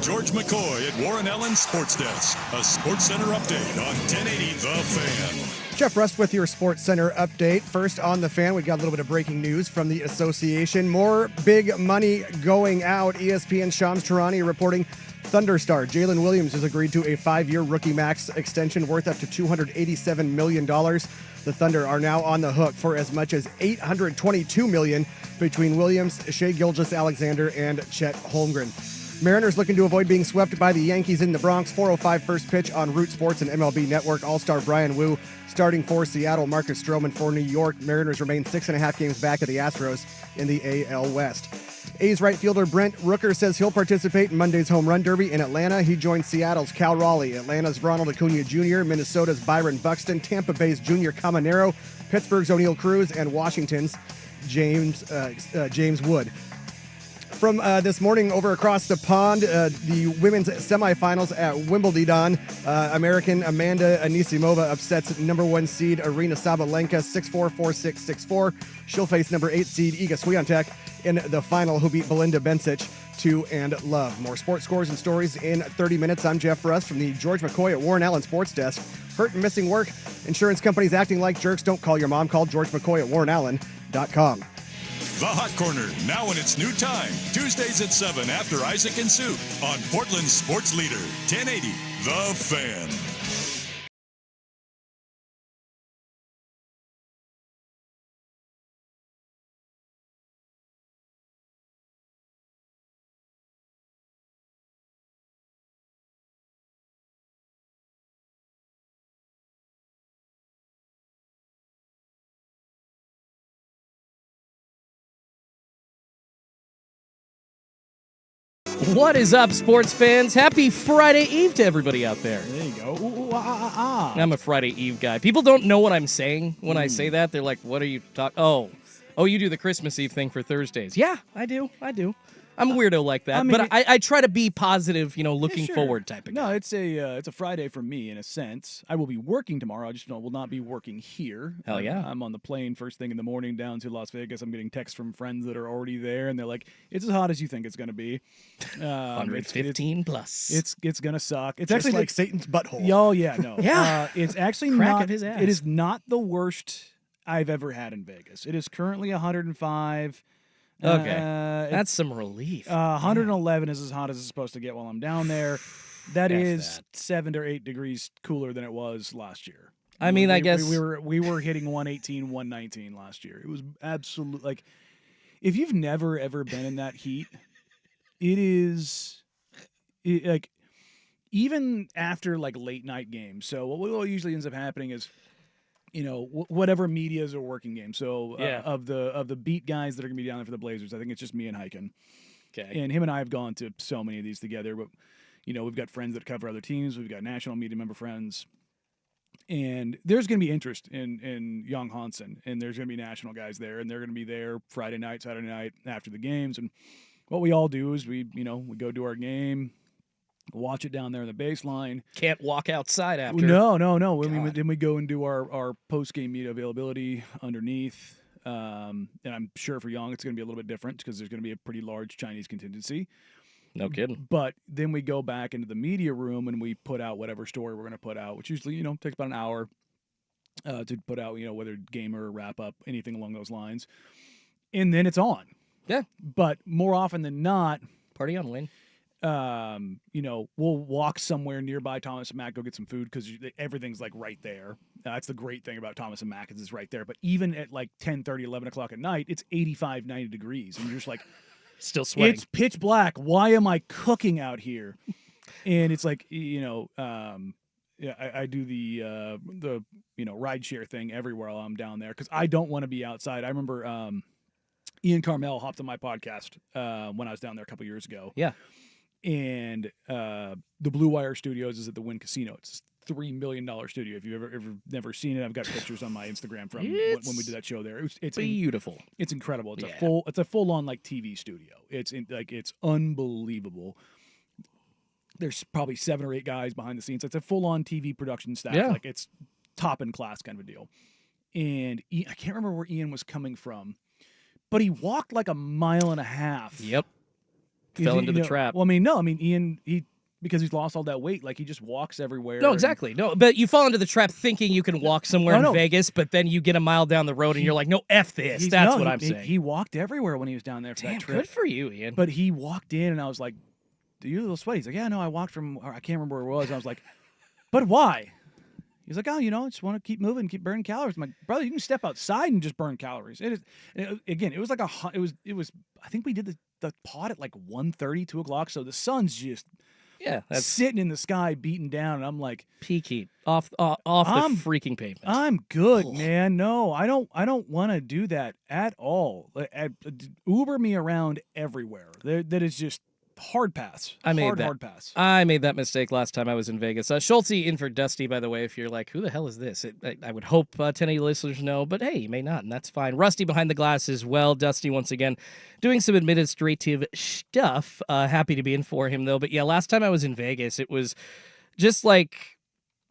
George McCoy at Warren Allen Sports Desk. A Sports Center update on 1080 The Fan. Jeff Rust with your Sports Center update. First on The Fan, we got a little bit of breaking news from the association. More big money going out. ESPN's Shams Charania reporting Thunderstar Jalen Williams has agreed to a 5-year rookie max extension worth up to $287 million. The Thunder are now on the hook for as much as $822 million between Williams, Shai Gilgeous-Alexander, and Chet Holmgren. Mariners looking to avoid being swept by the Yankees in the Bronx. 4:05 first pitch on Root Sports and MLB Network. All-star Brian Wu starting for Seattle. Marcus Stroman for New York. Mariners remain 6.5 games back of the Astros in the AL West. A's right fielder Brent Rooker says he'll participate in Monday's home run derby in Atlanta. He joins Seattle's Cal Raleigh, Atlanta's Ronald Acuna Jr., Minnesota's Byron Buxton, Tampa Bay's Junior Caminero, Pittsburgh's O'Neal Cruz, and Washington's James Wood. From this morning over across the pond, the women's semifinals at Wimbledon. American Amanda Anisimova upsets number 1 seed Arina Sabalenka 6-4, 4-6, 6-4. She'll face number 8 seed Iga Swiatek in the final, who beat Belinda Bencic 2-love. More sports scores and stories in 30 minutes. I'm Jeff Rust from the George McCoy at Warren Allen Sports Desk. Hurt and missing work? Insurance companies acting like jerks? Don't call your mom. Call George McCoy at warrenallen.com. The Hot Corner, now in its new time. Tuesdays at 7 after Isaac and Sue on Portland's sports leader, 1080 The Fan. What is up, sports fans? Happy Friday Eve to everybody out there. There you go. Ooh, ah. I'm a Friday Eve guy. People don't know what I'm saying when I say that. They're like, what are you talking? Oh, you do the Christmas Eve thing for Thursdays. Yeah, I do. I'm a weirdo like that, but I try to be positive, looking forward type of guy. No, it's a Friday for me in a sense. I will be working tomorrow. I just will not be working here. Hell yeah. I'm on the plane first thing in the morning down to Las Vegas. I'm getting texts from friends that are already there, and they're like, "It's as hot as you think it's going to be." 115 plus. It's going to suck. It's Just actually like Satan's butthole. Oh yeah, no. Yeah. It's actually Crack not. of his ass. It is not the worst I've ever had in Vegas. It is currently 105. Okay, that's some relief. 111 is as hot as it's supposed to get while I'm down there. That F is that. 7 or 8 degrees cooler than it was last year. I mean, I guess we were hitting 118, 119 last year. It was absolute if you've never ever been in that heat, like even after late night games. So what usually ends up happening is, whatever medias are working games. So of the beat guys that are going to be down there for the Blazers, I think it's just me and Hyken. Okay. And him and I have gone to so many of these together. But, we've got friends that cover other teams. We've got national media member friends. And there's going to be interest in Young Hansen. And there's going to be national guys there. And they're going to be there Friday night, Saturday night after the games. And what we all do is we go do our game, watch it down there in the baseline. Can't walk outside after. No. Then we go and do our post-game media availability underneath. And I'm sure for Young it's going to be a little bit different because there's going to be a pretty large Chinese contingency. No kidding. But then we go back into the media room and we put out whatever story we're going to put out, which usually, takes about an hour to put out, whether gamer or wrap up, anything along those lines. And then it's on. Yeah. But more often than not, Party on, Wayne. We'll walk somewhere nearby Thomas and Mack, go get some food because everything's right there. That's the great thing about Thomas and Mack is it's right there. But even at 10:30, 11 o'clock at night, it's 85, 90 degrees. And you're just still sweating. It's pitch black. Why am I cooking out here? And it's I do the ride share thing everywhere while I'm down there because I don't want to be outside. I remember Ian Carmel hopped on my podcast when I was down there a couple years ago. Yeah. And the Blue Wire Studios is at the Wynn Casino. It's a $3 million studio. If you've ever never seen it, I've got pictures on my Instagram from when we did that show there. It's beautiful. It's incredible. It's a full on TV studio. It's unbelievable. There's probably 7 or 8 guys behind the scenes. It's a full on TV production staff. Yeah. It's top in class kind of a deal. And I can't remember where Ian was coming from, but he walked 1.5 miles. Yep. fell into the trap. Well, I mean, no, I mean Ian, because he's lost all that weight, like he just walks everywhere. No, exactly. No, but you fall into the trap thinking you can walk somewhere in Vegas, but then you get a mile down the road and you're like, no, F this. That's what I'm saying. He walked everywhere when he was down there for that trip. Good for you, Ian. But he walked in and I was like, "Do you a little sweaty?" He's like, "Yeah, no, I walked from, I can't remember where it was." And I was like, "But why?" He's like, "Oh, I just want to keep moving, keep burning calories." I'm like, "Brother, you can step outside and just burn calories." Again, it was like it was. I think we did the pod at like 1:30, 2 o'clock. So the sun's just that's sitting in the sky, beating down, and I'm like, peak heat off the freaking pavement. I'm good, man. No, I don't want to do that at all. Uber me around everywhere. That is just hard pass. Hard pass. I made that mistake last time I was in Vegas. Schulte in for Dusty, by the way, if you're like, who the hell is this? I would hope 1080 listeners know, but hey, you may not, and that's fine. Rusty behind the glass as well. Dusty, once again, doing some administrative stuff. Happy to be in for him, though. But yeah, last time I was in Vegas, it was just like,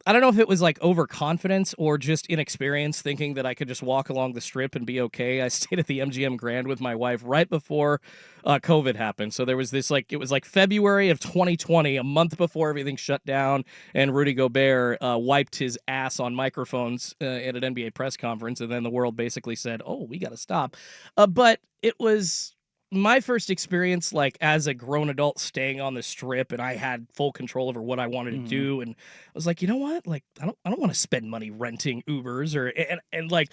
I don't know if it was like overconfidence or just inexperience thinking that I could just walk along the strip and be okay. I stayed at the MGM Grand with my wife right before COVID happened. So there was this it was like February of 2020, a month before everything shut down, and Rudy Gobert wiped his ass on microphones at an NBA press conference. And then the world basically said, oh, we got to stop. But it was my first experience, like as a grown adult staying on the strip, and I had full control over what I wanted to do. And I was like, you know what? Like, I don't want to spend money renting Ubers and like,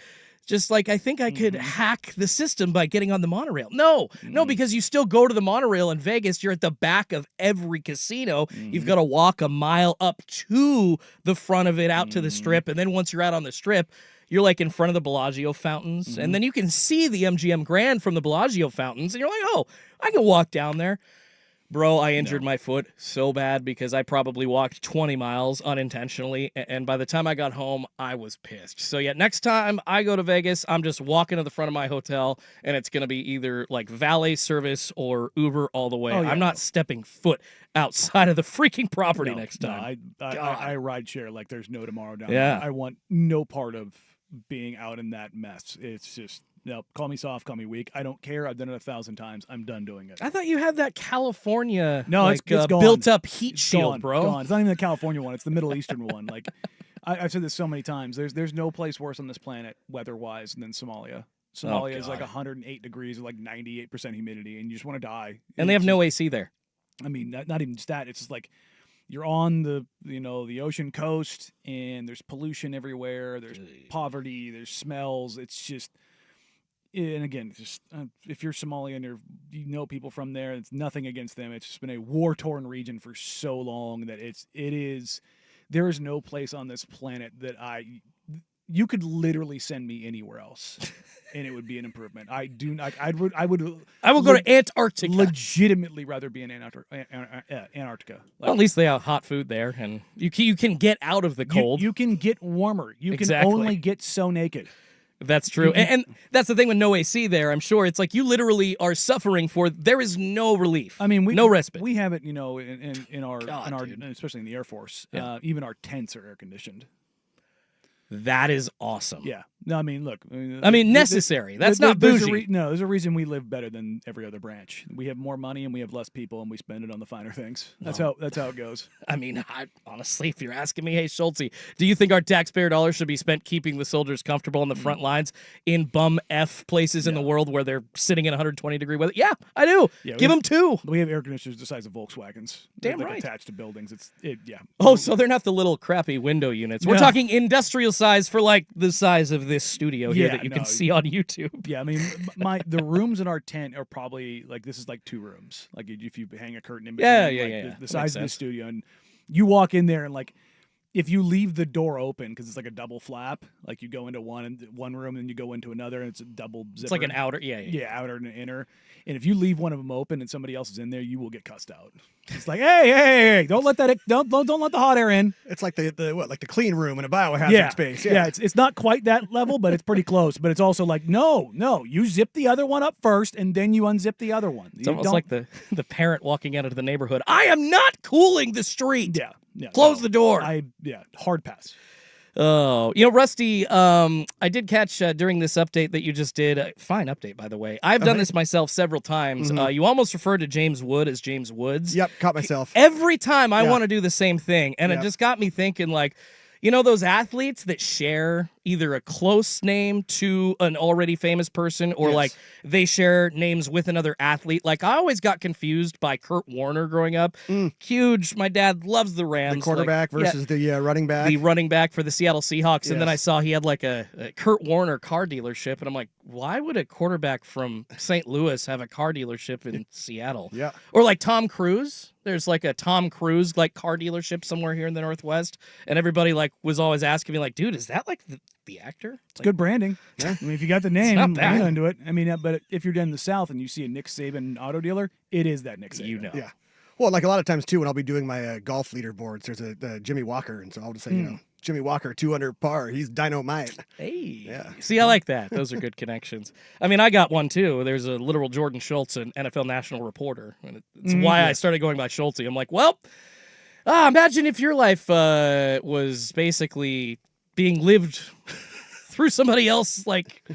just like, I think I could hack the system by getting on the monorail. No, because you still go to the monorail in Vegas. You're at the back of every casino. You've got to walk a mile up to the front of it out to the strip. And then once you're out on the strip, you're like in front of the Bellagio fountains, and then you can see the MGM Grand from the Bellagio fountains, and you're like, oh, I can walk down there. Bro, I injured my foot so bad because I probably walked 20 miles unintentionally, and by the time I got home, I was pissed. So yeah, next time I go to Vegas, I'm just walking to the front of my hotel, and it's going to be either like valet service or Uber all the way. I'm not stepping foot outside of the freaking property next time. I ride share like there's no tomorrow down there. I want no part of being out in that mess. It's just, no, call me soft, call me weak. I don't care. I've done it 1,000 times. I'm done doing it. I thought you had that California it's gone. Built-up heat shield, gone, bro. Gone. It's not even the California one. It's the Middle Eastern one. Like, I've said this so many times. There's no place worse on this planet weather-wise than Somalia. Somalia is like 108 degrees with like 98% humidity, and you just want to die. And they have no AC there. I mean, not even just that. It's just like, you're on the ocean coast, and there's pollution everywhere. There's poverty. There's smells. It's just, and again, just if you're Somalian or you know people from there, it's nothing against them. It's just been a war-torn region for so long that there is no place on this planet that you could literally send me anywhere else, and it would be an improvement. I will go to Antarctica. Legitimately rather be in Antarctica. Well, at least they have hot food there, and you can get out of the cold. You can get warmer. You can only get so naked. That's true. And that's the thing with no AC there. I'm sure it's like you literally are suffering there is no relief. I mean, no respite. We have it, in our especially in the Air Force. Yeah. Even our tents are air conditioned. That is awesome. Yeah. No, I mean, look. Necessary. That's not bougie. There's a reason we live better than every other branch. We have more money and we have less people, and we spend it on the finer things. That's how it goes. I mean, honestly, if you're asking me, hey, Schulte, do you think our taxpayer dollars should be spent keeping the soldiers comfortable on the front lines in bum F places in the world where they're sitting in 120-degree weather? Yeah, I do. Yeah, give them two. We have air conditioners the size of Volkswagens. Damn they're right. Attached to buildings. Oh, so they're not the little crappy window units. We're talking industrial size for like the size of this studio here that you can see on YouTube. Yeah, I mean, the rooms in our tent are probably like, this is like 2 rooms. Like if you hang a curtain in between, the size of the studio, and you walk in there and like, if you leave the door open because it's like a double flap, like you go into one room and you go into another, and it's a double zipper. It's like an outer, outer and an inner. And if you leave one of them open and somebody else is in there, you will get cussed out. It's like, hey, don't let that don't let the hot air in. It's like the clean room in a biohazard space. Yeah, it's not quite that level, but it's pretty close. But it's also like, no, you zip the other one up first, and then you unzip the other one. It's almost like the parent walking out into the neighborhood. I am not cooling the street. Yeah. Close the door. Hard pass. Oh, Rusty, I did catch during this update that you just did. Fine update, by the way. I've done this myself several times. You almost referred to James Wood as James Woods. Yep, caught myself. Every time I Yeah. want to do the same thing. And it just got me thinking, like, those athletes that share either a close name to an already famous person or like they share names with another athlete. Like I always got confused by Kurt Warner growing up. Huge. My dad loves the Rams. The quarterback versus the running back. The running back for the Seattle Seahawks. And then I saw he had like a Kurt Warner car dealership. And I'm like, why would a quarterback from St. Louis have a car dealership in Seattle? Yeah. Or like Tom Cruise. There's like a Tom Cruise like car dealership somewhere here in the Northwest. And everybody like was always asking me like, dude, is that like the actor? It's good branding. Yeah. I mean, if you got the name, not bad. lean into it. I mean, but if you're down in the South and you see a Nick Saban auto dealer, it is that Nick Saban. Yeah. Well, like a lot of times too, when I'll be doing my golf leaderboards, there's a Jimmy Walker, and so I'll just say, Jimmy Walker, 200 par, he's dynamite. Hey. Yeah. See, I like that. Those are good connections. I mean, I got one too. There's a literal Jordan Schultz, an NFL national reporter. And it's why I started going by Schultz. I'm like, well, imagine if your life was basically being lived through somebody else, like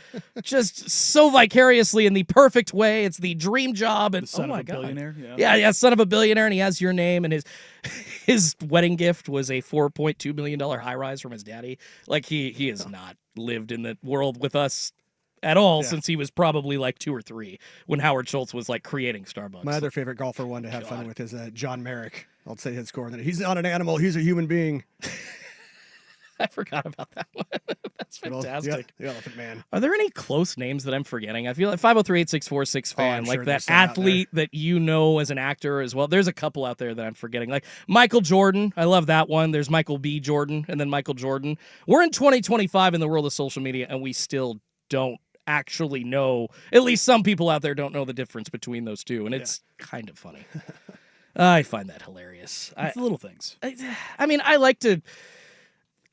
just so vicariously in the perfect way. It's the dream job. And Son oh of my a God. billionaire. Yeah, son of a billionaire, and he has your name, and his wedding gift was a $4.2 million high rise from his daddy. Like he has not lived in the world with us at all since he was probably like 2 or 3 when Howard Schultz was like creating Starbucks. My other favorite golfer one to have fun with is John Merrick. I'll say his score. He's not an animal. He's a human being. I forgot about that one. That's fantastic. The Elephant Man. Are there any close names that I'm forgetting? I feel like 503-8646-FAN, I'm like sure that there's some out athlete that you know as an actor as well. There's a couple out there that I'm forgetting. Like Michael Jordan. I love that one. There's Michael B. Jordan and then Michael Jordan. We're in 2025 in the world of social media, and we still don't actually know. At least some people out there don't know the difference between those two, and it's kind of funny. I find that hilarious. It's the little things. I mean, I like to...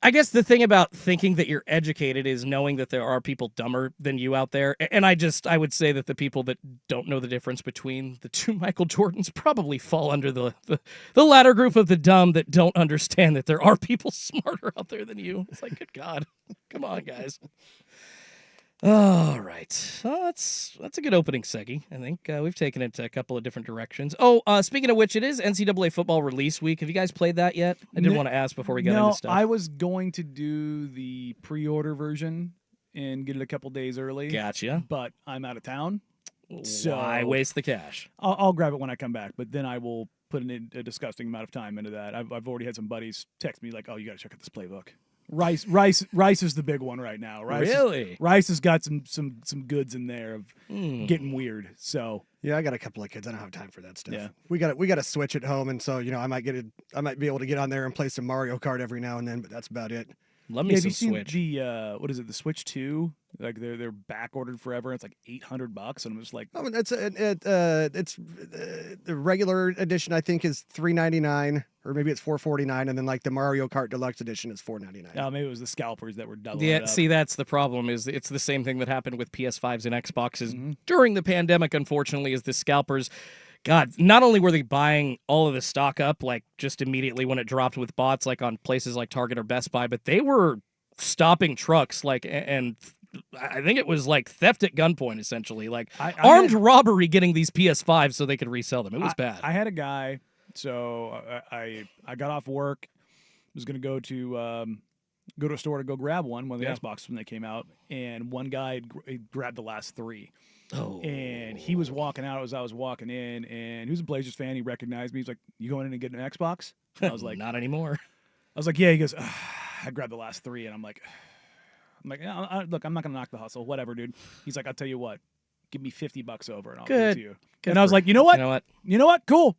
I guess the thing about thinking that you're educated is knowing that there are people dumber than you out there. And I would say that the people that don't know the difference between the two Michael Jordans probably fall under the latter group of the dumb that don't understand that there are people smarter out there than you. It's like, good God. Come on, guys. All right. Well, that's a good opening segue. I think we've taken it a couple of different directions. Oh, speaking of which, it is NCAA football release week. Have you guys played that yet? I did want to ask before we got into stuff. I was going to do the pre-order version and get it a couple days early. Gotcha. But I'm out of town. So why waste the cash? I'll grab it when I come back, but then I will put a disgusting amount of time into that. I've already had some buddies text me like, "Oh, you got to check out this playbook." Rice is the big one right now. Rice has got some goods in there of getting weird. So yeah, I got a couple of kids. I don't have time for that stuff. Yeah. We got a Switch at home, and so I might be able to get on there and play some Mario Kart every now and then, but that's about it. Let me have some you seen Switch. the what is it? The Switch 2? Like they're back ordered forever. It's like $800, and I'm just like, Oh, it's the regular edition. I think is $399, or maybe it's $449, and then like the Mario Kart Deluxe edition is $499. oh, maybe it was the scalpers that were doubling Yeah, it up. see, that's the problem. Is it's the same thing that happened with PS5s and Xboxes during the pandemic. Unfortunately, is the scalpers. God, not only were they buying all of the stock up like just immediately when it dropped with bots, like on places like Target or Best Buy, but they were stopping trucks and I think it was like theft at gunpoint, essentially, like armed robbery, getting these PS5s so they could resell them. It was bad. I had a guy, so I got off work, was gonna go to a store to go grab one of the Xboxes when they came out, and one guy had grabbed the last 3. Oh. And he was walking out as I was walking in, and he was a Blazers fan. He recognized me. He's like, "You going in and getting an Xbox?" And I was like, not anymore. I was like, "Yeah." He goes, "I grabbed the last 3," and I'm like, yeah, look, I'm not gonna knock the hustle, whatever, dude. He's like, "I'll tell you what, give me $50 over, and I'll give it to you." And I was like, "You know what? Cool."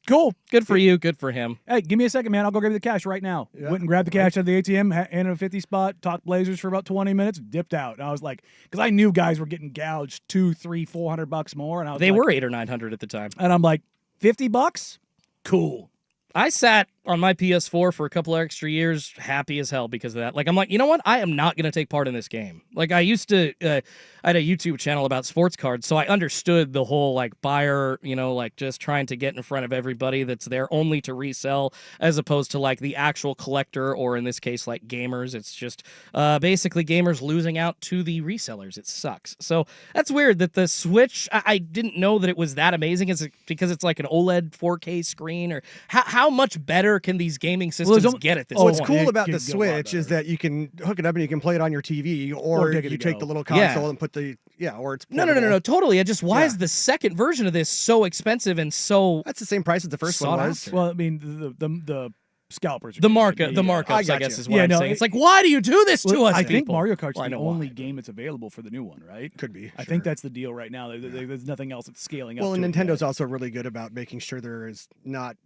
Cool. Good for you. Good for him. Hey, give me a second, man. I'll go grab the cash right now. Yeah. Went and grabbed the cash out of the ATM, in a 50 spot, talked Blazers for about 20 minutes, dipped out. And I was like, because I knew guys were getting gouged $200, $300, $400 more. And I was They like, were $800 or $900 at the time. and I'm like, $50? Cool. I sat on my PS4 for a couple of extra years, happy as hell because of that. Like, I'm like, you know what? I am not going to take part in this game. Like, I used to, I had a YouTube channel about sports cards, so I understood the whole, like, buyer, like, just trying to get in front of everybody that's there only to resell, as opposed to, like, the actual collector, or in this case, like, gamers. It's just basically gamers losing out to the resellers. It sucks. So that's weird that the Switch, I didn't know that it was that amazing. Is it because it's like an OLED 4K screen, or how much better can these gaming systems get at this point? What's cool about the Switch is that you can hook it up and you can play it on your TV, or you take the little console and put the or it's portable. No, totally. Why is the second version of this so expensive and so? That's the same price as the first one was. Well, I mean the scalpers. The markups, I guess, is what I'm saying. It's like, why do you do this to us? I think Mario Kart's the only game that's available for the new one, right? Could be. I think that's the deal right now. There's nothing else that's scaling up. Well, and Nintendo's also really good about making sure there is not.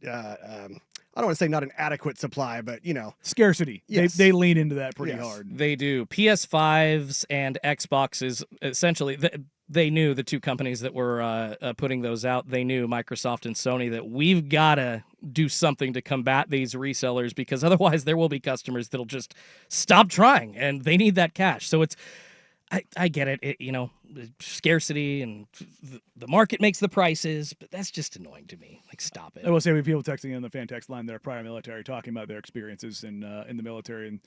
I don't want to say not an adequate supply, but scarcity. Yes. They lean into that pretty hard. They do. PS5s and Xboxes, essentially, they knew, the two companies that were putting those out, they knew, Microsoft and Sony, that we've got to do something to combat these resellers, because otherwise there will be customers that'll just stop trying, and they need that cash. So it's, I get it, scarcity and the market makes the prices, but that's just annoying to me. Like, stop it. I will say, we have people texting in the fan text line that are prior military, talking about their experiences in the military, and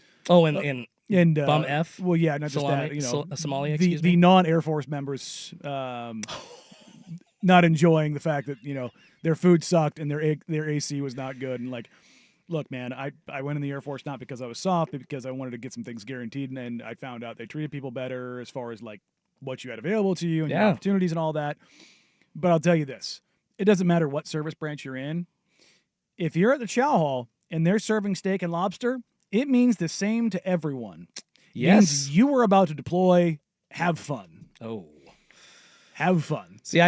Bum F. Well, yeah, not just that. Somalia. Excuse me. The non-Air Force members not enjoying the fact that their food sucked and their AC was not good, and like, look, man, I went in the Air Force not because I was soft, but because I wanted to get some things guaranteed, and I found out they treated people better as far as like what you had available to you and your opportunities and all that. But I'll tell you this: it doesn't matter what service branch you're in. If you're at the chow hall and they're serving steak and lobster, it means the same to everyone. Yes. It means you were about to deploy. Have fun. Oh. Have fun. See, I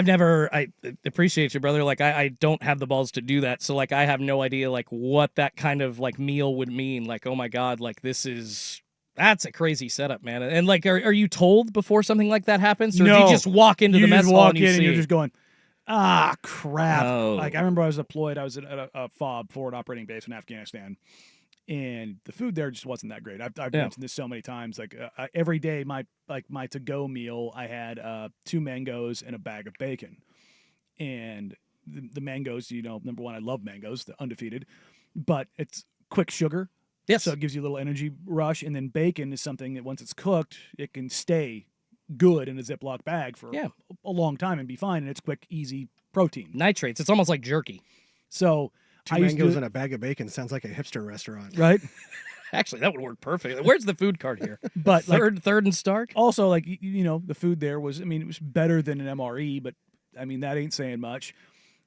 appreciate you, brother. Like, I don't have the balls to do that. So, like, I have no idea, like, what that kind of, like, meal would mean. Like, oh my God, like, that's a crazy setup, man. And, like, are you told before something like that happens? Or do you just walk into the mess hall and you're just going, crap. Oh. Like, I remember I was deployed. I was at a FOB, forward operating base in Afghanistan. And the food there just wasn't that great. I've mentioned this so many times. Like, every day, my to-go meal, I had 2 mangoes and a bag of bacon. And the mangoes, number one, I love mangoes, the undefeated, but it's quick sugar. Yes. So it gives you a little energy rush. And then bacon is something that once it's cooked, it can stay good in a Ziploc bag for a long time and be fine. And it's quick, easy protein. Nitrates. It's almost like jerky. So 2 mangoes and a bag of bacon sounds like a hipster restaurant. Right? Actually, that would work perfectly. Where's the food cart here? But third and Stark? Also, like, the food there was, it was better than an MRE, but that ain't saying much.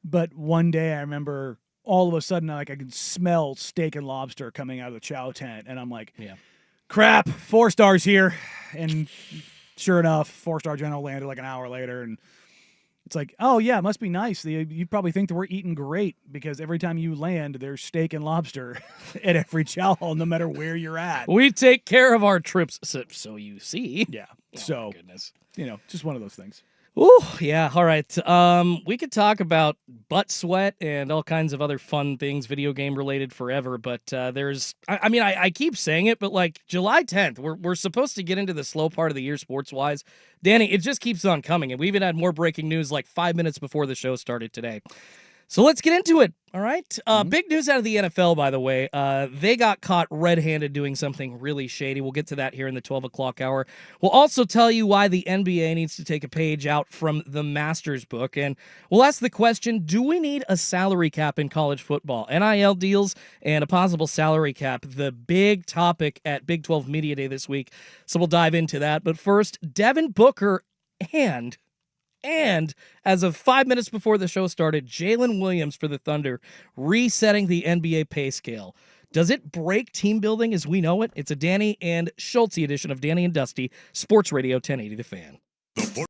But one day I remember all of a sudden, like, I could smell steak and lobster coming out of the chow tent. And I'm like, crap, 4 stars here. And sure enough, 4-star general landed like an hour later. And it's like, oh, yeah, it must be nice. You probably think that we're eating great because every time you land, there's steak and lobster at every chow hall, no matter where you're at. We take care of our trips, so you see. Yeah. Oh, so, goodness. Just one of those things. Ooh, yeah. All right. We could talk about butt sweat and all kinds of other fun things, video game related, forever. But I keep saying it, but like July 10th, we're supposed to get into the slow part of the year sports wise. Danny, it just keeps on coming, and we even had more breaking news like 5 minutes before the show started today. So let's get into it. All right. Big news out of the NFL, by the way. They got caught red-handed doing something really shady. We'll get to that here in the 12 o'clock hour. We'll also tell you why the NBA needs to take a page out from the Masters book. And we'll ask the question, do we need a salary cap in college football? NIL deals and a possible salary cap, the big topic at Big 12 Media Day this week. So we'll dive into that. But first, Devin Booker and as of 5 minutes before the show started, Jalen Williams for the Thunder resetting the NBA pay scale. Does it break team building as we know it? It's a Danny and Schulte edition of Danny and Dusty, Sports Radio 1080 The Fan. The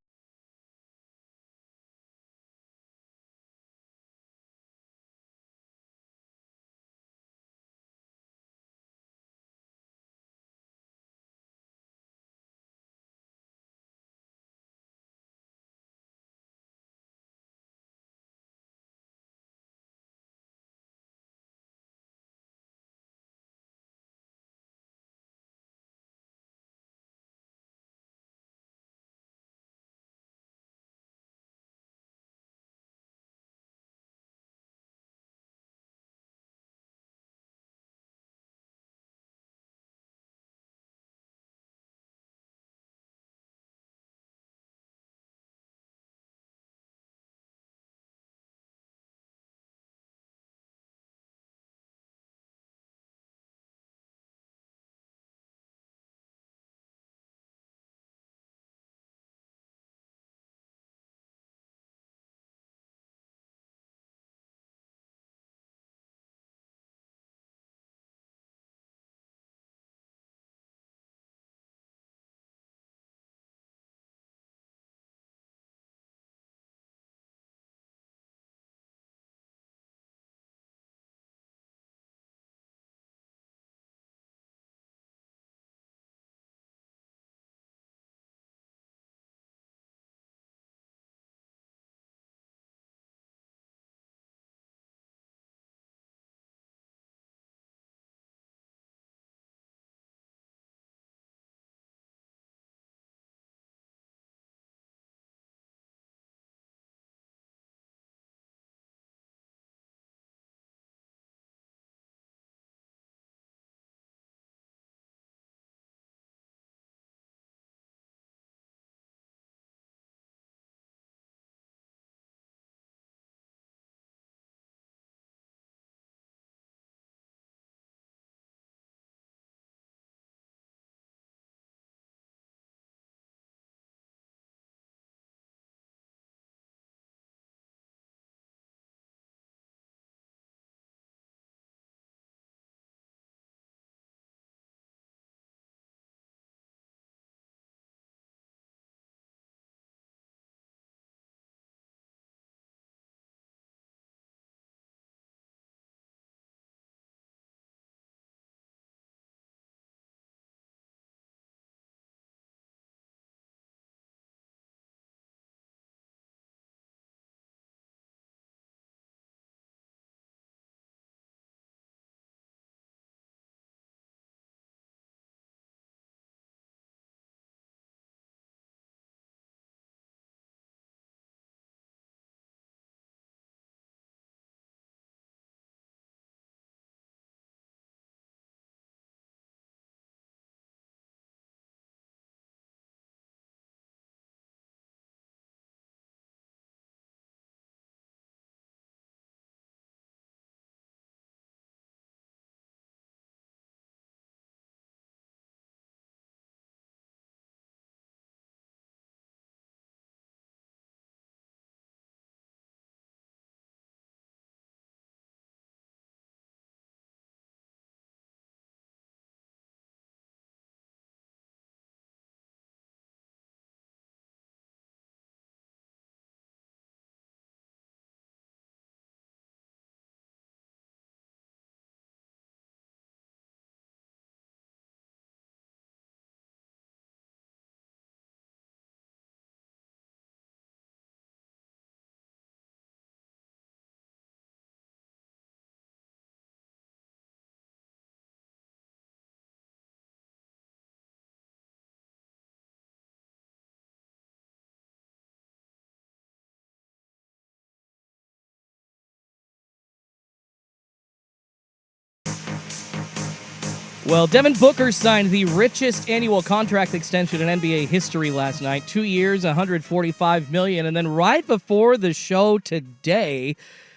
Well, Devin Booker signed the richest annual contract extension in NBA history last night. 2 years, $145 million. And then right before the show today,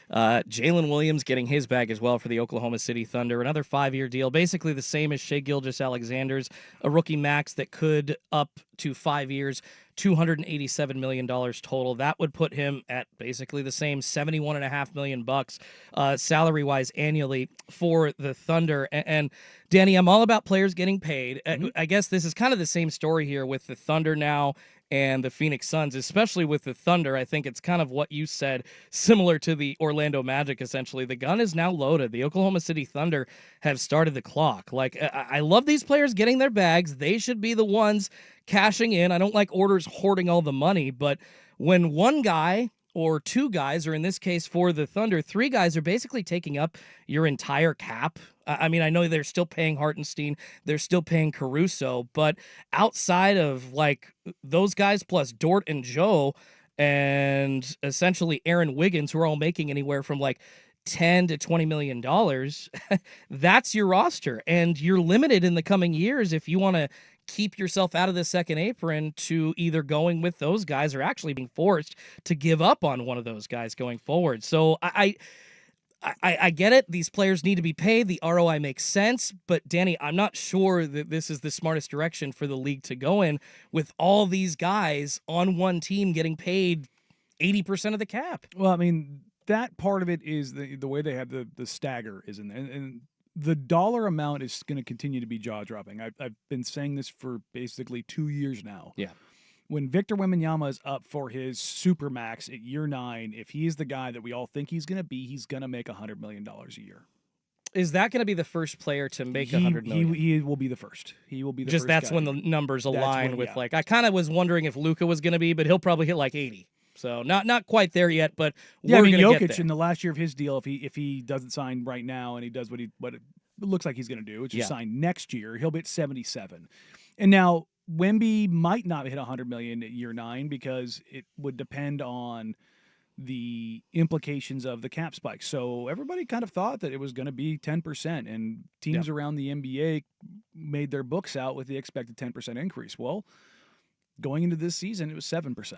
Jalen Williams getting his bag as well for the Oklahoma City Thunder. Another 5-year deal, basically the same as Shai Gilgeous-Alexander's, a rookie max that could up to 5 years, $287 million total. That would put him at basically the same $71.5 million salary-wise annually for the Thunder. And Danny, I'm all about players getting paid. I guess this is kind of the same story here with the Thunder now and the Phoenix Suns, especially with the Thunder. I think it's kind of what you said, similar to the Orlando Magic, essentially. The gun is now loaded. The Oklahoma City Thunder have started the clock. Like, I love these players getting their bags. They should be the ones cashing in. I don't like orders hoarding all the money, but when one guy or two guys, or in this case for the Thunder, three guys are basically taking up your entire cap. I mean, I know they're still paying Hartenstein, they're still paying Caruso, but outside of like those guys plus Dort and Joe and essentially Aaron Wiggins, who are all making anywhere from like $10 to $20 million, that's your roster. And you're limited in the coming years if you want to keep yourself out of the second apron to either going with those guys or actually being forced to give up on one of those guys going forward. So I get it. These players need to be paid. The ROI makes sense. But, Danny, I'm not sure that this is the smartest direction for the league to go in with all these guys on one team getting paid 80% of the cap. Well, I mean, that part of it is the way they have the stagger is in there. And the dollar amount is going to continue to be jaw-dropping. I've been saying this for basically 2 years now. Yeah. When Victor Wembanyama is up for his supermax at year 9, if he is the guy that we all think he's going to be, he's going to make $100 million a year. Is that going to be the first player to make $100 million? He will be the first. He will be the just first. That's guy. when the numbers align with yeah. like I kind of was wondering if Luka was going to be, but he'll probably hit like 80. So not quite there yet, but yeah, we're I mean, going to get Jokic there. in the last year of his deal, if he doesn't sign right now and he does what it looks like he's going to do, which is sign next year, he'll be at 77. And now Wemby might not hit $100 million at year 9 because it would depend on the implications of the cap spike. So everybody kind of thought that it was going to be 10%, and teams around the NBA made their books out with the expected 10% increase. Well, going into this season, it was 7%.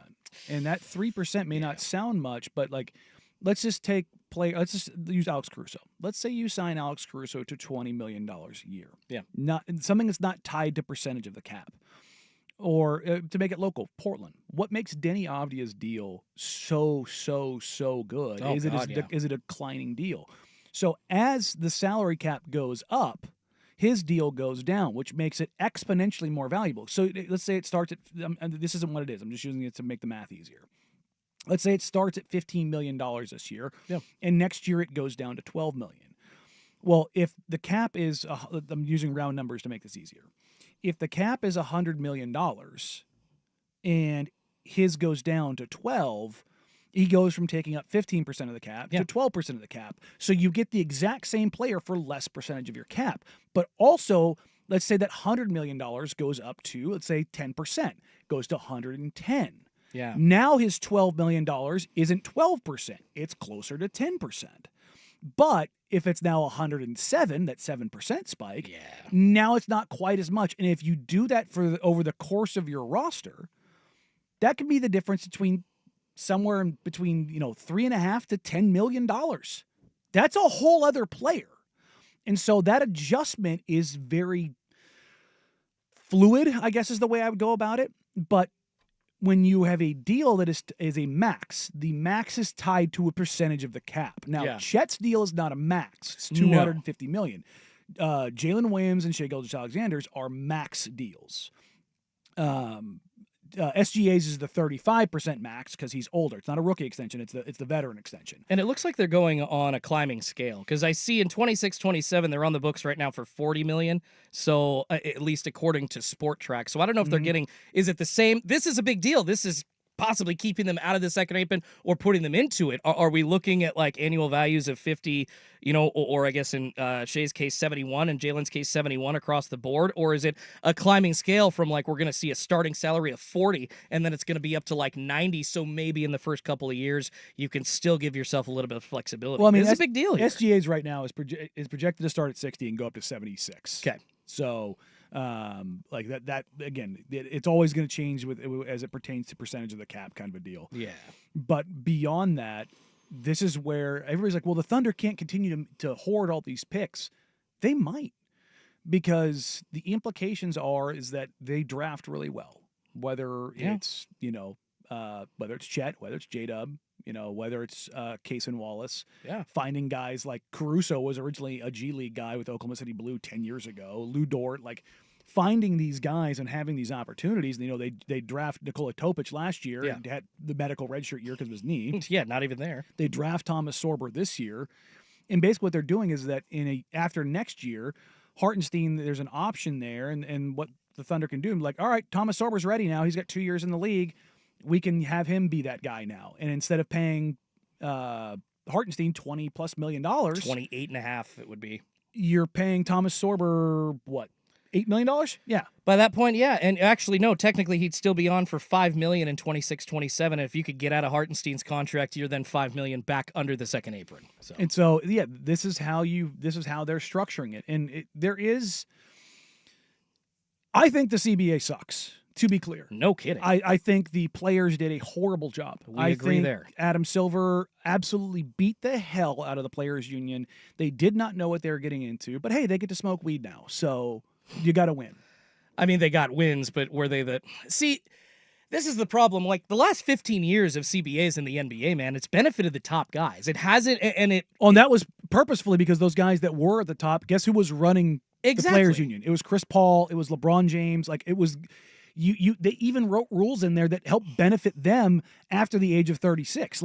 And that 3% may not sound much, but like, let's just use Alex Caruso. Let's say you sign Alex Caruso to $20 million a year. Yeah. Not something that's not tied to percentage of the cap. Or to make it local, Portland. What makes Denny Avdia's deal so good is it a declining deal. So as the salary cap goes up, his deal goes down, which makes it exponentially more valuable. So let's say it starts at, this isn't what it is. I'm just using it to make the math easier. Let's say it starts at $15 million this year, and next year it goes down to $12 million. Well, if the cap is, I'm using round numbers to make this easier. If the cap is $100 million and his goes down to 12, he goes from taking up 15% of the cap to 12% of the cap. So you get the exact same player for less percentage of your cap. But also, let's say that $100 million goes up to, let's say 10%, goes to 110. Yeah. Now his $12 million isn't 12%. It's closer to 10%. But if it's now 107, that 7% spike, now it's not quite as much. And if you do that over the course of your roster, that can be the difference between somewhere in between, $3.5 to $10 million. That's a whole other player. And so that adjustment is very fluid, I guess is the way I would go about it. But when you have a deal that is a max, the max is tied to a percentage of the cap. Now, Chet's deal is not a max. It's $250 million. Jalen Williams and Shai Gilgeous-Alexander's are max deals. SGA's is the 35% max because he's older. It's not a rookie extension. It's the veteran extension. And it looks like they're going on a climbing scale because I see in 26-27 they're on the books right now for $40 million. So at least according to Sport Track. So I don't know if they're getting. Is it the same? This is a big deal. This is possibly keeping them out of the second apron or putting them into it. Are we looking at like annual values of 50, or I guess in Shai's case 71 and Jalen's case 71 across the board? Or is it a climbing scale from like we're going to see a starting salary of 40 and then it's going to be up to like 90? So maybe in the first couple of years you can still give yourself a little bit of flexibility. Well, I mean, it's a big deal here. SGA's right now is projected to start at 60 and go up to 76. Okay. So, like that again, it's always going to change as it pertains to percentage of the cap kind of a deal. Yeah. But beyond that, this is where everybody's like, well, the Thunder can't continue to hoard all these picks. They might, because the implications is that they draft really well, whether it's, whether it's Chet, whether it's J-Dub, whether it's Case and Wallace. Yeah. Finding guys like Caruso was originally a G League guy with Oklahoma City Blue 10 years ago. Lou Dort, like finding these guys and having these opportunities. They draft Nikola Topic last year and had the medical redshirt year because of his knee. Yeah, not even there. They draft Thomas Sorber this year. And basically what they're doing is that after next year, Hartenstein, there's an option there. And what the Thunder can do, like, all right, Thomas Sorber's ready now. He's got 2 years in the league. We can have him be that guy now. And instead of paying Hartenstein $20+ million, 28.5 it would be. You're paying Thomas Sorber what, $8 million? Yeah. By that point, yeah. And actually, no, technically he'd still be on for $5 million in 26-27. And if you could get out of Hartenstein's contract, you're then $5 million back under the second apron. So yeah, this is how they're structuring it. And I think the CBA sucks. To be clear. No kidding. I think the players did a horrible job. I agree there. Adam Silver absolutely beat the hell out of the players union. They did not know what they were getting into, but hey, they get to smoke weed now. So you got to win. I mean, they got wins, but were they the... See, this is the problem. Like, the last 15 years of CBAs in the NBA, man, it's benefited the top guys. It hasn't, and it... Oh, and that was purposefully because those guys that were at the top, guess who was running the players union? It was Chris Paul. It was LeBron James. Like, it was... They even wrote rules in there that helped benefit them after the age of 36.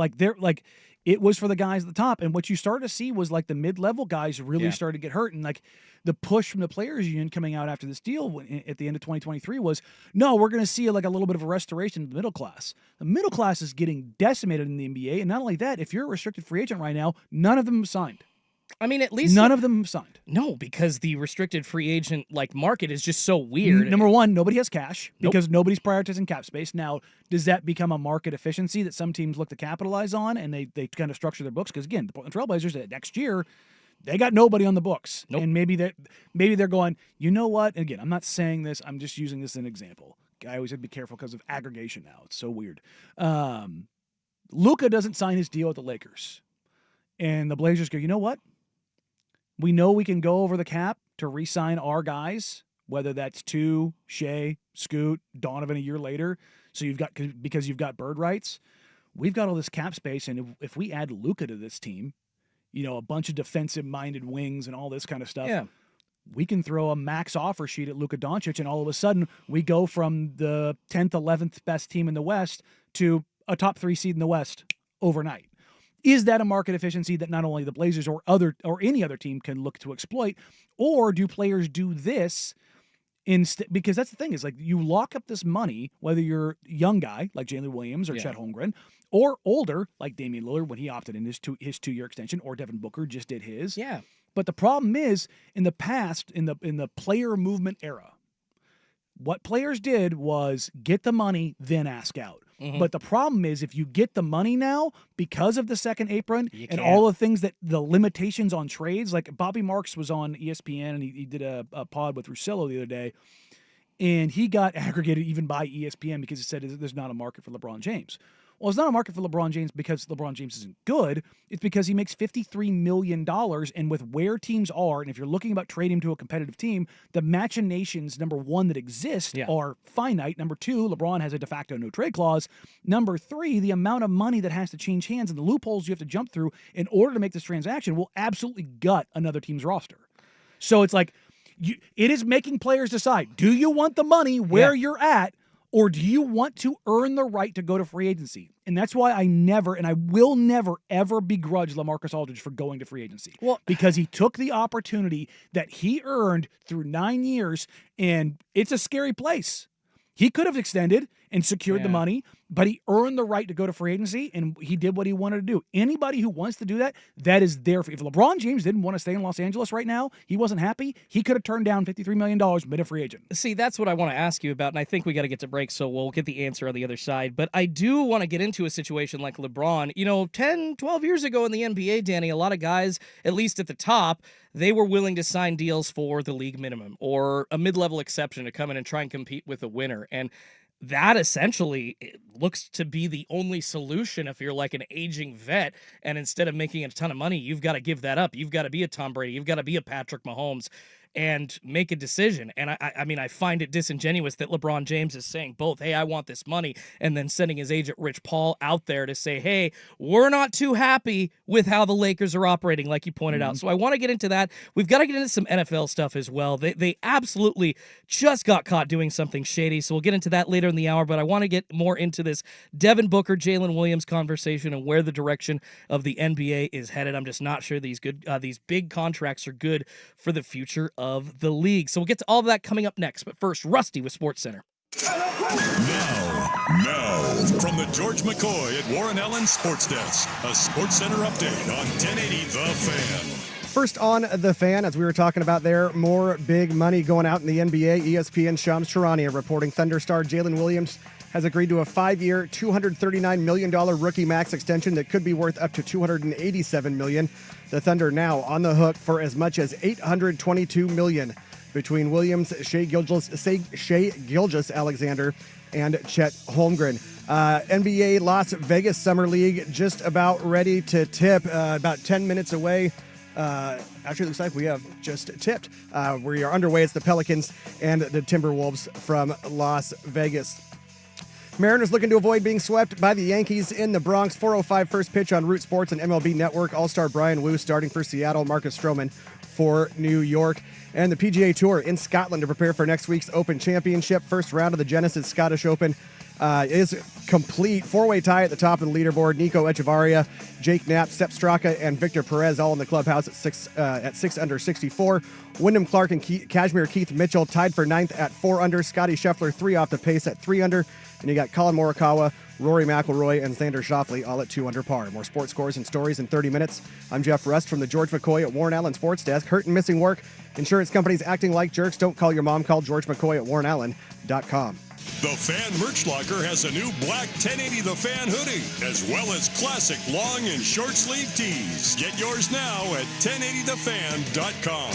It was for the guys at the top. And what you started to see was like the mid-level guys really started to get hurt. And like the push from the players union coming out after this deal at the end of 2023 was, no, we're going to see like a little bit of a restoration of the middle class. The middle class is getting decimated in the NBA. And not only that, if you're a restricted free agent right now, none of them have signed. I mean, at least none of them have signed. No, because the restricted free agent market is just so weird. Number one, nobody has cash because nobody's prioritizing cap space. Now, does that become a market efficiency that some teams look to capitalize on and they kind of structure their books? Because again, the Portland Trailblazers next year, they got nobody on the books. Nope. And maybe they're going, you know what? And again, I'm not saying this. I'm just using this as an example. I always have to be careful because of aggregation now. It's so weird. Luka doesn't sign his deal with the Lakers. And the Blazers go, you know what? We know we can go over the cap to re-sign our guys, whether that's Shea, Scoot, Donovan a year later. So because you've got bird rights, we've got all this cap space, and if we add Luka to this team, a bunch of defensive-minded wings and all this kind of stuff, we can throw a max offer sheet at Luka Doncic, and all of a sudden we go from the 10th, 11th best team in the West to a top 3 seed in the West overnight. Is that a market efficiency that not only the Blazers or any other team can look to exploit, or do players do this instead? Because that's the thing is you lock up this money, whether you're a young guy like Jalen Williams or Chet Holmgren, or older like Damian Lillard when he opted in his 2-year extension, or Devin Booker just did his. Yeah. But the problem is in the past, in the player movement era, what players did was get the money, then ask out. Mm-hmm. But the problem is if you get the money now because of the second apron and all the things the limitations on trades, like Bobby Marks was on ESPN and he did a pod with Russillo the other day, and he got aggregated even by ESPN because he said there's not a market for LeBron James. Well, it's not a market for LeBron James because LeBron James isn't good. It's because he makes $53 million, and with where teams are, and if you're looking about trading him to a competitive team, the machinations, number one, that exist are finite. Number two, LeBron has a de facto no-trade clause. Number three, the amount of money that has to change hands and the loopholes you have to jump through in order to make this transaction will absolutely gut another team's roster. So it's like, it is making players decide, do you want the money where you're at, or do you want to earn the right to go to free agency? And that's why I never, and I will never, ever begrudge LaMarcus Aldridge for going to free agency. Well, because he took the opportunity that he earned through 9 years, and it's a scary place. He could have extended and secured the money, but he earned the right to go to free agency, and he did what he wanted to do. Anybody who wants to do that, that is there for you. If LeBron James didn't want to stay in Los Angeles right now, he wasn't happy, he could have turned down $53 million and been a free agent. See, that's what I want to ask you about, and I think we got to get to break, so we'll get the answer on the other side. But I do want to get into a situation like LeBron. 10, 12 years ago in the NBA, Danny, a lot of guys, at least at the top, they were willing to sign deals for the league minimum or a mid-level exception to come in and try and compete with a winner. And that essentially looks to be the only solution if you're like an aging vet, and instead of making a ton of money, you've got to give that up. You've got to be a Tom Brady. You've got to be a Patrick Mahomes and make a decision. And I mean, I find it disingenuous that LeBron James is saying both, hey, I want this money, and then sending his agent Rich Paul out there to say, hey, we're not too happy with how the Lakers are operating, like you pointed out. So I want to get into that. We've got to get into some NFL stuff as well. They absolutely just got caught doing something shady, so we'll get into that later in the hour, but I want to get more into this Devin Booker, Jalen Williams conversation and where the direction of the NBA is headed. I'm just not sure these big contracts are good for the future of the league. So we'll get to all of that coming up next. But first, Rusty with SportsCenter. Now, from the George McCoy at Warren Allen Sports Desk, a SportsCenter update on 1080 The Fan. First on The Fan, as we were talking about there, more big money going out in the NBA. ESPN Shams Charania reporting Thunder star Jalen Williams has agreed to a 5-year, $239 million rookie max extension that could be worth up to $287 million. The Thunder now on the hook for as much as $822 million between Williams, Shai Gilgeous-Alexander, and Chet Holmgren. NBA Las Vegas Summer League just about ready to tip, about 10 minutes away. Actually, it looks like we have just tipped. We are underway. It's the Pelicans and the Timberwolves from Las Vegas. Mariners looking to avoid being swept by the Yankees in the Bronx. 4:05 first pitch on Root Sports and MLB Network. All-star Brian Wu starting for Seattle. Marcus Stroman for New York. And the PGA Tour in Scotland to prepare for next week's Open Championship. First round of the Genesis Scottish Open is complete. Four-way tie at the top of the leaderboard. Nico Echevarria, Jake Knapp, Sepp Straka, and Victor Perez all in the clubhouse at 6 under 64. Wyndham Clark and Kashmir Keith Mitchell tied for 9th at 4 under. Scotty Scheffler 3 off the pace at 3 under. And you got Colin Morikawa, Rory McIlroy, and Xander Schauffele all at 2 under par. More sports scores and stories in 30 minutes. I'm Jeff Rust from the George McCoy at Warren Allen Sports Desk. Hurt and missing work. Insurance companies acting like jerks. Don't call your mom. Call George McCoy at warrenallen.com. The Fan Merch Locker has a new black 1080 The Fan hoodie, as well as classic long and short sleeve tees. Get yours now at 1080thefan.com.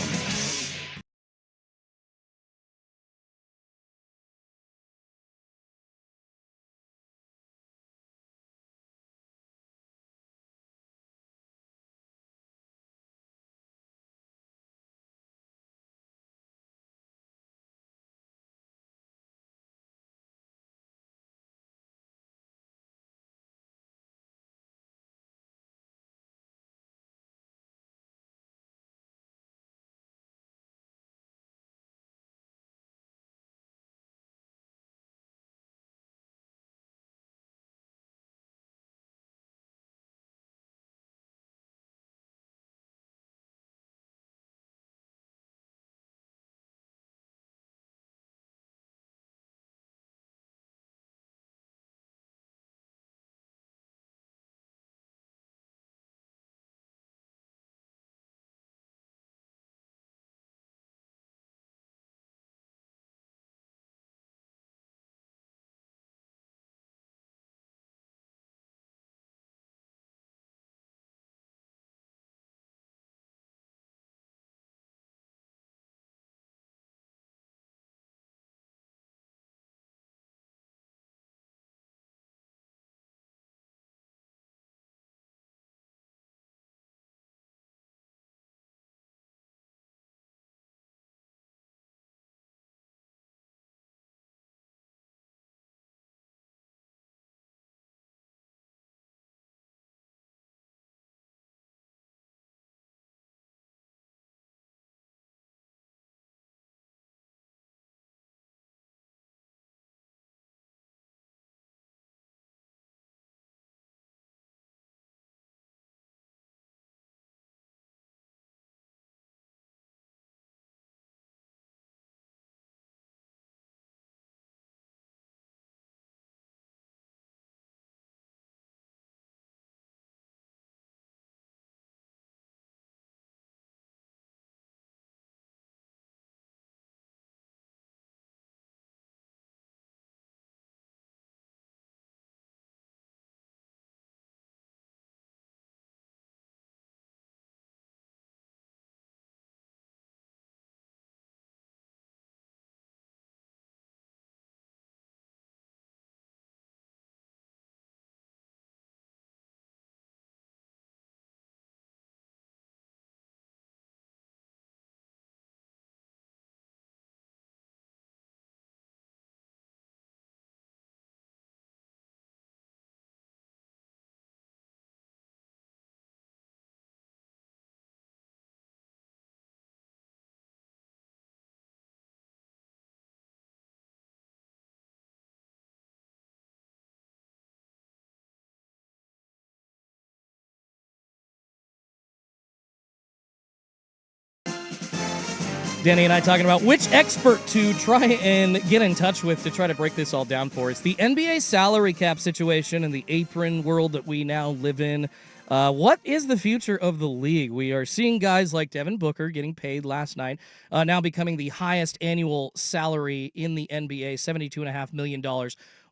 Danny and I talking about which expert to try and get in touch with to try to break this all down for us. The NBA salary cap situation and the apron world that we now live in. What is the future of the league? We are seeing guys like Devin Booker getting paid last night, now becoming the highest annual salary in the NBA, $72.5 million.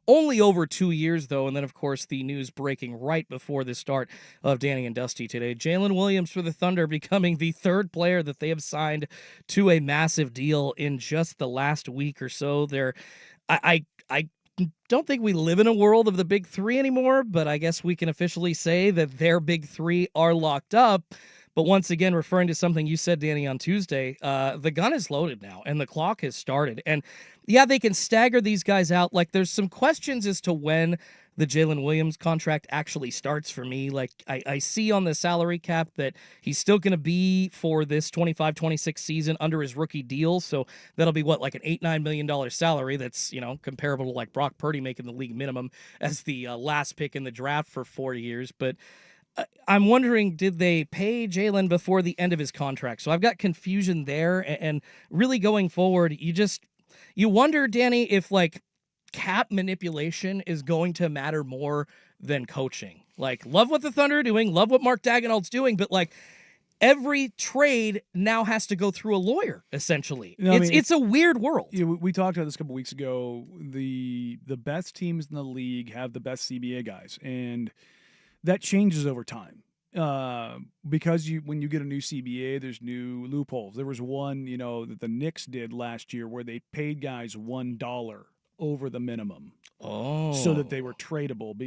Only over 2 years, though, and then, of course, the news breaking right before the start of Danny and Dusty today. Jalen Williams for the Thunder becoming the third player that they have signed to a massive deal in just the last week or so. I don't think we live in a world of the big three anymore, but I guess we can officially say that their big three are locked up. But once again, referring to something you said, Danny, on Tuesday, the gun is loaded now and the clock has started. And yeah, they can stagger these guys out. Like, there's some questions as to when the Jalen Williams contract actually starts for me. Like, I see on the salary cap that he's still going to be for this 25-26 season under his rookie deal. So that'll be like an $8-9 million salary. That's, comparable to like Brock Purdy making the league minimum as the last pick in the draft for 4 years. But I'm wondering, did they pay Jalen before the end of his contract? So I've got confusion there, and really going forward, you wonder, Danny, if like cap manipulation is going to matter more than coaching. Like, love what the Thunder are doing, love what Mark Daigneault's doing, but like every trade now has to go through a lawyer, essentially. It's a weird world. Yeah, we talked about this a couple weeks ago. The best teams in the league have the best CBA guys, and that changes over time because when you get a new CBA, there's new loopholes. There was one, that the Knicks did last year where they paid guys $1 over the minimum, so that they were tradable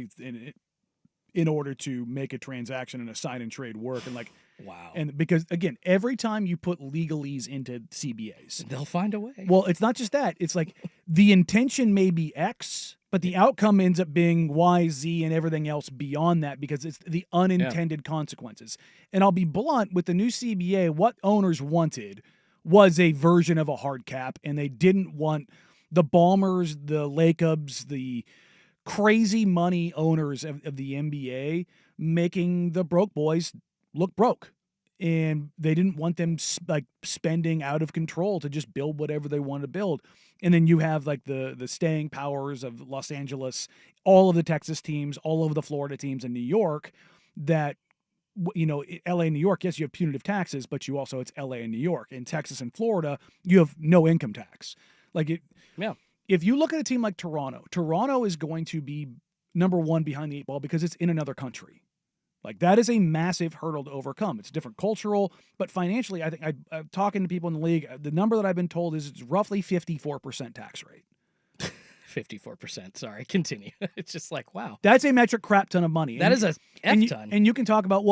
in order to make a transaction and a sign and trade work. And like, wow. And because again, every time you put legalese into CBAs, they'll find a way. Well, it's not just that. It's like the intention may be X, but the outcome ends up being Y, Z, and everything else beyond that because it's the unintended consequences. And I'll be blunt, with the new CBA, what owners wanted was a version of a hard cap, and they didn't want the Bombers, the Lakers, the crazy money owners of the NBA making the broke boys look broke. And they didn't want them like spending out of control to just build whatever they want to build. And then you have like the staying powers of Los Angeles, all of the Texas teams, all of the Florida teams in New York that, LA and New York, yes, you have punitive taxes, but you also, it's LA and New York. In Texas and Florida, you have no income tax. If you look at a team like Toronto is going to be number one behind the eight ball because it's in another country. Like, that is a massive hurdle to overcome. It's different cultural, but financially, I think I'm talking to people in the league, the number that I've been told is it's roughly 54% tax rate. 54%. Sorry, continue. It's just like, wow. That's a metric crap ton of money. That is a F ton. And you can talk about,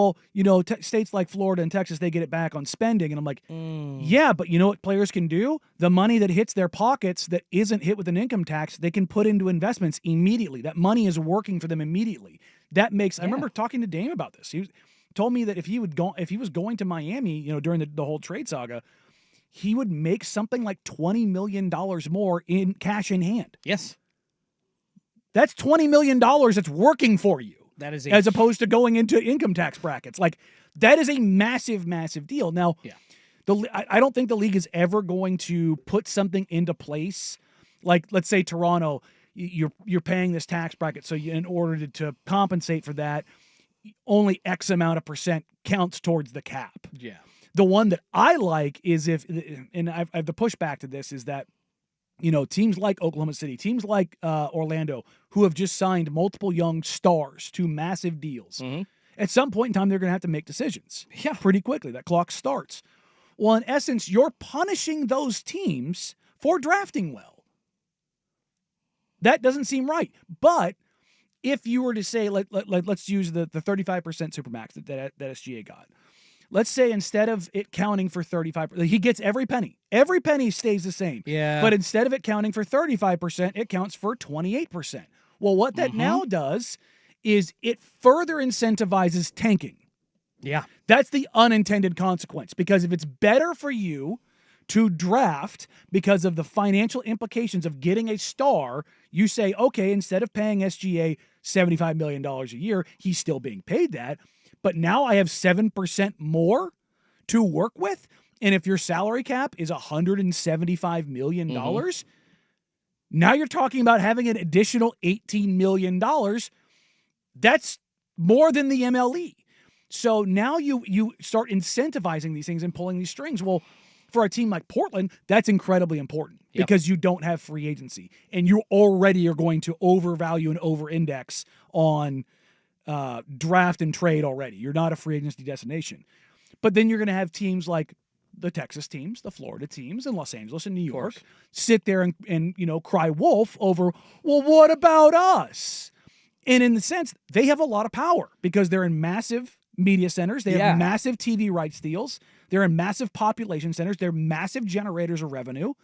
states like Florida and Texas, they get it back on spending. And I'm like, yeah, but you know what players can do? The money that hits their pockets that isn't hit with an income tax, they can put into investments immediately. That money is working for them immediately. That makes, I remember talking to Dame about this. He told me that if he was going to Miami, during the whole trade saga, he would make something like $20 million more in cash in hand. Yes. That's $20 million that's working for you. That is as opposed to going into income tax brackets. Like, that is a massive, massive deal. Now, I don't think the league is ever going to put something into place. Like, let's say Toronto, you're paying this tax bracket, so in order to compensate for that, only X amount of percent counts towards the cap. Yeah. The one that I like is and I have the pushback to this, is that, teams like Oklahoma City, teams like Orlando, who have just signed multiple young stars to massive deals, at some point in time, they're going to have to make decisions. Yeah. Pretty quickly. That clock starts. Well, in essence, you're punishing those teams for drafting well. That doesn't seem right. But if you were to say, let's use the 35% supermax that SGA got. Let's say instead of it counting for 35%, he gets every penny. Every penny stays the same. Yeah. But instead of it counting for 35%, it counts for 28%. Well, what that now does is it further incentivizes tanking. Yeah. That's the unintended consequence, because if it's better for you to draft because of the financial implications of getting a star, you say, okay, instead of paying SGA $75 million a year, he's still being paid that, but now I have 7% more to work with. And if your salary cap is $175 million, now you're talking about having an additional $18 million. That's more than the MLE. So now you start incentivizing these things and pulling these strings. Well, for a team like Portland, that's incredibly important because you don't have free agency. And you already are going to overvalue and over-index on draft and trade already. You're not a free agency destination. But then you're going to have teams like the Texas teams, the Florida teams, and Los Angeles and New York sit there and cry wolf over, well, what about us? And in the sense, they have a lot of power because they're in massive media centers. They have massive TV rights deals. They're in massive population centers. They're massive generators of revenue.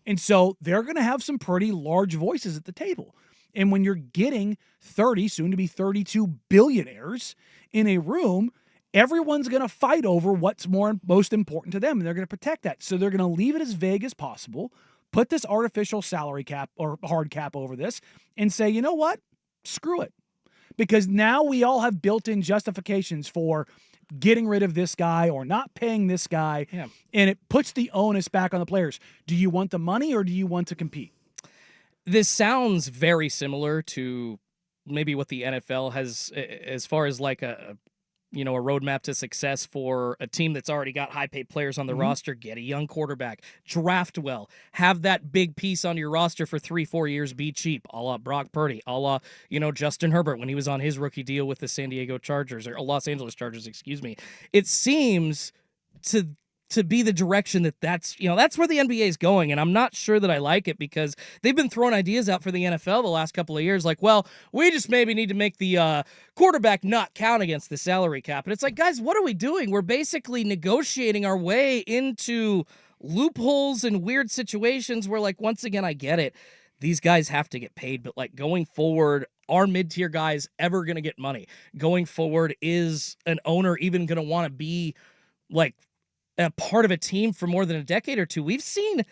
And so they're going to have some pretty large voices at the table. And when you're getting 30, soon to be 32 billionaires in a room, everyone's going to fight over what's most important to them, and they're going to protect that. So they're going to leave it as vague as possible, put this artificial salary cap or hard cap over this, and say, you know what? Screw it. Because now we all have built-in justifications for getting rid of this guy or not paying this guy, and it puts the onus back on the players. Do you want the money or do you want to compete? This sounds very similar to maybe what the NFL has as far as like a roadmap to success for a team that's already got high-paid players on the roster. Get a young quarterback, draft well, have that big piece on your roster for 3-4 years, be cheap, a la Brock Purdy, a la, Justin Herbert when he was on his rookie deal with the San Diego Chargers, or Los Angeles Chargers, excuse me. It seems to be the direction that's where the NBA is going, and I'm not sure that I like it because they've been throwing ideas out for the NFL the last couple of years, like, well, we just maybe need to make the quarterback not count against the salary cap. And it's like, guys, what are we doing? We're basically negotiating our way into loopholes and weird situations where, like, once again, I get it. These guys have to get paid, but, like, going forward, are mid-tier guys ever going to get money? Going forward, is an owner even going to want to be, like, a part of a team for more than a decade or two? We've seen,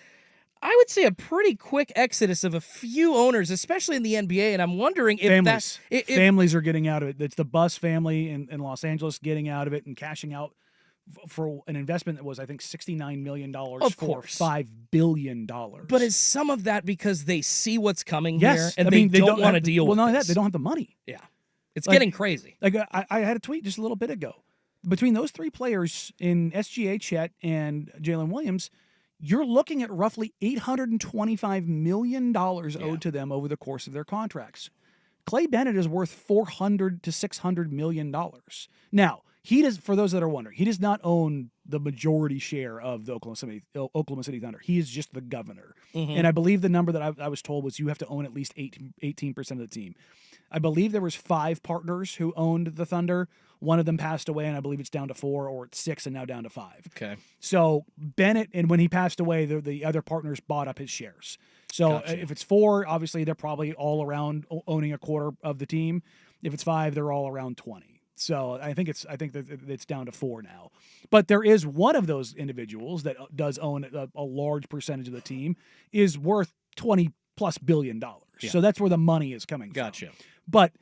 I would say, a pretty quick exodus of a few owners, especially in the NBA, and I'm wondering if families are getting out of it. It's the Bus family in Los Angeles getting out of it and cashing out for an investment that was, I think, $69 million for $5 billion. But is some of that because they see what's coming here and they don't want to deal with it? Well, not that. They don't have the money. Yeah. It's getting crazy. Like I had a tweet just a little bit ago. Between those three players in SGA, Chet, and Jalen Williams, you're looking at roughly $825 million owed to them over the course of their contracts. Clay Bennett is worth $400 to $600 million. Now, he does. For those that are wondering, he does not own the majority share of the Oklahoma City Thunder. He is just the governor. And I believe the number that I was told was you have to own at least 18% of the team. I believe there was 5 partners who owned the Thunder. One of them passed away, and I believe it's down to 4, or it's 6, and now down to 5. Okay. So Bennett, and when he passed away, the other partners bought up his shares. So if it's 4, obviously they're probably all around owning a quarter of the team. If it's 5, they're all around 20. So I think that it's down to 4 now. But there is one of those individuals that does own a large percentage of the team, is worth $20+ billion. Yeah. So that's where the money is coming from. Gotcha. But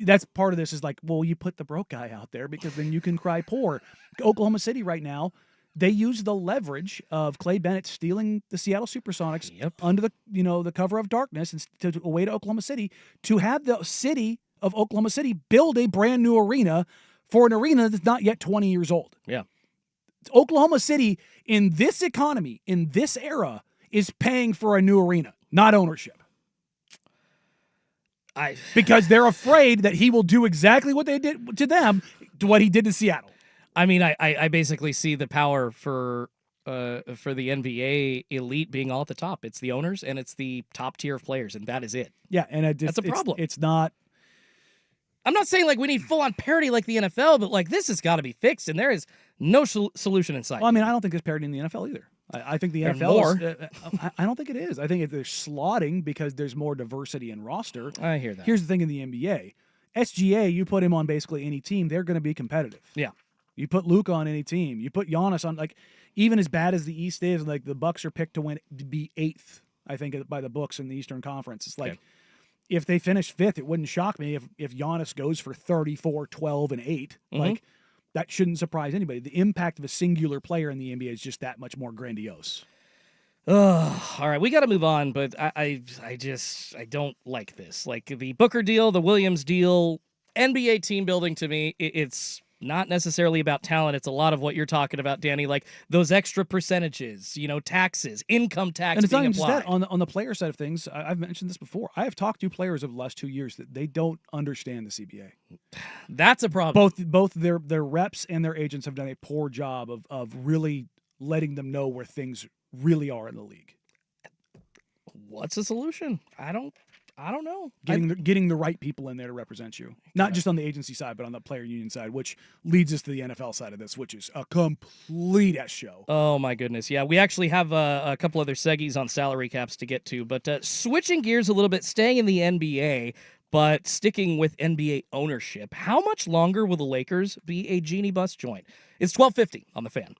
that's part of this is like, well, you put the broke guy out there because then you can cry poor. Oklahoma City right now, they use the leverage of Clay Bennett stealing the Seattle Supersonics under the cover of darkness and away to Oklahoma City to have the city of Oklahoma City build a brand new arena for an arena that's not yet 20 years old. Yeah. Oklahoma City in this economy, in this era, is paying for a new arena, not ownership. Because they're afraid that he will do exactly what they did to them, to what he did to Seattle. I mean, I basically see the power for the NBA elite being all at the top. It's the owners and it's the top tier of players, and that is it. Yeah, and that's a problem. It's not. I'm not saying like we need full on parity like the NFL, but like this has got to be fixed, and there is no solution in sight. Well, I mean, I don't think there's parity in the NFL either. I think the NFL I don't think it is. I think they're slotting because there's more diversity in roster. I hear that. Here's the thing in the NBA. SGA, you put him on basically any team, they're going to be competitive. Yeah. You put Luka on any team. You put Giannis on, like, even as bad as the East is, like the Bucks are picked to be 8th, I think, by the books in the Eastern Conference. It's like, if they finish 5th, it wouldn't shock me if Giannis goes for 34, 12, and 8. Like, that shouldn't surprise anybody. The impact of a singular player in the NBA is just that much more grandiose. All right, we got to move on, but I don't like this. Like the Booker deal, the Williams deal, NBA team building to me, it's not necessarily about talent. It's a lot of what you're talking about, Danny, like those extra percentages, taxes, income tax And it's not being even just applied. that. On the player side of things, I've mentioned this before. I have talked to players over the last 2 years that they don't understand the CBA. That's a problem. Both their reps and their agents have done a poor job of really letting them know where things really are in the league. What's the solution? I don't know. Getting the right people in there to represent you, not just on the agency side, but on the player union side, which leads us to the NFL side of this, which is a complete S show. Oh my goodness, yeah. We actually have a couple other seggies on salary caps to get to, but switching gears a little bit, staying in the NBA, but sticking with NBA ownership. How much longer will the Lakers be a genie bus joint? It's 12:50 on the Fan.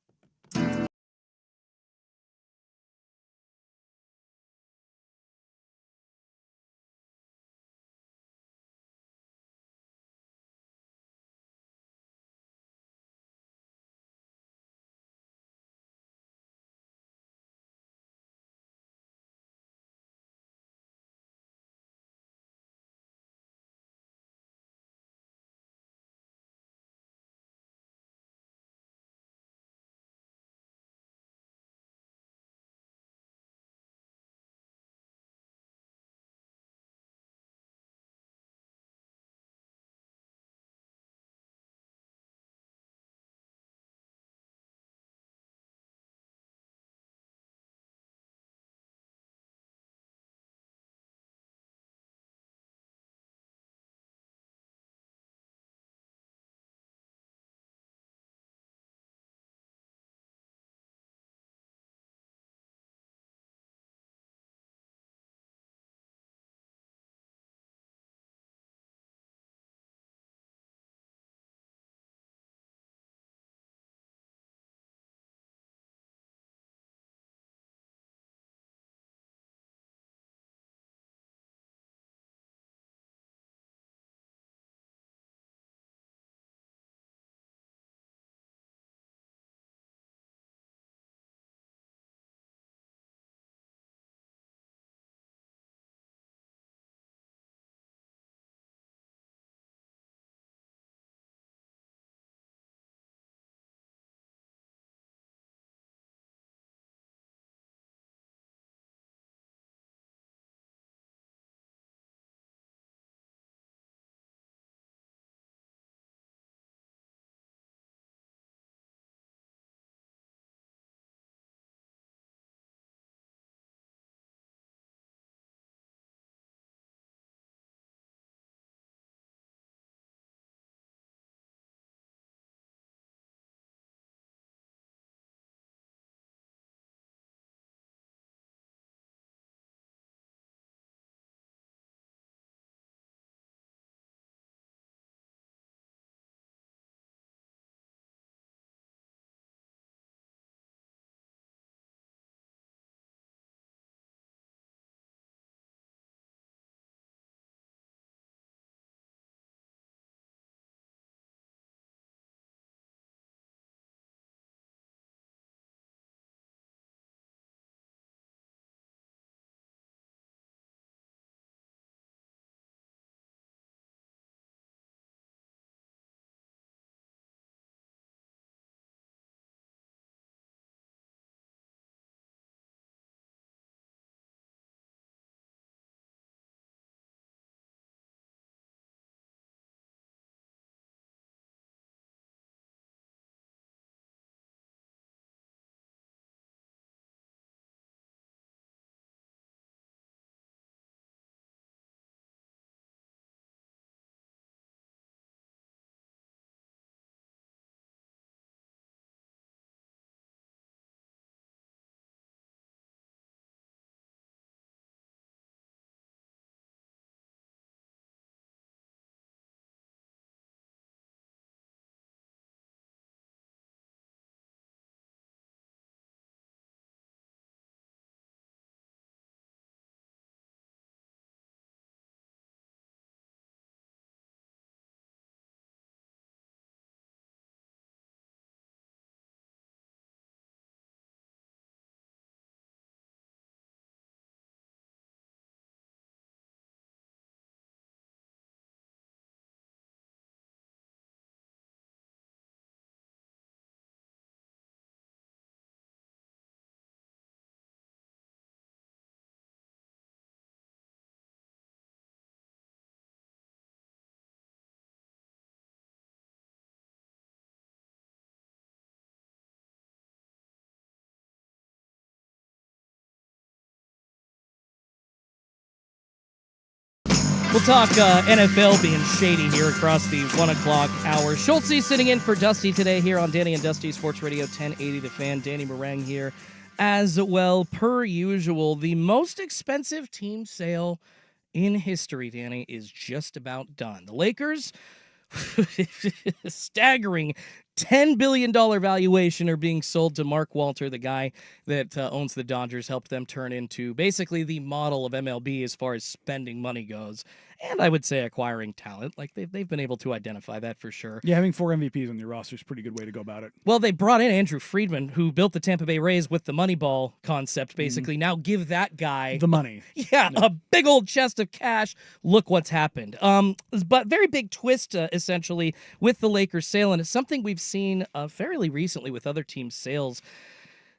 We'll talk NFL being shady here across the 1 o'clock hour. Schultze sitting in for Dusty today here on Danny and Dusty Sports Radio 1080 The Fan. Danny Meringue here as well, per usual. The most expensive team sale in history, Danny, is just about done. The Lakers, staggering $10 billion valuation, are being sold to Mark Walter, the guy that owns the Dodgers, helped them turn into basically the model of MLB as far as spending money goes. And I would say acquiring talent. Like, they've been able to identify that for sure. Yeah, having 4 MVPs on your roster is a pretty good way to go about it. Well, they brought in Andrew Friedman, who built the Tampa Bay Rays with the Moneyball concept, basically. Now give that guy the money. a big old chest of cash. Look what's happened. But very big twist, essentially, with the Lakers sale, and it's something we've seen fairly recently with other teams' sales.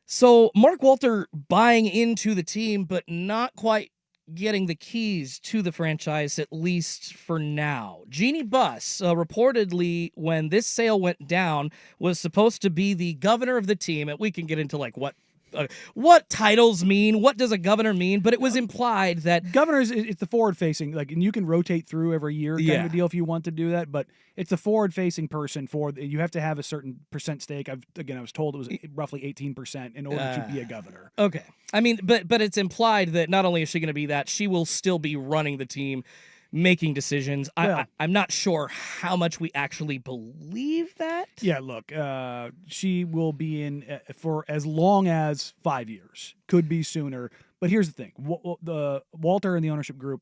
So Mark Walter buying into the team, but not quite getting the keys to the franchise, at least for now. Jeannie Buss, reportedly, when this sale went down, was supposed to be the governor of the team. And we can get into like what titles mean, what does a governor mean, but it was implied that governors, it's the forward-facing, like, and you can rotate through every year kind of a deal if you want to do that, but it's the forward-facing person. You have to have a certain percent stake. I was told it was roughly 18% in order to be a governor. Okay. I mean, but it's implied that not only is she going to be that, she will still be running the team, making decisions. I'm not sure how much we actually believe that. Yeah, look, she will be in for as long as 5 years. Could be sooner. But here's the thing. The Walter and the ownership group,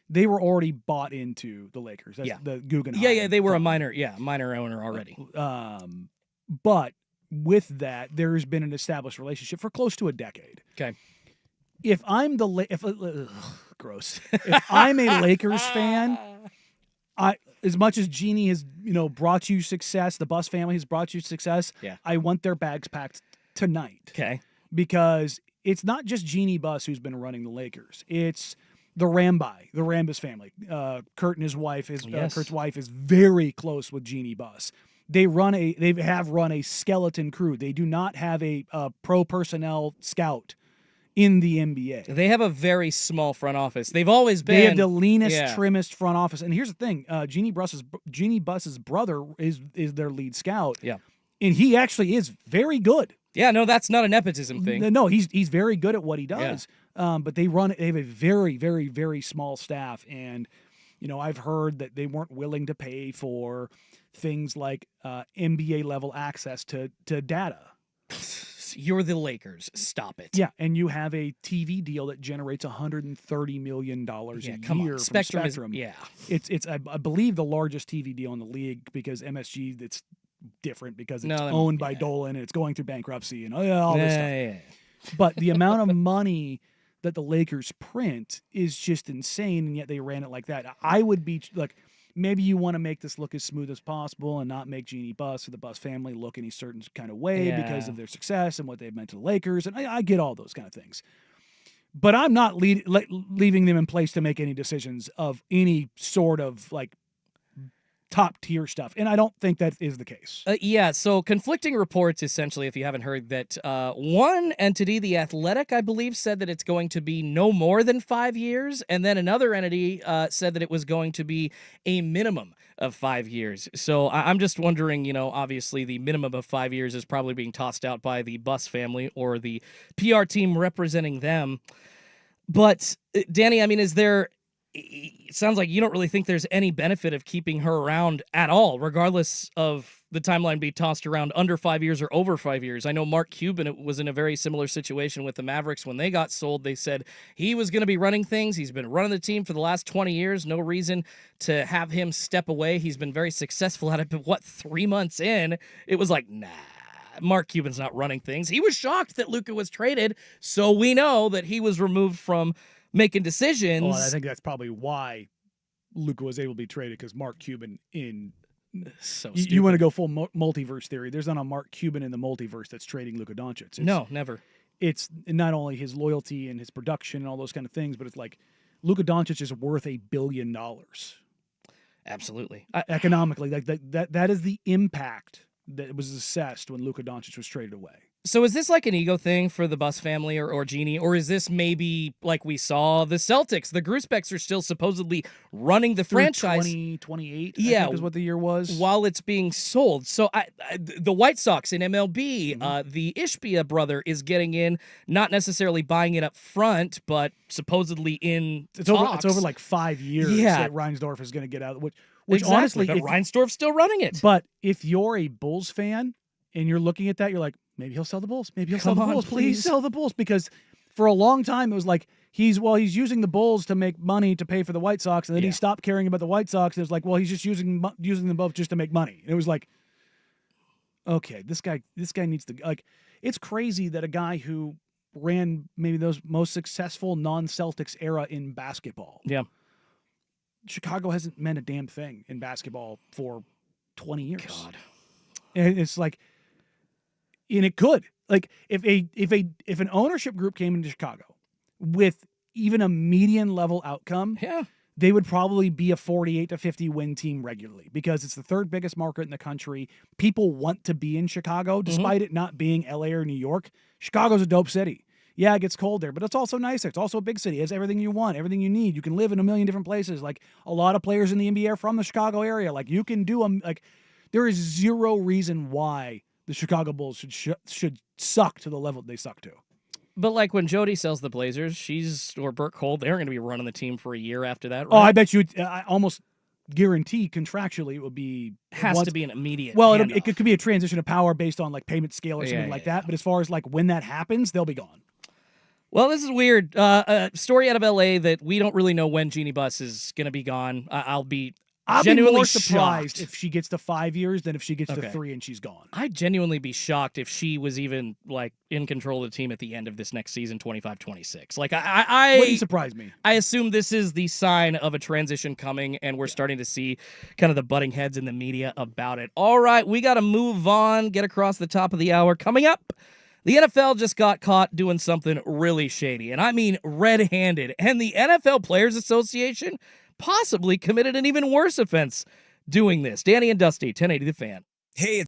they were already bought into the Lakers. That's the Guggenheim. Yeah, they were a minor owner already. But with that, there's been an established relationship for close to a decade. Okay. If I'm gross. If I'm a Lakers fan, as much as Jeannie has, brought you success, the Buss family has brought you success, I want their bags packed tonight. Okay. Because it's not just Jeannie Buss who's been running the Lakers. It's the Rambis family. Kurt and his wife Kurt's wife is very close with Jeannie Buss. They have run a skeleton crew. They do not have a pro personnel scout in the NBA. They have a very small front office. They've always been. They have the leanest, trimmest front office. And here's the thing: Jeannie Buss's brother is their lead scout. Yeah, and he actually is very good. Yeah, no, that's not a nepotism thing. No, he's very good at what he does. Yeah. But they have a very, very, very small staff, and I've heard that they weren't willing to pay for things like NBA level access to data. You're the Lakers. Stop it. Yeah, and you have a TV deal that generates $130 million a year from Spectrum. It's I believe the largest TV deal in the league, because MSG, it's different because it's owned by Dolan and it's going through bankruptcy and all this stuff. Yeah. But the amount of money that the Lakers print is just insane, and yet they ran it like that. I would be like, maybe you want to make this look as smooth as possible and not make Jeannie Buss or the Buss family look any certain kind of way because of their success and what they've meant to the Lakers. And I get all those kind of things. But I'm not leaving them in place to make any decisions of any sort of like top tier stuff. And I don't think that is the case. So conflicting reports, essentially, if you haven't heard, that one entity, The Athletic, I believe, said that it's going to be no more than 5 years. And then another entity said that it was going to be a minimum of 5 years. So I'm just wondering, obviously the minimum of 5 years is probably being tossed out by the Buss family or the PR team representing them. But Danny, I mean, it sounds like you don't really think there's any benefit of keeping her around at all, regardless of the timeline being tossed around under 5 years or over 5 years. I know Mark Cuban was in a very similar situation with the Mavericks when they got sold. They said he was going to be running things. He's been running the team for the last 20 years. No reason to have him step away. He's been very successful at it. But 3 months in, it was like, nah. Mark Cuban's not running things. He was shocked that Luka was traded, so we know that he was removed from making decisions. Well, I think that's probably why Luka was able to be traded, because Mark Cuban you want to go full multiverse theory. There's not a Mark Cuban in the multiverse that's trading Luka Doncic. No, never. It's not only his loyalty and his production and all those kind of things, but it's like Luka Doncic is worth $1 billion. Absolutely. Economically, like that is the impact that was assessed when Luka Doncic was traded away. So is this like an ego thing for the Bus family or Genie, or is this maybe like we saw the Celtics? The Grusbecks are still supposedly running the Through franchise. 2028, I Yeah, think is what the year was. while it's being sold. So the White Sox in MLB, Mm-hmm. the Ishbia brother is getting in, not necessarily buying it up front, but supposedly in It's talks. over like 5 years Yeah. that Reinsdorf is going to get out. Which Exactly, honestly, but if, Reinsdorf's still running it. but if you're a Bulls fan and you're looking at that, you're like, maybe he'll sell the Bulls. Maybe he'll sell Come the on, Bulls. please. Please sell the Bulls, because for a long time it was like he's using the Bulls to make money to pay for the White Sox, and then he Yeah. stopped caring about the White Sox. It was like, well, he's just using them both just to make money. And it was like, okay, this guy needs to, like, it's crazy that a guy who ran maybe those most successful non-Celtics era in basketball. Yeah. Chicago hasn't meant a damn thing in basketball for 20 years. God. And it's like, and it could, like, if an ownership group came into Chicago with even a median level outcome, Yeah. they would probably be a 48 to 50 win team regularly, because it's the third biggest market in the country. People want to be in Chicago, despite it not being LA or New York. Chicago's a dope city. Yeah, it gets cold there, but it's also nice there. It's also a big city. It has everything you want, everything you need. You can live in a million different places. Like, a lot of players in the NBA are from the Chicago area. Like, you can do them. Like, there is zero reason why the Chicago Bulls should suck to the level they suck to. But like when Jody sells the Blazers, or Burke Cole, they're going to be running the team for a year after that, right? Oh, I bet you. I almost guarantee contractually it would be Has to be an immediate. Well, handoff. it could be a transition of power based on like payment scale or something Yeah, like yeah, that. But as far as like when that happens, they'll be gone. Well, this is weird. A story out of LA that we don't really know when Jeannie Buss is going to be gone. I'll be genuinely more surprised shocked if she gets to 5 years than if she gets to Okay. 3 and she's gone. I'd genuinely be shocked if she was even like in control of the team at the end of this next season, 25-26. Like Wouldn't surprise me. I assume this is the sign of a transition coming, and we're starting to see kind of the butting heads in the media about it. All right, we got to move on, get across the top of the hour. Coming up, the NFL just got caught doing something really shady, and I mean red-handed, and the NFL Players Association possibly committed an even worse offense doing this. Danny and Dusty, 1080 The Fan. Hey,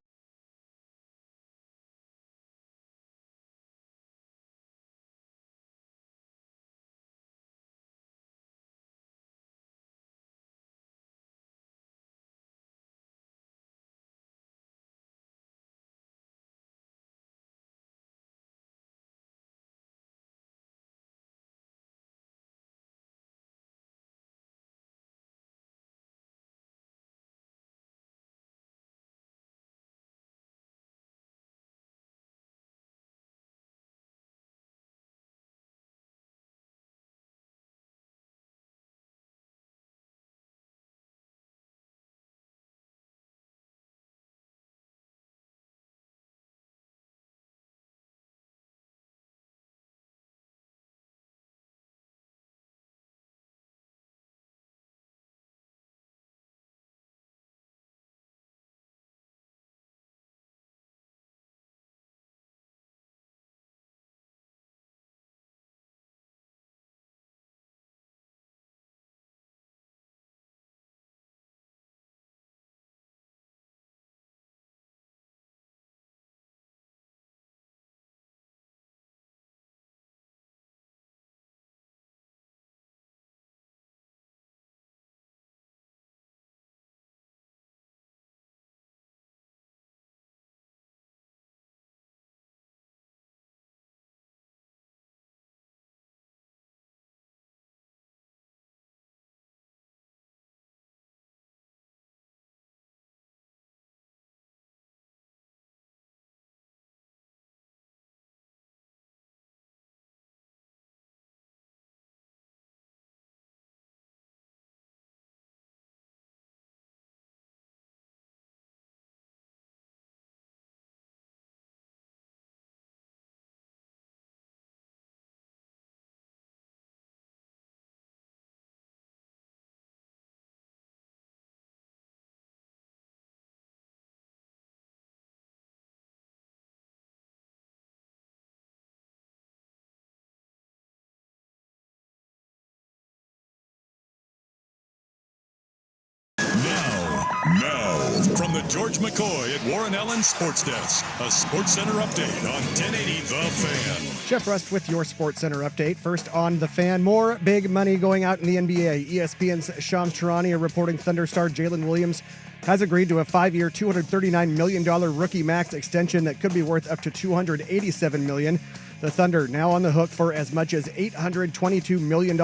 the George McCoy at Warren Allen Sports Desk. A Sports Center update on 1080 The Fan. Jeff Rust with your Sports Center update. First on The Fan, more big money going out in the NBA. ESPN's Shams Charania are reporting Thunder star Jalen Williams has agreed to a 5-year, $239 million rookie max extension that could be worth up to $287 million. The Thunder now on the hook for as much as $822 million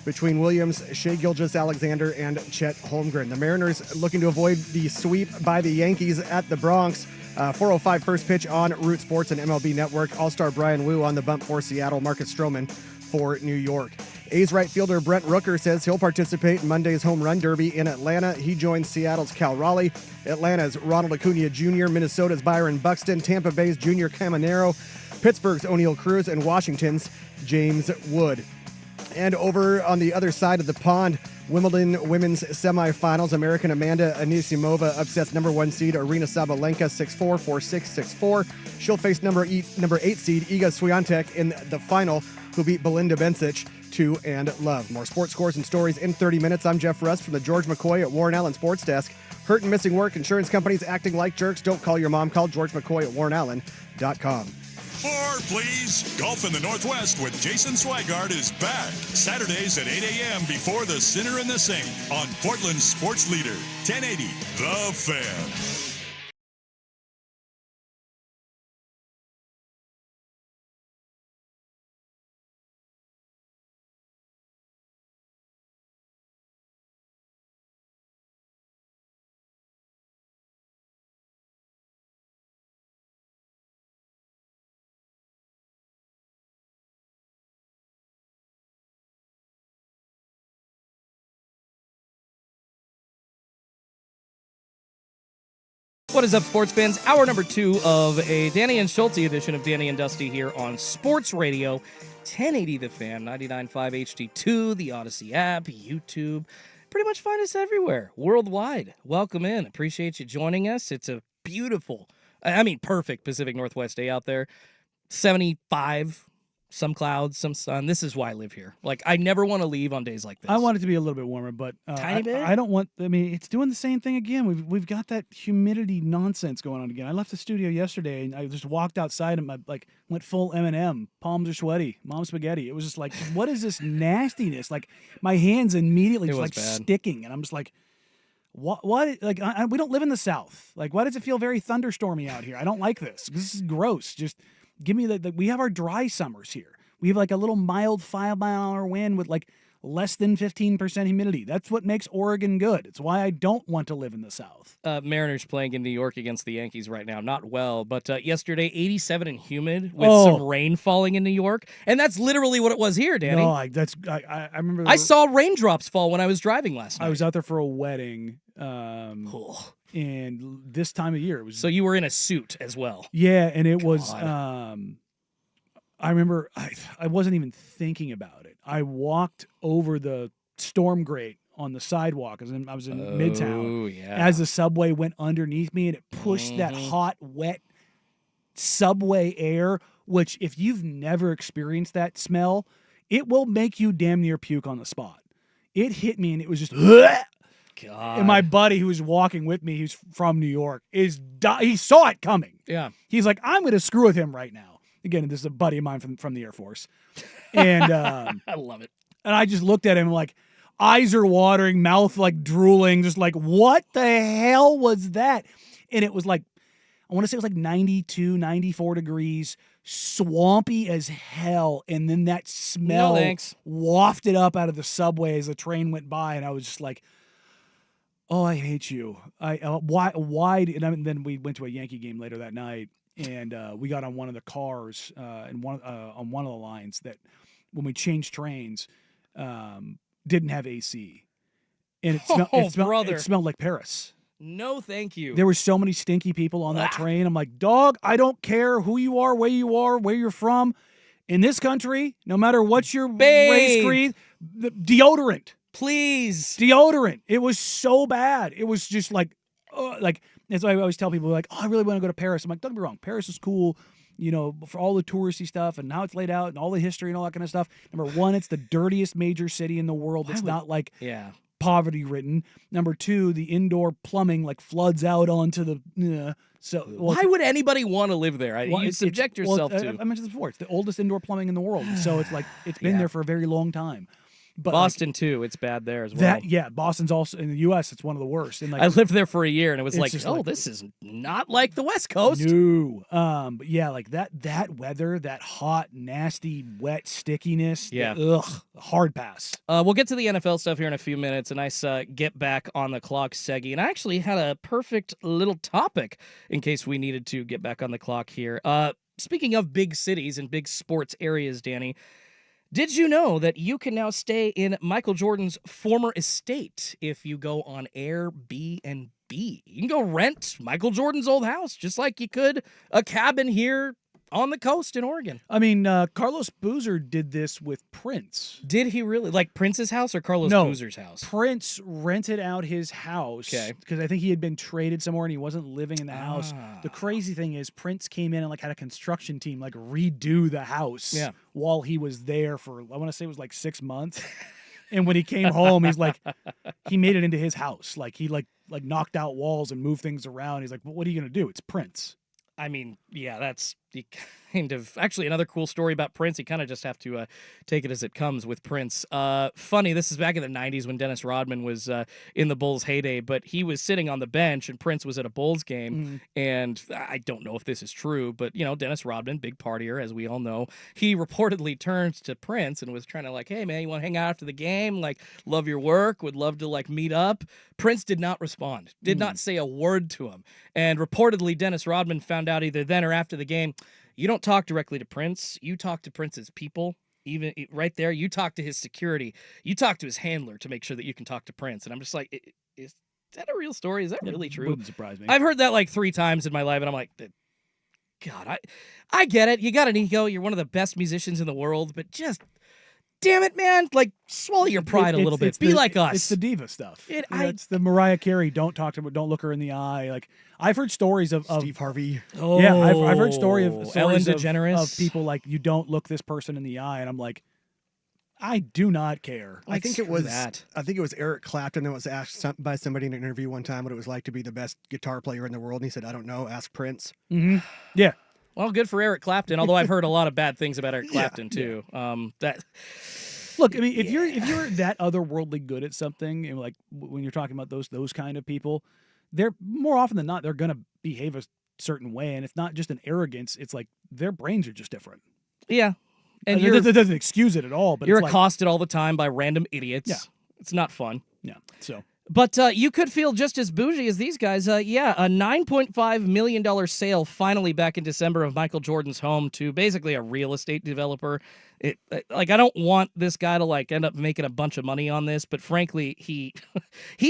between Williams, Shai Gilgeous-Alexander, and Chet Holmgren. The Mariners looking to avoid the sweep by the Yankees at the Bronx. 4:05 first pitch on Root Sports and MLB Network. All-star Brian Wu on the bump for Seattle. Marcus Stroman for New York. A's right fielder Brent Rooker says he'll participate in Monday's home run derby in Atlanta. He joins Seattle's Cal Raleigh, Atlanta's Ronald Acuna Jr., Minnesota's Byron Buxton, Tampa Bay's Junior Caminero, Pittsburgh's O'Neal Cruz, and Washington's James Wood. And over on the other side of the pond, Wimbledon women's semifinals. American Amanda Anisimova upsets number 1 seed Arina Sabalenka 6-4, 4-6, 6-4. She'll face number 8 seed Iga Swiatek in the final, who beat Belinda Bencic 2-love. More sports scores and stories in 30 minutes. I'm Jeff Rust from the George McCoy at Warren Allen Sports Desk. Hurt and missing work, insurance companies acting like jerks. Don't call your mom. Call George McCoy at warrenallen.com. More, please. Golf in the Northwest with Jason Swigard is back. Saturdays at 8 a.m. before the Sinner and the Saint on Portland's sports leader, 1080 The Fan. What is up, sports fans? Hour number 2 of a Danny and Schulte edition of Danny and Dusty here on Sports Radio, 1080 The Fan, 99.5 HD2, the Odyssey app, YouTube. Pretty much find us everywhere, worldwide. Welcome in. Appreciate you joining us. It's a beautiful, perfect Pacific Northwest day out there. 75, some clouds, some sun. This is why I live here. Like, I never want to leave on days like this. I want it to be a little bit warmer, but Tiny bit? I don't want. I mean, it's doing the same thing again. We've got that humidity nonsense going on again. I left the studio yesterday and I just walked outside and went full M&M. Palms are sweaty. Mom spaghetti. It was just like, what is this nastiness? Like, my hands immediately just bad. sticking, and I'm just like, what? Like, we don't live in the South. Like, why does it feel very thunderstormy out here? I don't like this. This is gross. Just give me we have our dry summers here. We have like a little mild 5-mile-an-hour wind with like less than 15% humidity. That's what makes Oregon good. It's why I don't want to live in the South. Mariners playing in New York against the Yankees right now. Not well, but yesterday, 87 and humid with some rain falling in New York. And that's literally what it was here, Danny. No, I remember. I saw raindrops fall when I was driving last night. I was out there for a wedding. And this time of year, it was. So you were in a suit as well. Yeah, and it was. I remember I wasn't even thinking about it. I walked over the storm grate on the sidewalk. I was in Midtown. Yeah. As the subway went underneath me, and it pushed that hot, wet subway air, which if you've never experienced that smell, it will make you damn near puke on the spot. It hit me, and it was just... God. And my buddy who was walking with me, who's from New York, he saw it coming. Yeah. He's like, I'm going to screw with him right now. Again, this is a buddy of mine from the Air Force. And I love it. And I just looked at him like, eyes are watering, mouth like drooling, just like, what the hell was that? And it was like, I want to say it was like 92, 94 degrees, swampy as hell. And then that smell wafted up out of the subway as the train went by. And I was just like, oh, I hate you. Why? And then we went to a Yankee game later that night. And we got on one of the cars on one of the lines that, when we changed trains, didn't have AC, and it smelled like Paris. No, thank you. There were so many stinky people on that train. I'm like, dog, I don't care who you are, where you're from. In this country, no matter what your race, creed, deodorant, please, deodorant. It was so bad. It was just like. That's why I always tell people, like, oh, I really want to go to Paris. I'm like, don't get me wrong, Paris is cool, for all the touristy stuff and how it's laid out and all the history and all that kind of stuff. Number one, it's the dirtiest major city in the world. It's not like poverty-ridden. Number two, the indoor plumbing like floods out onto the. Why would anybody want to live there? You subject yourself to. I mentioned this before. It's the oldest indoor plumbing in the world, so it's like it's been there for a very long time. But Boston too, it's bad there as well. Boston's also in the U.S. It's one of the worst. And I lived there for a year, and it was this is not like the West Coast. No, but yeah, like that weather, that hot, nasty, wet stickiness. Yeah, hard pass. We'll get to the NFL stuff here in a few minutes. A nice get back on the clock, Seggy, and I actually had a perfect little topic in case we needed to get back on the clock here. Speaking of big cities and big sports areas, Danny. Did you know that you can now stay in Michael Jordan's former estate if you go on Airbnb? You can go rent Michael Jordan's old house, just like you could a cabin here on the coast in Oregon. I mean, Carlos Boozer did this with Prince. Did he really? Like Prince's house or Carlos Boozer's house? Prince rented out his house because I think he had been traded somewhere and he wasn't living in the house. The crazy thing is Prince came in and like had a construction team like redo the house while he was there for, I want to say it was like 6 months. And when he came home, he's like, he made it into his house. Like he like knocked out walls and moved things around. He's like, well, what are you going to do? It's Prince. I mean, yeah, that's the kind of actually another cool story about Prince. You kind of just have to take it as it comes with Prince. Funny, this is back in the 90s when Dennis Rodman was in the Bulls' heyday, but he was sitting on the bench and Prince was at a Bulls game. And I don't know if this is true, but, you know, Dennis Rodman, big partier, as we all know, he reportedly turned to Prince and was trying to like, hey, man, you want to hang out after the game? Like, love your work, would love to like meet up. Prince did not respond, did not say a word to him. And reportedly, Dennis Rodman found out either then or after the game, you don't talk directly to Prince. You talk to Prince's people. Even right there, you talk to his security. You talk to his handler to make sure that you can talk to Prince. And I'm just like, is that a real story? Is that really true? Wouldn't surprise me. I've heard that like 3 times in my life, and I'm like, God, I get it. You got an ego. You're one of the best musicians in the world, but just damn it, man! Like, swallow your pride a little bit. Be like us. It's the diva stuff. It's the Mariah Carey. Don't look her in the eye. Like, I've heard stories of Steve Harvey. Oh, yeah, I've heard stories Ellen DeGeneres of people like, you don't look this person in the eye, and I'm like, I do not care. I think it was Eric Clapton that was asked by somebody in an interview one time what it was like to be the best guitar player in the world, and he said, "I don't know. Ask Prince." Mm-hmm. Yeah. Well, good for Eric Clapton. Although I've heard a lot of bad things about Eric Clapton too. Look, I mean, if you're that otherworldly good at something, and like when you're talking about those kind of people, they're more often than not they're gonna behave a certain way, and it's not just an arrogance. It's like their brains are just different. Yeah, and that doesn't excuse it at all. But you're it's accosted all the time by random idiots. Yeah, it's not fun. Yeah, so. But you could feel just as bougie as these guys. A $9.5 million sale finally back in December of Michael Jordan's home to basically a real estate developer. I don't want this guy to like end up making a bunch of money on this, but frankly, he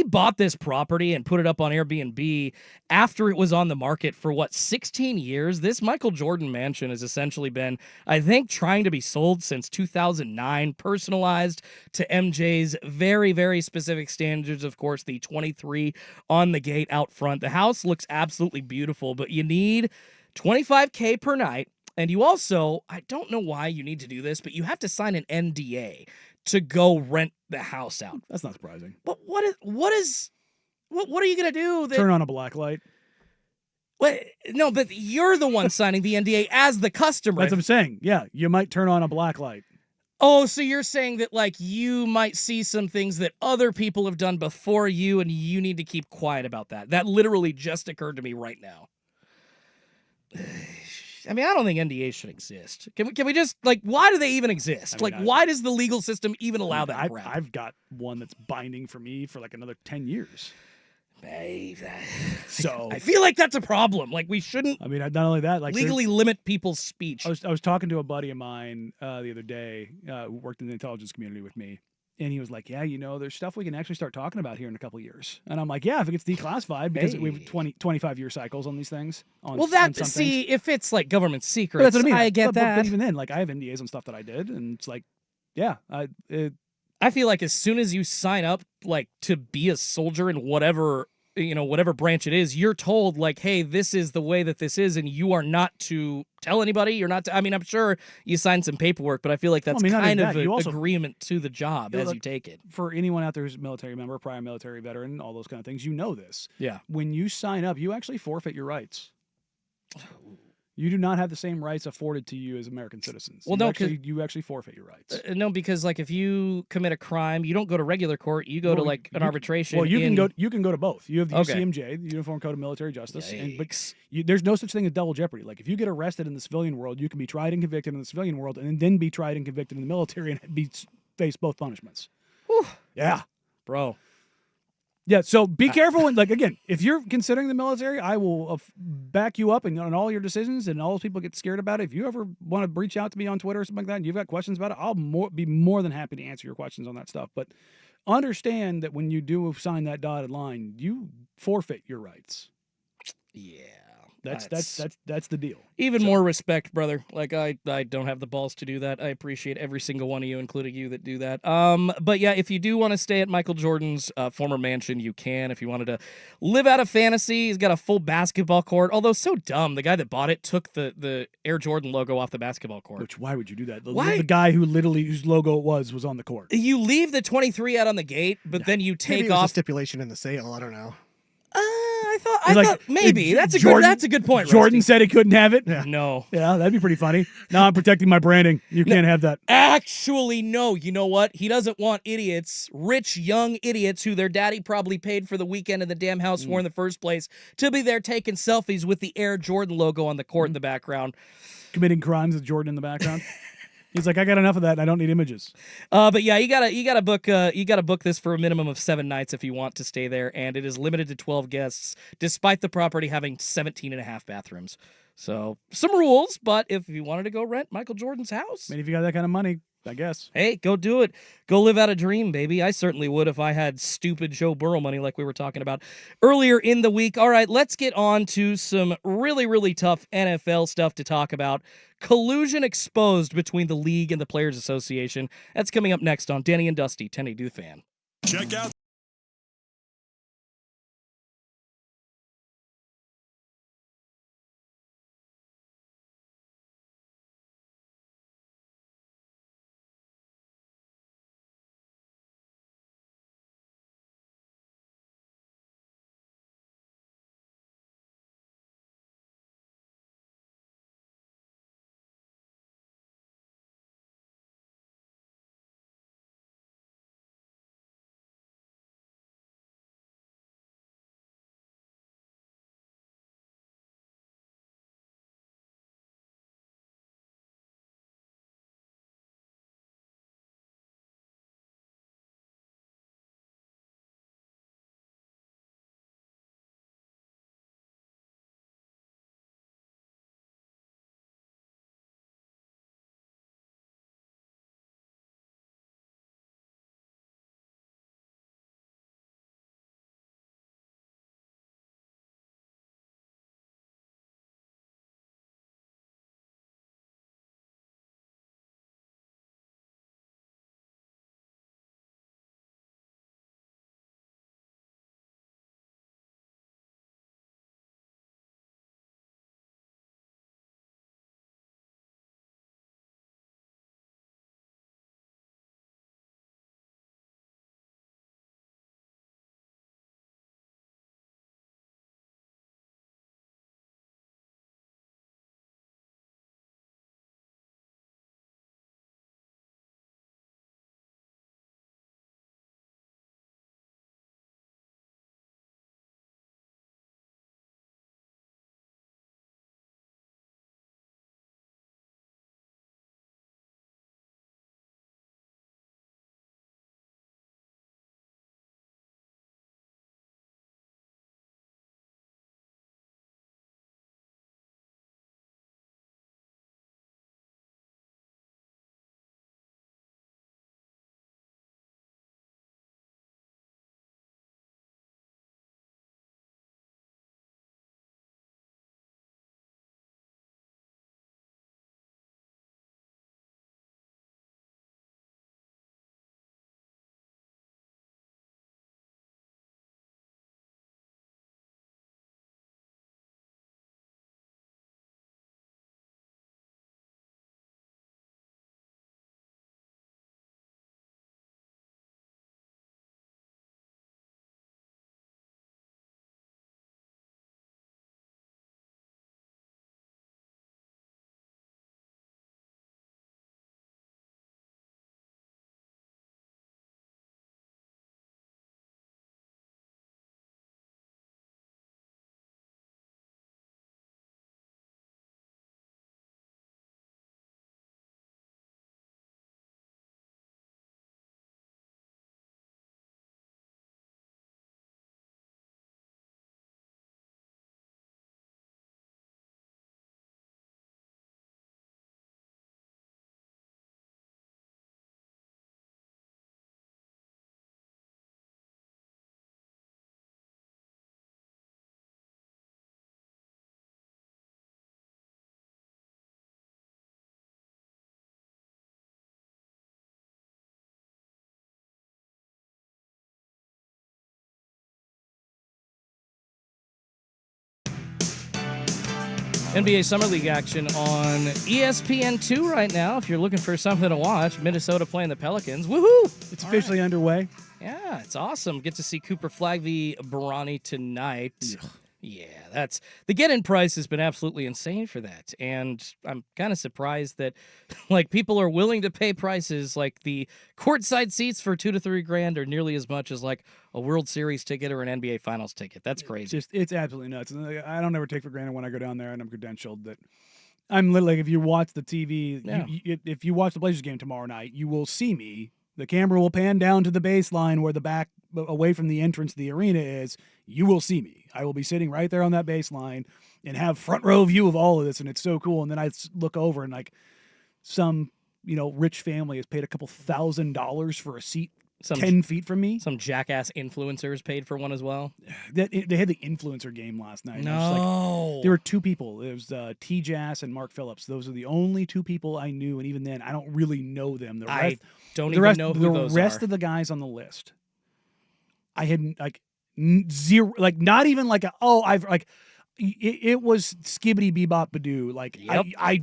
bought this property and put it up on Airbnb after it was on the market for 16 years. This Michael Jordan mansion has essentially been, I think, trying to be sold since 2009, personalized to MJ's very, very specific standards. Of course, the 23 on the gate out front. The house looks absolutely beautiful, but you need $25K per night. And you also, I don't know why you need to do this, but you have to sign an NDA to go rent the house out. That's not surprising. But what are you gonna do? Turn on a black light. What? No, but you're the one signing the NDA as the customer. That's what I'm saying. Yeah, you might turn on a black light. Oh, so you're saying that like you might see some things that other people have done before you, and you need to keep quiet about that. That literally just occurred to me right now. I mean, I don't think NDAs should exist. Can we just, like, why do they even exist? I mean, why does the legal system even allow that crap? I've got one that's binding for me for, like, another 10 years. So I feel like that's a problem. Like, we shouldn't. I mean, not only that, like, legally limit people's speech. I was talking to a buddy of mine the other day who worked in the intelligence community with me. And he was like, yeah, there's stuff we can actually start talking about here in a couple of years. And I'm like, yeah, if it gets declassified, because we have 25-year cycles on these things. If it's like government secrets, that's what I mean. I get that. But even then, like, I have NDAs on stuff that I did. And it's like, yeah. I feel like as soon as you sign up, like, to be a soldier in whatever whatever branch it is, you're told like, hey, this is the way that this is, and you are not to tell anybody. You're not to, I mean, I'm sure you sign some paperwork, but I feel like that's kind of an agreement to the job as you take it. For anyone out there who's a military member, prior military veteran, all those kind of things, you know this. Yeah. When you sign up, you actually forfeit your rights. You do not have the same rights afforded to you as American citizens. Well, you actually forfeit your rights. No, because like if you commit a crime, you don't go to regular court. You go to like an arbitration. Well, you can go to both. You have the UCMJ, the Uniform Code of Military Justice, but there's no such thing as double jeopardy. Like if you get arrested in the civilian world, you can be tried and convicted in the civilian world, and then be tried and convicted in the military and face both punishments. Whew. Yeah, bro. Yeah, so be careful. And like again, if you're considering the military, I will back you up on all your decisions. And all those people get scared about it. If you ever want to reach out to me on Twitter or something like that, and you've got questions about it, I'll be more than happy to answer your questions on that stuff. But understand that when you do sign that dotted line, you forfeit your rights. Yeah. That's the deal. Even more respect, brother. Like I don't have the balls to do that. I appreciate every single one of you, including you, that do that. But yeah, if you do want to stay at Michael Jordan's former mansion, you can. If you wanted to live out a fantasy, he's got a full basketball court. Although so dumb, the guy that bought it took the Air Jordan logo off the basketball court. Why would you do that? Why? The guy whose logo it was on the court. You leave the 23 out on the gate, but then you take Maybe it was off a stipulation in the sale. I don't know. I thought maybe that's a good point. Jordan Rusty said he couldn't have it. Yeah. No. Yeah, that'd be pretty funny. Now I'm protecting my branding. You can't have that. Actually, no. You know what? He doesn't want idiots, rich young idiots who their daddy probably paid for the weekend in the damn house for in the first place, to be there taking selfies with the Air Jordan logo on the court in the background, committing crimes with Jordan in the background. He's like, I got enough of that, and I don't need images. But yeah, you gotta book this for a minimum of 7 nights if you want to stay there, and it is limited to 12 guests, despite the property having 17 and a half bathrooms. So some rules, but if you wanted to go rent Michael Jordan's house, I mean, if you got that kind of money, I guess. Hey, go do it. Go live out a dream, baby. I certainly would if I had stupid Joe Burrow money like we were talking about earlier in the week. All right, let's get on to some really, really tough NFL stuff to talk about. Collusion exposed between the league and the Players Association. That's coming up next on Danny and Dusty, 1080 The Fan. Check out NBA Summer League action on ESPN2 right now. If you're looking for something to watch, Minnesota playing the Pelicans. Woohoo! It's officially underway. Yeah, it's awesome. Get to see Cooper Flag v. Barani tonight. Ugh. Yeah, that's the get-in price has been absolutely insane for that. And I'm kind of surprised that like people are willing to pay prices like the courtside seats for $2 to $3 grand or nearly as much as like a World Series ticket or an NBA Finals ticket. That's crazy. It's absolutely nuts. And I don't ever take for granted when I go down there and I'm credentialed that I'm literally, if you watch the TV, if you watch the Blazers game tomorrow night, you will see me. The camera will pan down to the baseline where the back away from the entrance of the arena is. You will see me. I will be sitting right there on that baseline and have front row view of all of this. And it's so cool. And then I look over and like some, rich family has paid a couple $1,000s for a seat 10 feet from me. Some jackass influencers paid for one as well. They had the influencer game last night. No. There were two people. There was T-Jazz and Mark Phillips. Those are the only two people I knew. And even then, I don't really know them. I don't even know who those are. The rest of the guys on the list, I had like zero, like not even like it was skibbity bebop badoo. Like yep. I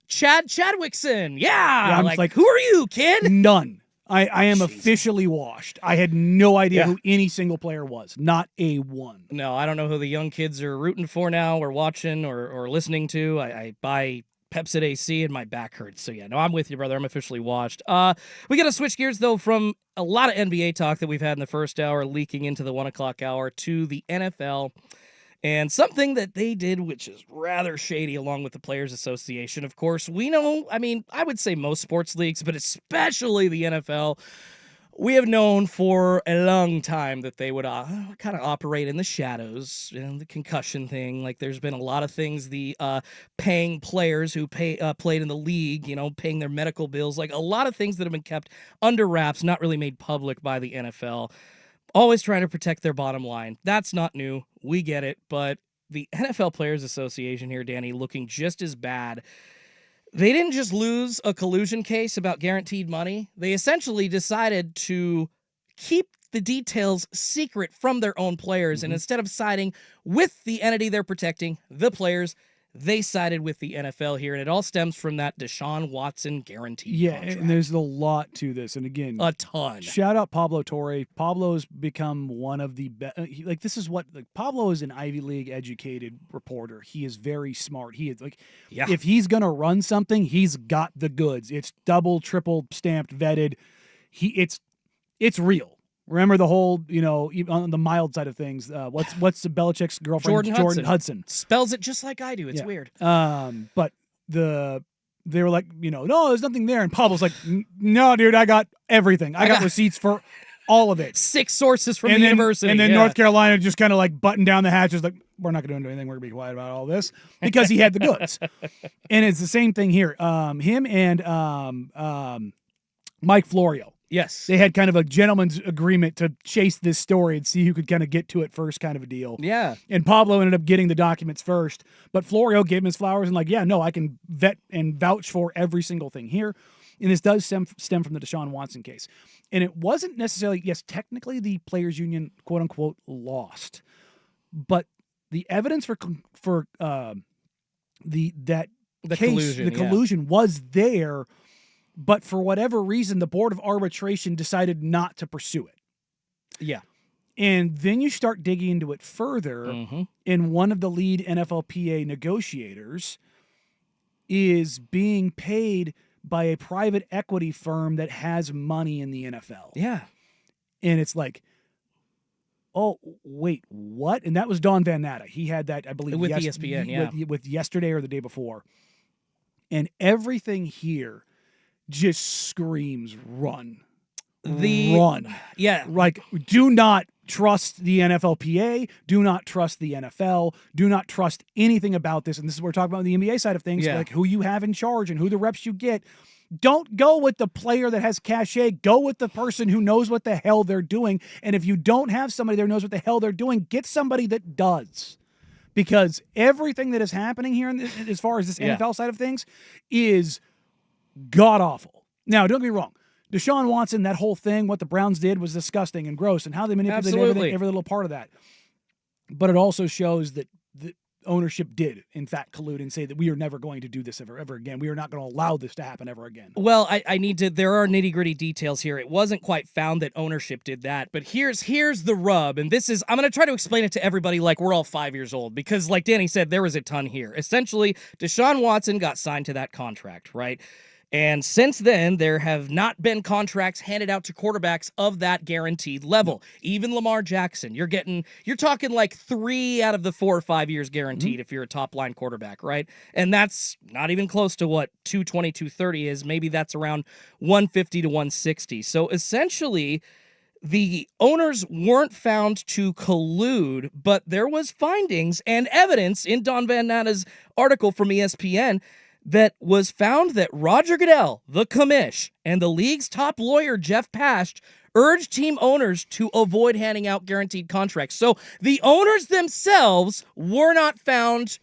Chad Chadwickson. Yeah. I'm like, who are you, kid? None. I am officially washed. I had no idea who any single player was. Not a one. No, I don't know who the young kids are rooting for now or watching or listening to. I buy Pepsid AC and my back hurts. So, yeah, no, I'm with you, brother. I'm officially washed. We got to switch gears, though, from a lot of NBA talk that we've had in the first hour leaking into the 1 o'clock hour to the NFL. And something that they did, which is rather shady, along with the Players Association. Of course, we know, I would say most sports leagues, but especially the NFL, we have known for a long time that they would kind of operate in the shadows, the concussion thing. Like there's been a lot of things, the paying players who played in the league, paying their medical bills, like a lot of things that have been kept under wraps, not really made public by the NFL. Always trying to protect their bottom line. That's not new. We get it. But the NFL Players Association here, Danny, looking just as bad. They didn't just lose a collusion case about guaranteed money. They essentially decided to keep the details secret from their own players. Mm-hmm. And instead of siding with the entity they're protecting, the players, they sided with the NFL here, and it all stems from that Deshaun Watson guarantee contract. And there's a lot to this. And again, a ton. Shout out Pablo Torre. Pablo's become one of the best. Pablo is an Ivy League educated reporter. He is very smart. He is if he's gonna run something, he's got the goods. It's double, triple stamped, vetted. It's real. Remember the whole, on the mild side of things, what's Belichick's girlfriend? Jordan Hudson. Spells it just like I do. It's weird. But they were like, no, there's nothing there. And Pablo's like, no, dude, I got everything. I got receipts for all of it. 6 sources from the university. And then North Carolina just kind of like buttoned down the hatches, like, we're not going to do anything. We're going to be quiet about all this because he had the goods. And it's the same thing here. Him and Mike Florio. Yes. They had kind of a gentleman's agreement to chase this story and see who could kind of get to it first kind of a deal. Yeah. And Pablo ended up getting the documents first, but Florio gave him his flowers and I can vet and vouch for every single thing here. And this does stem from the Deshaun Watson case. And it wasn't necessarily, yes, technically the players union, quote unquote, lost, but the evidence for the collusion was there. But for whatever reason, the Board of Arbitration decided not to pursue it. Yeah. And then you start digging into it further, and one of the lead NFLPA negotiators is being paid by a private equity firm that has money in the NFL. Yeah. And it's like, oh, wait, what? And that was Don Van Natta. He had that, I believe, with ESPN, with yesterday or the day before. And everything here just screams run. Run. Yeah. Like, do not trust the NFLPA. Do not trust the NFL. Do not trust anything about this. And this is what we're talking about on the NBA side of things, like who you have in charge and who the reps you get. Don't go with the player that has cachet. Go with the person who knows what the hell they're doing. And if you don't have somebody that knows what the hell they're doing, get somebody that does. Because everything that is happening here as far as this NFL side of things is god-awful. Now, don't get me wrong. Deshaun Watson, that whole thing, what the Browns did was disgusting and gross, and how they manipulated every little part of that. But it also shows that ownership did, in fact, collude and say that we are never going to do this ever again. We are not going to allow this to happen ever again. Well, I need to, there are nitty-gritty details here. It wasn't quite found that ownership did that, but here's the rub, and this is, I'm going to try to explain it to everybody like we're all 5 years old, because like Danny said, there was a ton here. Essentially, Deshaun Watson got signed to that contract, right? And since then, there have not been contracts handed out to quarterbacks of that guaranteed level. Even Lamar Jackson, you're talking like 3 out of the 4 or 5 years guaranteed if you're a top-line quarterback, right? And that's not even close to what 220, 230 is. Maybe that's around 150 to 160. So essentially, the owners weren't found to collude, but there was findings and evidence in Don Van Natta's article from ESPN that was found that Roger Goodell, the commish, and the league's top lawyer, Jeff Pasht, urged team owners to avoid handing out guaranteed contracts. So the owners themselves were not found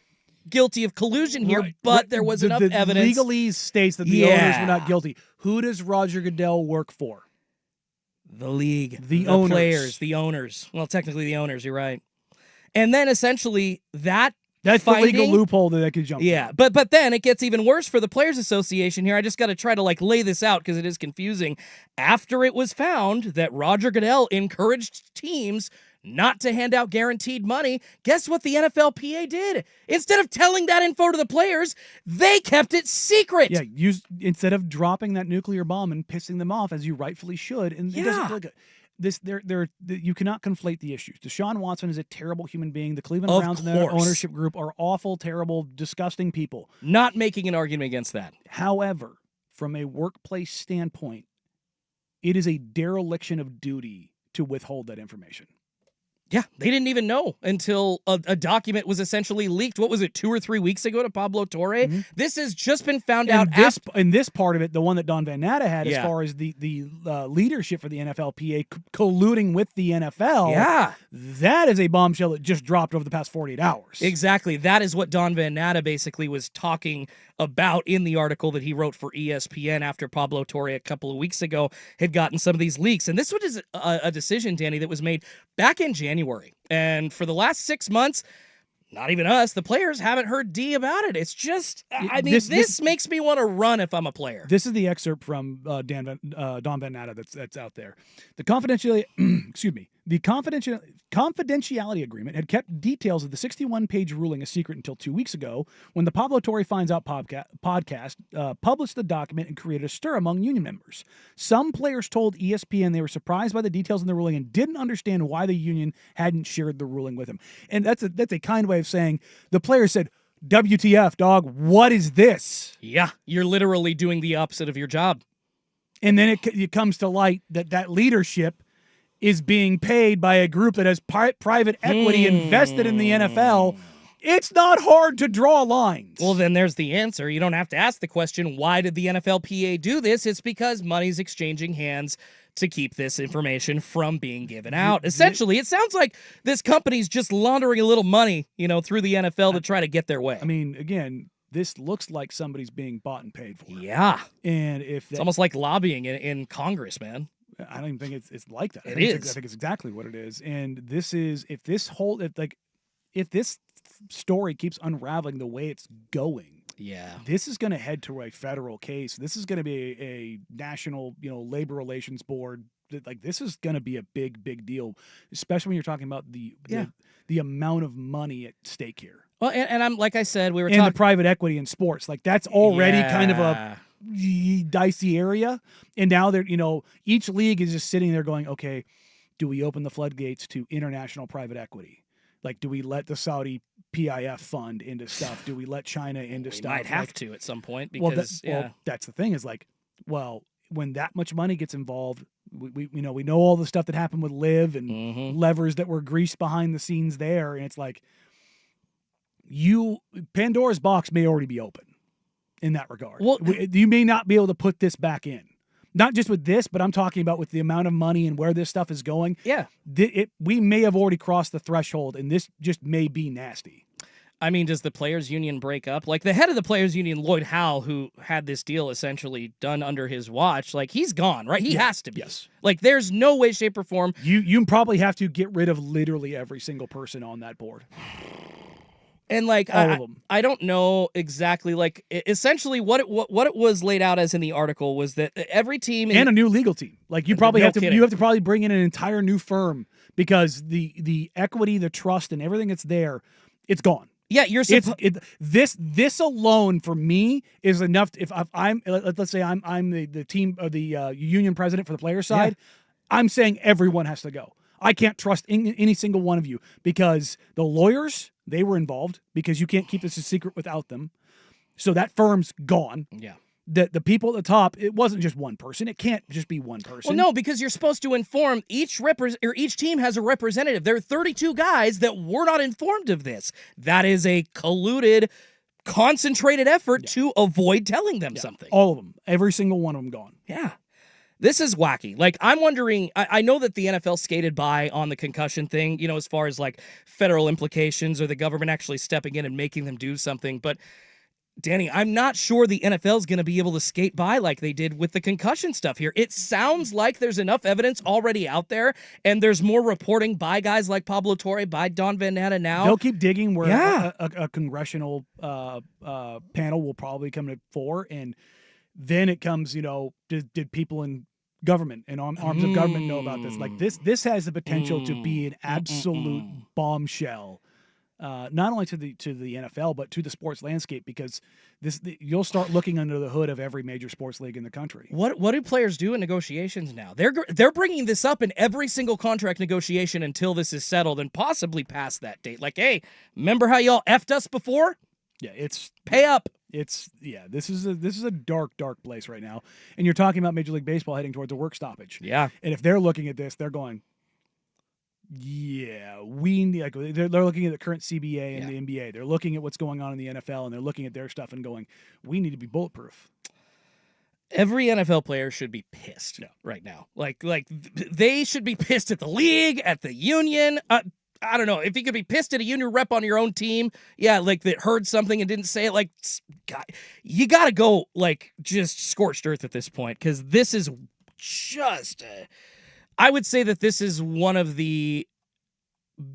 guilty of collusion here, but there was enough evidence. The legalese states that the owners were not guilty. Who does Roger Goodell work for? The league. The owners. Players, the owners. Well, technically the owners, you're right. And then essentially that's finding, the legal loophole that I could jump. Yeah, but then it gets even worse for the Players Association here. I just got to try to like lay this out because it is confusing. After it was found that Roger Goodell encouraged teams not to hand out guaranteed money, guess what the NFLPA did? Instead of telling that info to the players, they kept it secret. Yeah, instead of dropping that nuclear bomb and pissing them off as you rightfully should, and it doesn't feel good. You cannot conflate the issues. Deshaun Watson is a terrible human being. The Cleveland Browns and their ownership group are awful, terrible, disgusting people. Not making an argument against that. However, from a workplace standpoint, it is a dereliction of duty to withhold that information. Yeah, they didn't even know until a document was essentially leaked. What was it, 2 or 3 weeks ago to Pablo Torre? Mm-hmm. This has just been found out. In this part of it, the one that Don Van Natta had, as far as the leadership for the NFLPA colluding with the NFL, that is a bombshell that just dropped over the past 48 hours. Exactly. That is what Don Van Natta basically was talking about in the article that he wrote for ESPN after Pablo Torre a couple of weeks ago had gotten some of these leaks. And this was a decision, Danny, that was made back in January. And for the last 6 months, not even us, the players haven't heard D about it. It's just, I mean, this makes me want to run if I'm a player. This is the excerpt from Don Van Natta that's out there. The confidentiality agreement had kept details of the 61-page ruling a secret until 2 weeks ago, when the Pablo Torre Finds Out podcast published the document and created a stir among union members. Some players told ESPN they were surprised by the details in the ruling and didn't understand why the union hadn't shared the ruling with them. And that's a kind way of saying the players said, WTF, dog, what is this? Yeah, you're literally doing the opposite of your job. And then it comes to light that leadership is being paid by a group that has private equity invested in the NFL. It's not hard to draw lines. Well, then there's the answer. You don't have to ask the question, why did the NFLPA do this? It's because money's exchanging hands to keep this information from being given out. Essentially, it sounds like this company's just laundering a little money, through the NFL to try to get their way. I mean, again, this looks like somebody's being bought and paid for. Yeah. And it's almost like lobbying in Congress, man. I don't even think it's like that. I think it's exactly what it is. And this is, if this story keeps unraveling the way it's going, this is going to head to a federal case. This is going to be a national, labor relations board. This is going to be a big deal, especially when you're talking about the amount of money at stake here. Well, and I'm, like I said, we were talking the private equity in sports. That's already kind of a dicey area. And now they're, each league is just sitting there going, okay, do we open the floodgates to international private equity? Do we let the Saudi PIF fund into stuff? Do we let China into stuff? Might have to at some point because that's the thing is when that much money gets involved, we know all the stuff that happened with Liv and levers that were greased behind the scenes there, and it's Pandora's box may already be open in that regard. Well, you may not be able to put this back in. Not just with this, but I'm talking about with the amount of money and where this stuff is going. Yeah. We may have already crossed the threshold, and this just may be nasty. I mean, does the players' union break up? The head of the players' union, Lloyd Howe, who had this deal essentially done under his watch, he's gone, right? He has to be. Yes. There's no way, shape, or form. You probably have to get rid of literally every single person on that board. And like All of them. I don't know exactly. Like essentially, what it was laid out as in the article was that every team and a new legal team. Like you probably No have to kidding. you have to probably bring in an entire new firm because the equity, the trust, and everything that's there, it's gone. Yeah, you're this alone for me is enough. If I'm let's say I'm the team or the union president for the player side, I'm saying everyone has to go. I can't trust any single one of you because the lawyers, they were involved because you can't keep this a secret without them. So that firm's gone. Yeah. The people at the top, it wasn't just one person. It can't just be one person. Well, no, because you're supposed to inform each team has a representative. There are 32 guys that were not informed of this. That is a colluded, concentrated effort to avoid telling them something. All of them. Every single one of them gone. Yeah. This is wacky. Like, I'm wondering, I know that the NFL skated by on the concussion thing, you know, as far as like federal implications or the government actually stepping in and making them do something. But Danny, I'm not sure the NFL is going to be able to skate by like they did with the concussion stuff here. It sounds like there's enough evidence already out there, and there's more reporting by guys like Pablo Torre, by Don Van Natta now. They'll keep digging where a congressional panel will probably come to fore, and then it comes, you know, did people in government and arms of government know about this? Like this has the potential to be an absolute bombshell. Not only to the NFL but to the sports landscape, because you'll start looking under the hood of every major sports league in the country. What do players do in negotiations now? They're bringing this up in every single contract negotiation until this is settled and possibly past that date. Like, hey, remember how y'all effed us before? Yeah, it's pay up. This is a dark place right now, and you're talking about Major League Baseball heading towards a work stoppage. Yeah, and if they're looking at this, they're going, yeah, we need, like they're looking at the current CBA and the NBA. They're looking at what's going on in the NFL, and they're looking at their stuff and going, we need to be bulletproof. Every NFL player should be pissed right now. Like they should be pissed at the league, at the union. I don't know if you could be pissed at a union rep on your own team. Yeah, like that heard something and didn't say it. Like, God, you got to go like just scorched earth at this point, because this is just. I would say that this is one of the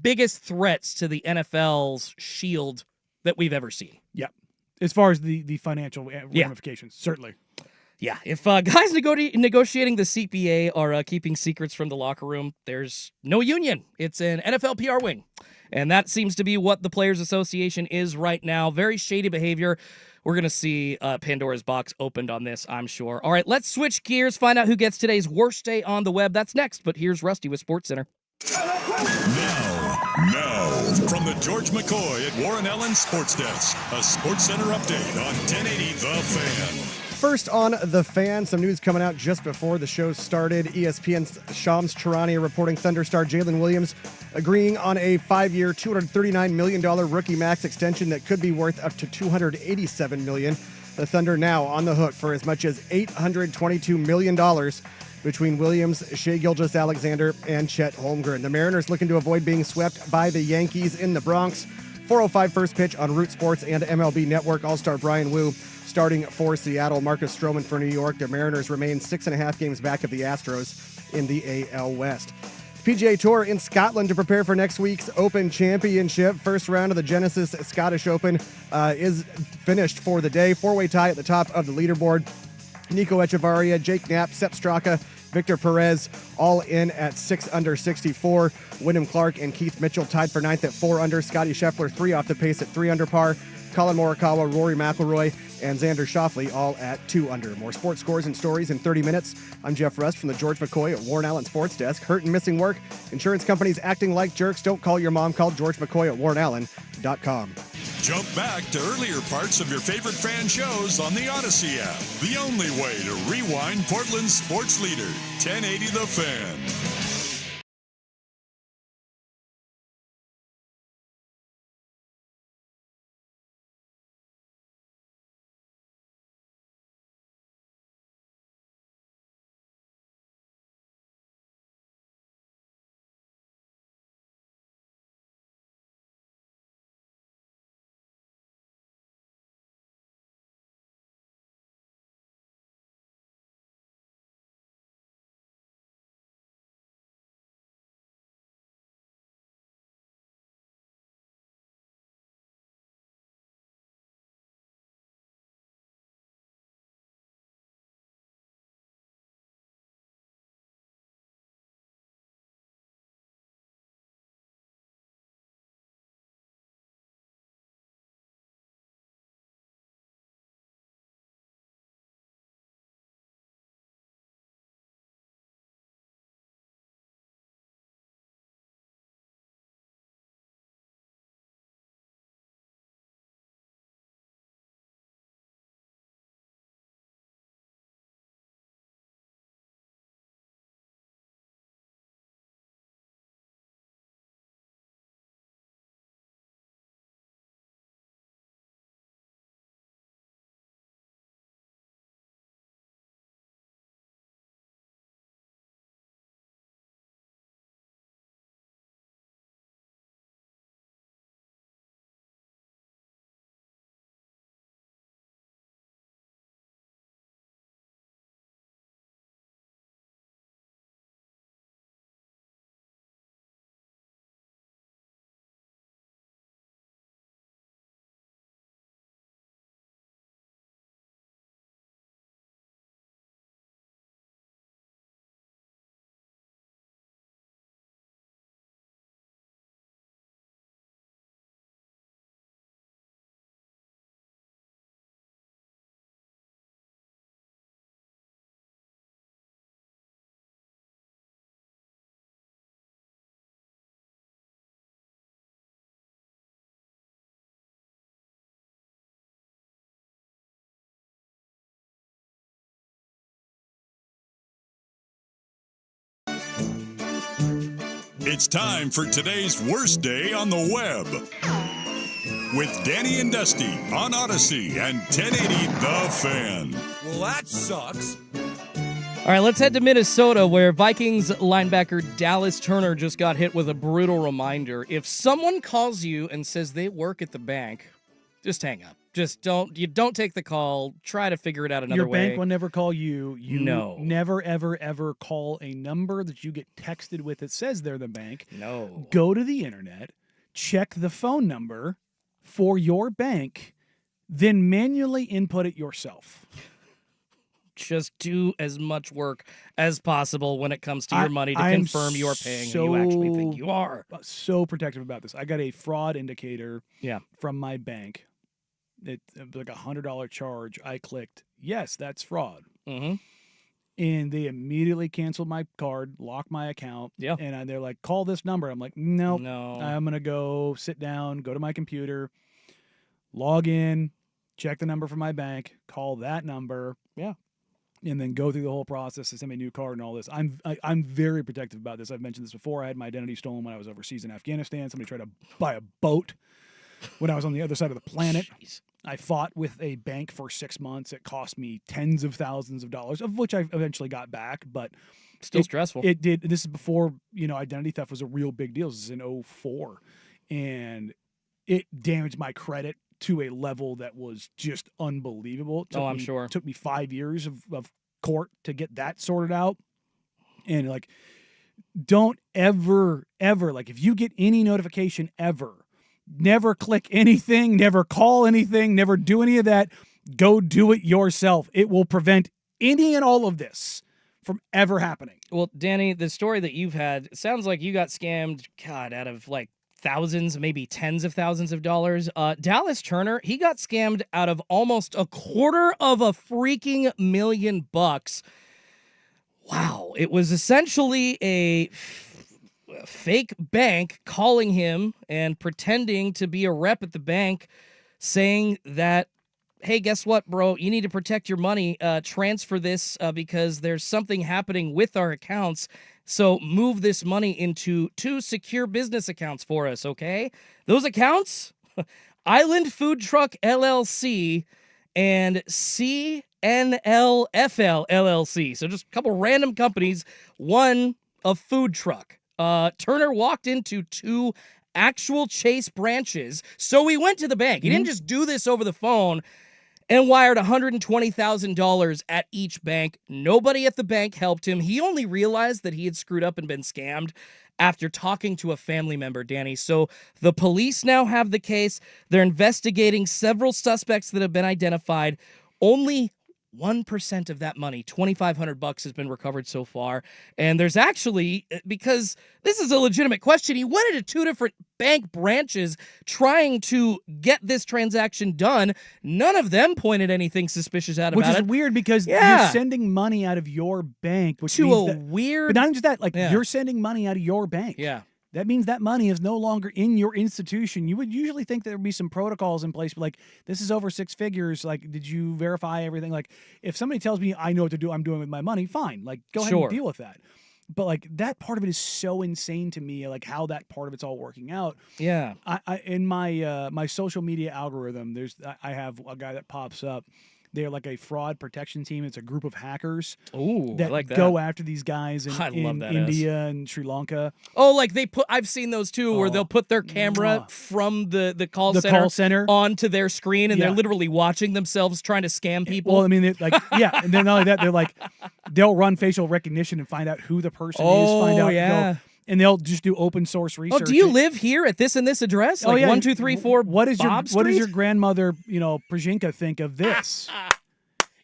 biggest threats to the NFL's shield that we've ever seen. Yeah, as far as the financial ramifications, certainly. Yeah, if guys negotiating the CPA are keeping secrets from the locker room, there's no union. It's an NFLPA wing. And that seems to be what the Players Association is right now. Very shady behavior. We're going to see Pandora's box opened on this, I'm sure. All right, let's switch gears, find out who gets today's worst day on the web. That's next, but here's Rusty with SportsCenter. Now, from the George McCoy at Warren Allen Sports Desk, a SportsCenter update on 1080 The Fan. First on The Fan, some news coming out just before the show started. ESPN's Shams Charania reporting Thunder star Jalen Williams agreeing on a 5-year, $239 million rookie max extension that could be worth up to $287 million. The Thunder now on the hook for as much as $822 million between Williams, Shai Gilgeous-Alexander, and Chet Holmgren. The Mariners looking to avoid being swept by the Yankees in the Bronx. 4:05 first pitch on Root Sports and MLB Network. All-star Brian Wu starting for Seattle. Marcus Stroman for New York. The Mariners remain 6.5 games back of the Astros in the AL West. PGA Tour in Scotland to prepare for next week's Open Championship. First round of the Genesis Scottish Open is finished for the day. Four-way tie at the top of the leaderboard. Nico Echevarria, Jake Knapp, Sepp Straka, Victor Perez, all in at 6 under 64. Wyndham Clark and Keith Mitchell tied for 9th at 4 under. Scotty Scheffler 3 off the pace at 3 under par. Colin Morikawa, Rory McIlroy, and Xander Schauffele all at 2 under. More sports scores and stories in 30 minutes. I'm Jeff Rust from the George McCoy at Warren Allen Sports Desk. Hurt and missing work? Insurance companies acting like jerks? Don't call your mom. Call George McCoy at warrenallen.com. Jump back to earlier parts of your favorite fan shows on the Odyssey app. The only way to rewind Portland's sports leader, 1080 The Fan. It's time for today's worst day on the web. With Danny and Dusty on Odyssey and 1080 The Fan. Well, that sucks. All right, let's head to Minnesota, where Vikings linebacker Dallas Turner just got hit with a brutal reminder. If someone calls you and says they work at the bank, just hang up. Just don't take the call. Try to figure it out another way. Your bank will never call you. You No. never, ever, ever call a number that you get texted with that says they're the bank. No. Go to the internet, check the phone number for your bank, then manually input it yourself. Just do as much work as possible when it comes to your money to confirm you're paying who you actually think you are. So protective about this. I got a fraud indicator Yeah. from my bank. It like $100 charge. I clicked, yes, that's fraud. Mm-hmm. And they immediately canceled my card, locked my account. Yeah. And they're like, call this number. I'm like, nope. No. I'm going to go sit down, go to my computer, log in, check the number from my bank, call that number. Yeah. And then go through the whole process to send me a new card and all this. I'm very protective about this. I've mentioned this before. I had my identity stolen when I was overseas in Afghanistan. Somebody tried to buy a boat when I was on the other side of the planet. Jeez. I fought with a bank for 6 months. It cost me tens of thousands of dollars, of which I eventually got back. But Still stressful. It did. This is before, identity theft was a real big deal. This is in 2004. And it damaged my credit to a level that was just unbelievable. I'm sure. It took me 5 years of court to get that sorted out. And don't ever, if you get any notification ever, never click anything, never call anything, never do any of that. Go do it yourself. It will prevent any and all of this from ever happening. Well, Danny, the story that you've had, it sounds like you got scammed, out of thousands, maybe tens of thousands of dollars. Dallas Turner, he got scammed out of almost $250,000. Wow. It was essentially a fake bank calling him and pretending to be a rep at the bank, saying that, hey, guess what, bro? You need to protect your money. Transfer this because there's something happening with our accounts. So move this money into 2 secure business accounts for us, okay? Those accounts, Island Food Truck LLC and CNLFL LLC. So just a couple random companies, one a food truck. Turner walked into 2 actual Chase branches. So he went to the bank. He didn't just do this over the phone and wired $120,000 at each bank. Nobody at the bank helped him. He only realized that he had screwed up and been scammed after talking to a family member, Danny. So the police now have the case. They're investigating several suspects that have been identified. Only 1% of that money, $2,500, has been recovered so far. And there's actually, because this is a legitimate question, he went into 2 different bank branches trying to get this transaction done. None of them pointed anything suspicious out about it. Which is weird because you're sending money out of your bank, which to means a weird... But not just that, you're sending money out of your bank. Yeah. That means that money is no longer in your institution. You would usually think there would be some protocols in place, but this is over 6 figures. Did you verify everything? If somebody tells me I know what to do, I'm doing with my money, fine. Go ahead and deal with that. But that part of it is so insane to me, how that part of it's all working out. Yeah. I in my my social media algorithm, I have a guy that pops up. They're like a fraud protection team. It's a group of hackers that go after these guys in India and Sri Lanka. Oh, I've seen those too, where they'll put their camera from the call center onto their screen, and they're literally watching themselves trying to scam people. Well, I mean, and then not only that, they'll run facial recognition and find out who the person is. Find out, and they'll just do open source research. Oh, do you live here at this and this address? 1, 2, 3, 4. What does your grandmother, Przynka, think of this?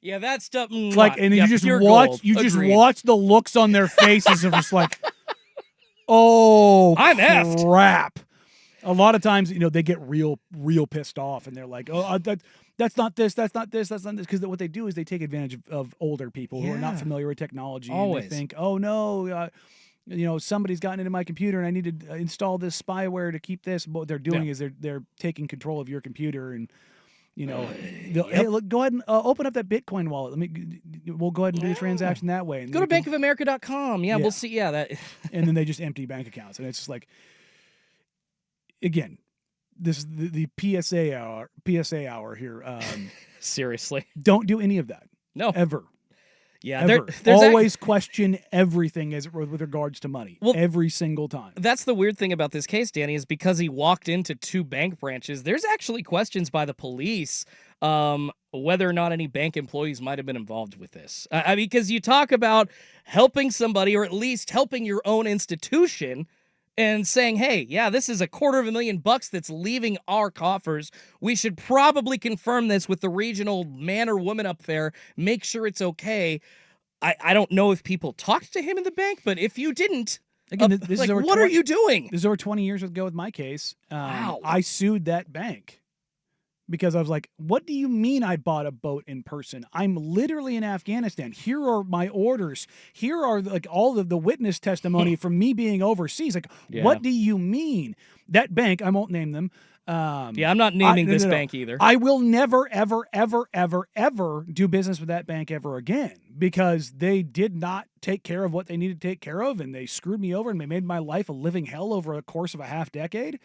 Yeah, that stuff. You just watch the looks on their faces of just oh, I'm effed. Crap. A lot of times, they get real pissed off, and they're like, oh, that's not this, that's not this, that's not this. Because what they do is they take advantage of older people who are not familiar with technology. Always. And they think, oh no, somebody's gotten into my computer and I need to install this spyware to keep this. What they're doing is they're taking control of your computer and Hey, look, go ahead and open up that Bitcoin wallet. We'll go ahead and do the transaction that way. And Go to bankofamerica.com. Yeah, we'll see. Yeah, that. And then they just empty bank accounts, and it's just like, again, this is the PSA hour here. Seriously, don't do any of that. No, ever. Yeah, there's always question everything with regards to money. Every single time. That's the weird thing about this case, Danny, is because he walked into 2 bank branches. There's actually questions by the police whether or not any bank employees might have been involved with this. I mean, because you talk about helping somebody, or at least helping your own institution, and saying, hey, yeah, this is $250,000 that's leaving our coffers. We should probably confirm this with the regional man or woman up there. Make sure it's okay. I don't know if people talked to him in the bank, but if you didn't, again, this is over what are you doing? This is over 20 years ago with my case. Wow. I sued that bank because I was like, what do you mean I bought a boat in person? I'm literally in Afghanistan. Here are my orders. Here are like all of the witness testimony from me being overseas. Like, what do you mean? That bank, I won't name them. I'm not naming this bank either. I will never, ever, ever, ever, ever do business with that bank ever again, because they did not take care of what they needed to take care of, and they screwed me over, and they made my life a living hell over the course of a half decade.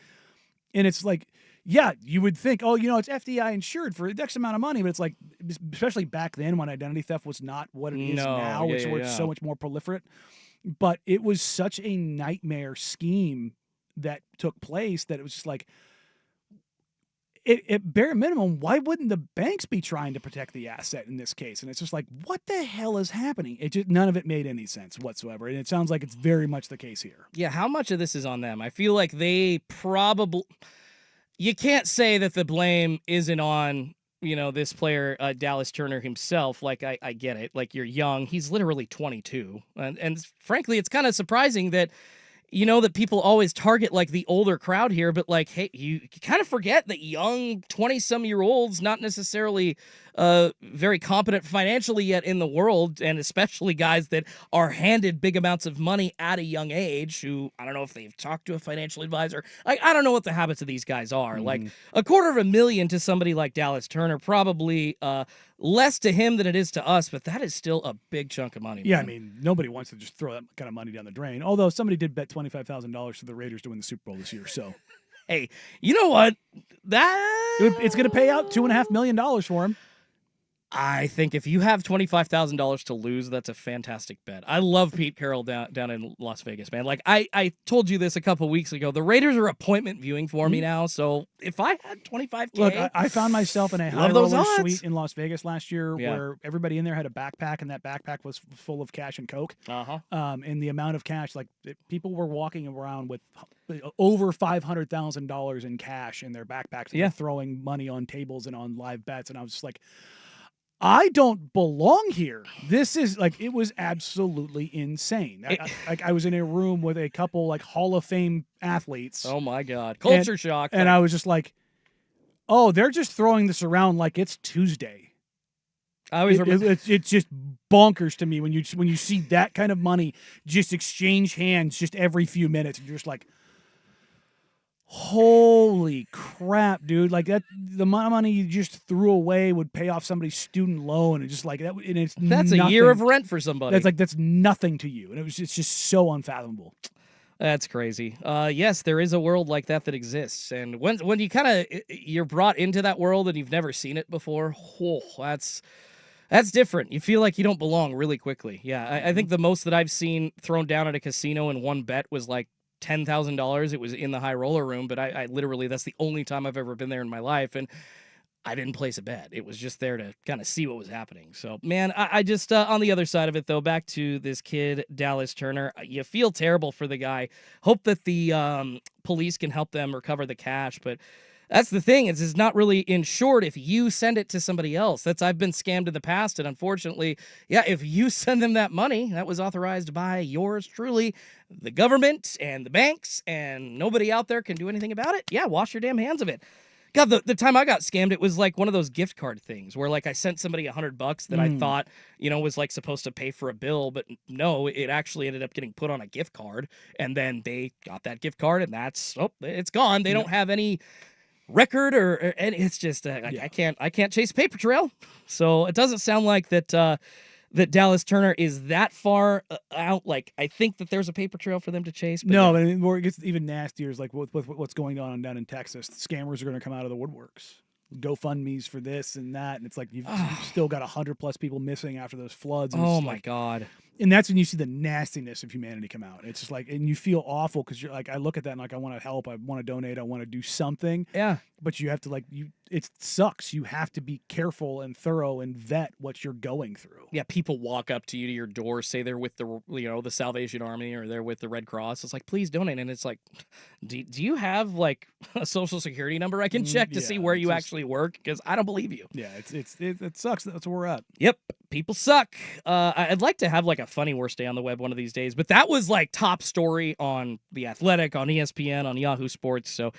And it's like, yeah, you would think, it's FDI insured for X amount of money, but it's like, especially back then when identity theft was not what it is now, it's so much more proliferate. But it was such a nightmare scheme that took place that it was just like, at bare minimum, why wouldn't the banks be trying to protect the asset in this case? And it's just like, what the hell is happening? None of it made any sense whatsoever. And it sounds like it's very much the case here. Yeah, how much of this is on them? I feel like they probably... You can't say that the blame isn't on, this player, Dallas Turner himself. Like, I get it. Like, you're young. He's literally 22. And frankly, it's kind of surprising that... that people always target like the older crowd here, but like, hey, you kind of forget that young 20-some-year-olds, not necessarily very competent financially yet in the world, and especially guys that are handed big amounts of money at a young age, who I don't know if they've talked to a financial advisor. I don't know what the habits of these guys are. Like $250,000 to somebody like Dallas Turner, probably less to him than it is to us, but that is still a big chunk of money. Yeah, man. I mean, nobody wants to just throw that kind of money down the drain. Although somebody did bet $25,000 to the Raiders to win the Super Bowl this year. So, hey, you know what? It's going to pay out $2.5 million for him. I think if you have $25,000 to lose, that's a fantastic bet. I love Pete Carroll down in Las Vegas, man. Like, I told you this a couple weeks ago. The Raiders are appointment viewing for me now, so if I had $25K... Look, I found myself in a high roller suite in Las Vegas last year where everybody in there had a backpack, and that backpack was full of cash and Coke. And the amount of cash, like, people were walking around with over $500,000 in cash in their backpacks, and throwing money on tables and on live bets, and I was just like... I don't belong here. This is like, it was absolutely insane. I was in a room with a couple like Hall of Fame athletes. Oh my God. Culture shock. And I was just like, oh, they're just throwing this around like it's Tuesday. I always remember. It's just bonkers to me when you see that kind of money just exchange hands just every few minutes. And you're just like, holy crap, dude. Like that, the amount of money you just threw away would pay off somebody's student loan, and just like that, and that's nothing. A year of rent for somebody. That's nothing to you. And it's just so unfathomable. That's crazy. Yes, there is a world like that exists. And when you you're brought into that world and you've never seen it before, that's different. You feel like you don't belong really quickly. Yeah. I think the most that I've seen thrown down at a casino in one bet was like $10,000. It was in the high roller room, but I literally, that's the only time I've ever been there in my life. And I didn't place a bet. It was just there to kind of see what was happening. So, man, I just, on the other side of it, though, back to this kid, Dallas Turner, you feel terrible for the guy. Hope that the police can help them recover the cash. But that's the thing, is it's not really insured if you send it to somebody else. I've been scammed in the past, and unfortunately, if you send them that money, that was authorized by yours truly, the government and the banks, and nobody out there can do anything about it. Yeah, wash your damn hands of it. God, the time I got scammed, it was like one of those gift card things where like I sent somebody $100 that I thought, was like supposed to pay for a bill, but no, it actually ended up getting put on a gift card, and then they got that gift card, and it's gone. They don't have any record and it's just I can't chase a paper trail. So it doesn't sound like that that Dallas Turner is that far out. Like I think that there's a paper trail for them to chase. But No, yeah. I mean, where it gets even nastier is like with what's going on down in Texas. Scammers are going to come out of the woodworks. GoFundMe's for this and that, and it's like you've still got 100+ people missing after those floods. And Oh it's my like, God. and that's when you see the nastiness of humanity come out. It's just like, and you feel awful because you're like, I look at that and like, I want to help, I want to donate, I want to do something. Yeah. But you have to it sucks. You have to be careful and thorough and vet what you're going through. Yeah, people walk up to you to your door, say they're with the the Salvation Army or they're with the Red Cross. It's like, please donate, and it's like, do you have like a social security number I can check to see where you actually work? Because I don't believe you. Yeah, it sucks. That's where we're at. Yep, people suck. I'd like to have like a funny worst day on the web one of these days, but that was like top story on The Athletic, on ESPN, on Yahoo Sports. So.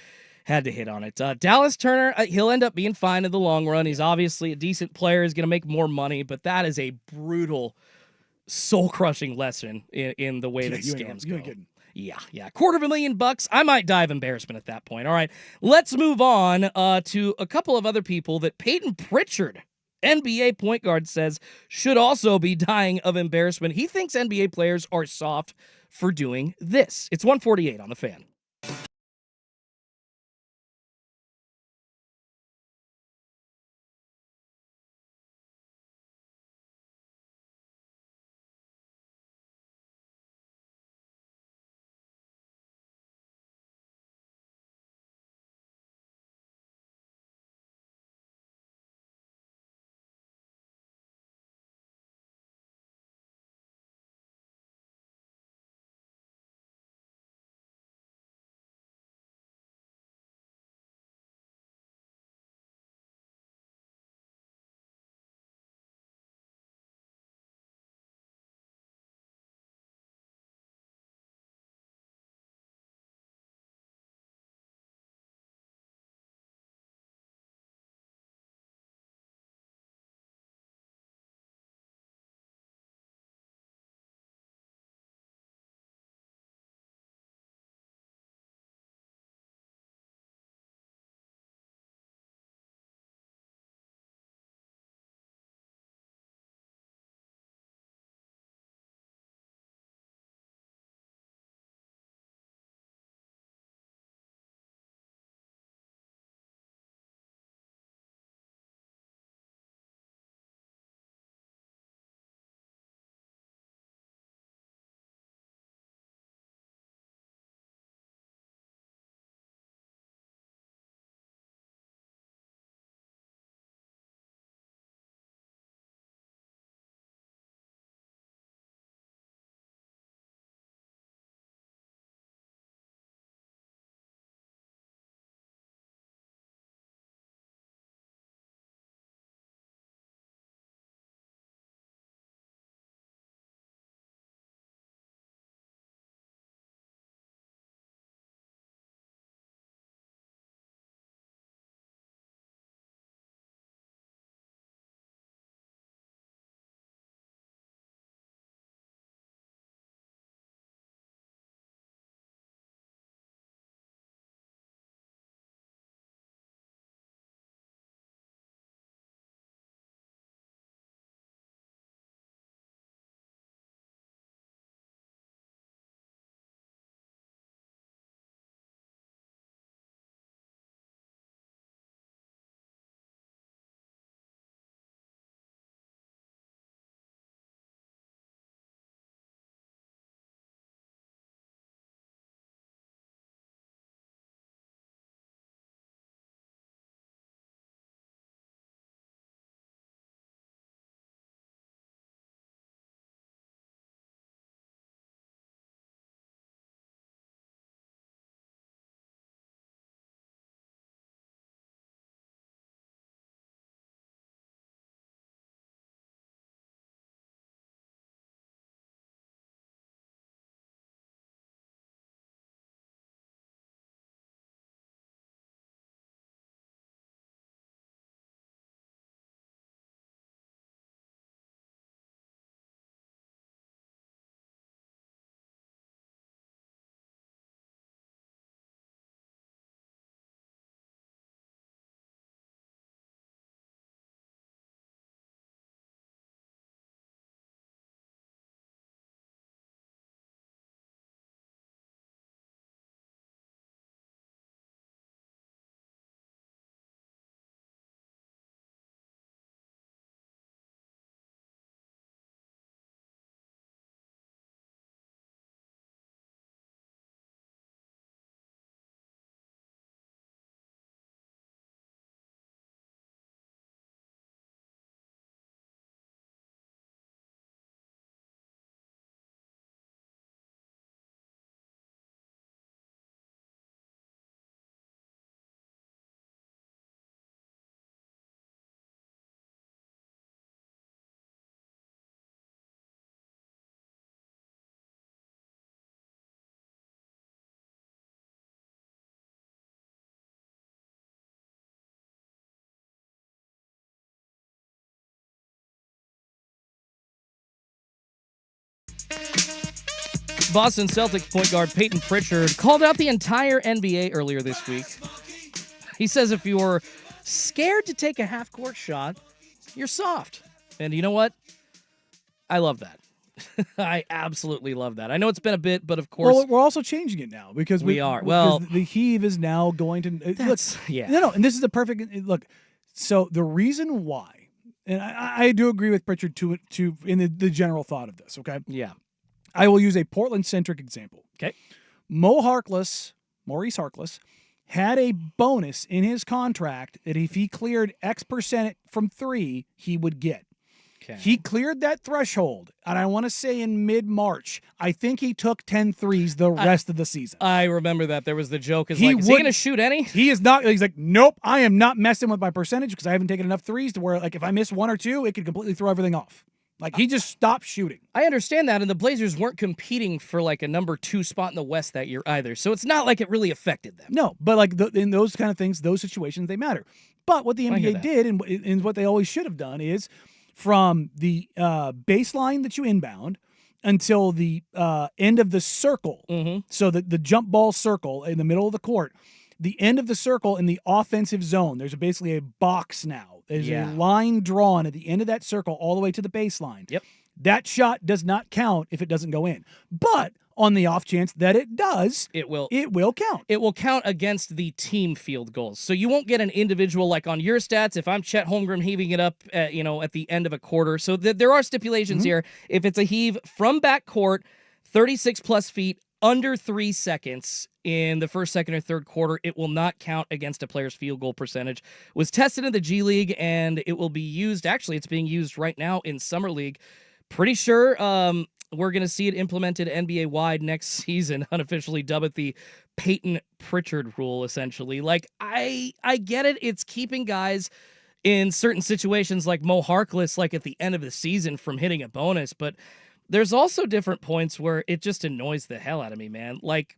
Had to hit on it. Dallas Turner, he'll end up being fine in the long run. He's obviously a decent player. He's going to make more money, but that is a brutal, soul-crushing lesson in the way that scams go. Yeah. $250,000. I might die of embarrassment at that point. All right, let's move on to a couple of other people that Peyton Pritchard, NBA point guard, says should also be dying of embarrassment. He thinks NBA players are soft for doing this. It's 148 on the Fan. Boston Celtics point guard Peyton Pritchard called out the entire NBA earlier this week. He says if you're scared to take a half-court shot, you're soft. And you know what? I love that. I absolutely love that. I know it's been a bit, but of course... Well, we're also changing it now because we are. Well, the heave is now going to... Look, yeah. No, and this is the perfect... Look, so the reason why, and I do agree with Pritchard to in the general thought of this, okay? Yeah. I will use a Portland-centric example. Okay. Maurice Harkless, had a bonus in his contract that if he cleared X percent from 3, he would get. Okay. He cleared that threshold, and I want to say in mid-March, I think he took 10 threes the rest of the season. I remember that. There was the joke, is He he going to shoot any? He is not. He's like, nope, I am not messing with my percentage because I haven't taken enough threes to where, like, if I miss 1 or 2, it could completely throw everything off. Like, he just stopped shooting. I understand that, and the Blazers weren't competing for, like, a number 2 spot in the West that year either, so it's not like it really affected them. No, but, like, in those kind of things, those situations, they matter. But what the NBA did and what they always should have done is from the baseline that you inbound until the end of the circle, so the jump ball circle in the middle of the court, the end of the circle in the offensive zone, there's basically a box now. There's a line drawn at the end of that circle all the way to the baseline. Yep. That shot does not count if it doesn't go in. But on the off chance that it does, it will count. It will count against the team field goals. So you won't get an individual, like on your stats, if I'm Chet Holmgren heaving it up at the end of a quarter. So there are stipulations here. If it's a heave from backcourt, 36 plus feet, under 3 seconds in the first, second, or third quarter, it will not count against a player's field goal percentage. It was tested in the G League, and it will be used. Actually, it's being used right now in Summer League. Pretty sure we're going to see it implemented NBA-wide next season, unofficially dub it the Peyton Pritchard rule, essentially. Like, I get it. It's keeping guys in certain situations like Mo Harkless, like at the end of the season, from hitting a bonus, but there's also different points where it just annoys the hell out of me, man. Like,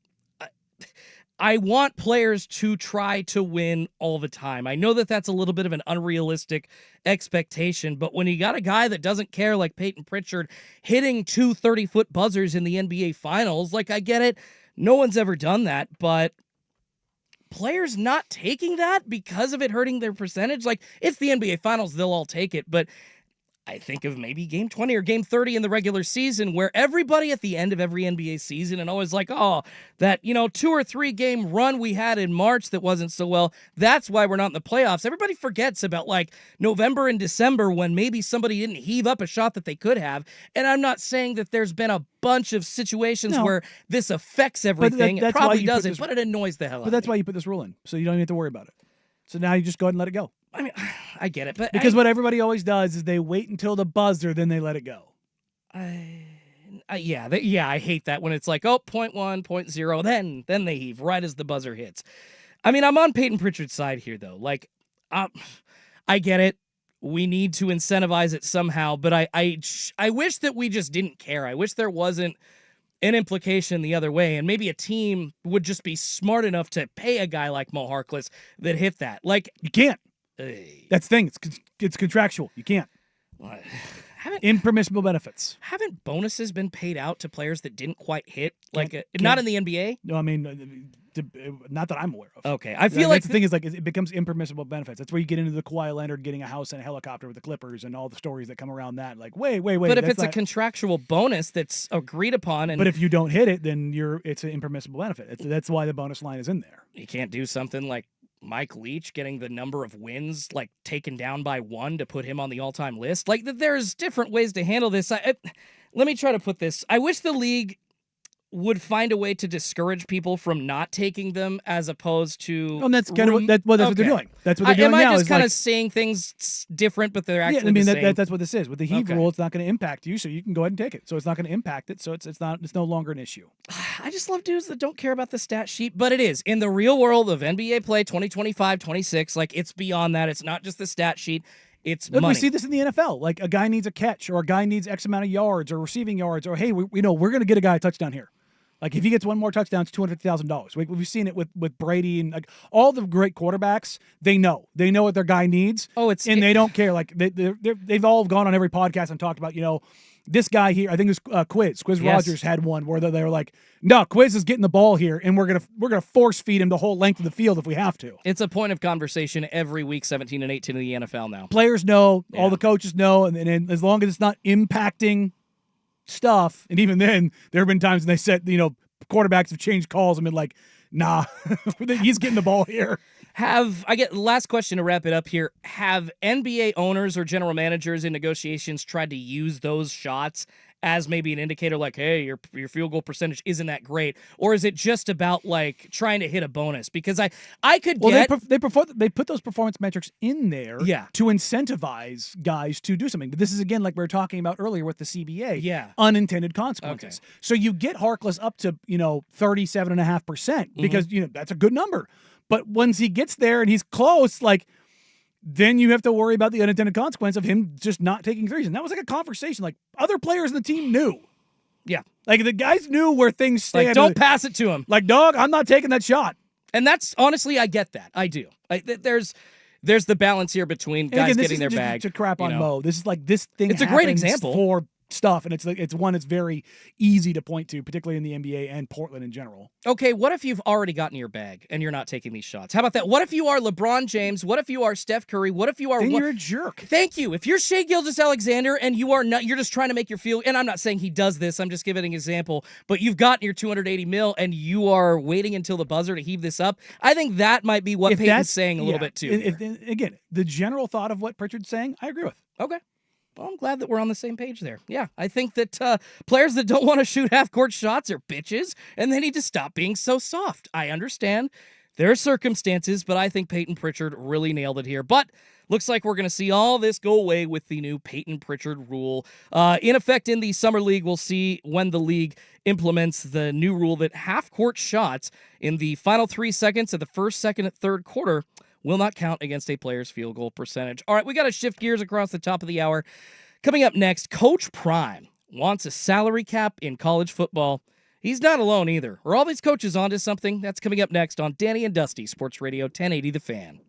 I want players to try to win all the time. I know that that's a little bit of an unrealistic expectation, but when you got a guy that doesn't care like Peyton Pritchard hitting 2 30-foot buzzers in the NBA Finals, like, I get it. No one's ever done that, but players not taking that because of it hurting their percentage, like, it's the NBA Finals, they'll all take it, but I think of maybe game 20 or game 30 in the regular season where everybody at the end of every NBA season and always like, oh, that, 2 or 3 game run we had in March that wasn't so well, that's why we're not in the playoffs. Everybody forgets about like November and December when maybe somebody didn't heave up a shot that they could have. And I'm not saying that there's been a bunch of situations where this affects everything. It probably doesn't, but it annoys the hell out of me. But that's why you put this rule in, so you don't even have to worry about it. So now you just go ahead and let it go. I mean, I get it, but because what everybody always does is they wait until the buzzer, then they let it go. I hate that when it's like, oh, 0.1, 0.0, then they heave right as the buzzer hits. I mean, I'm on Peyton Pritchard's side here, though. Like, I get it. We need to incentivize it somehow, but I wish that we just didn't care. I wish there wasn't an implication the other way, and maybe a team would just be smart enough to pay a guy like Mo Harkless that hit that. Like, you can't. That's the thing. It's contractual. You can't. Impermissible benefits. Haven't bonuses been paid out to players that didn't quite hit? Like, not in the NBA? No, I mean, not that I'm aware of. Okay. I feel like the thing is, like, it becomes impermissible benefits. That's where you get into the Kawhi Leonard getting a house and a helicopter with the Clippers and all the stories that come around that. Like, wait. But if it's a contractual bonus that's agreed upon, but if you don't hit it, then it's an impermissible benefit. That's why the bonus line is in there. You can't do something like Mike Leach getting the number of wins like taken down by 1 to put him on the all-time list. Like, there's different ways to handle this. Let me try to put this. I wish the league would find a way to discourage people from not taking them as opposed to... And that's kind of that's what they're doing. That's what they're doing now. Am I just kind of saying things different, but they're actually the same? That's what this is. With the heave rule, it's not going to impact you, so you can go ahead and take it. So it's not going to impact it, so it's no longer an issue. I just love dudes that don't care about the stat sheet, but it is. In the real world of NBA play 2025-26, like, it's beyond that. It's not just the stat sheet. It's money. We see this in the NFL. Like, a guy needs a catch, or a guy needs X amount of yards or receiving yards, or, hey, we're going to get a guy a touchdown here. Like if he gets one more touchdown, it's $250,000. We've seen it with Brady and like all the great quarterbacks. They know what their guy needs. They don't care. Like they've all gone on every podcast and talked about this guy here. I think it was Quiz Rogers had one where they were like, no, Quiz is getting the ball here, and we're gonna force feed him the whole length of the field if we have to. It's a point of conversation every week 17 and 18 in the NFL now. Players know, all the coaches know, and as long as it's not impacting stuff, and even then, there have been times when they said, quarterbacks have changed calls and been like, nah, he's getting the ball here. Last question to wrap it up here. Have NBA owners or general managers in negotiations tried to use those shots as maybe an indicator like, hey, your field goal percentage isn't that great? Or is it just about like trying to hit a bonus? Because I could get... They put those performance metrics in there to incentivize guys to do something. But this is, again, like we were talking about earlier with the CBA, unintended consequences. Okay. So you get Harkless up to, 37.5% because, that's a good number. But once he gets there and he's close, like, then you have to worry about the unintended consequence of him just not taking threes. And that was like a conversation. Like, other players in the team knew. Yeah. Like, the guys knew where things stand. Like, don't pass it to him. Like, dog, I'm not taking that shot. And that's, honestly, I get that. I do. There's the balance here between guys getting their bag. To crap on Mo. This is like, this thing it's a great example for stuff, and it's one that's very easy to point to, particularly in the NBA and Portland in general. Okay, what if you've already gotten your bag and you're not taking these shots? How about that? What if you are LeBron James? What if you are Steph Curry? What if you are... Then you're a jerk. Thank you. If you're Shai Gilgeous-Alexander and you are not, you're just trying to make your field, and I'm not saying he does this, I'm just giving an example, but you've gotten your $280 million and you are waiting until the buzzer to heave this up, I think that might be what Peyton's saying a little bit too. Again, the general thought of what Pritchard's saying, I agree with. Okay. Well, I'm glad that we're on the same page there. Yeah, I think that players that don't want to shoot half-court shots are bitches, and they need to stop being so soft. I understand there are circumstances, but I think Peyton Pritchard really nailed it here. But looks like we're going to see all this go away with the new Peyton Pritchard rule. In effect, in the Summer League, we'll see when the league implements the new rule that half-court shots in the final 3 seconds of the first, second, and third quarter will not count against a player's field goal percentage. All right, we got to shift gears across the top of the hour. Coming up next, Coach Prime wants a salary cap in college football. He's not alone either. Are all these coaches onto something? That's coming up next on Danny and Dusty, Sports Radio 1080 The Fan.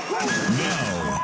Now,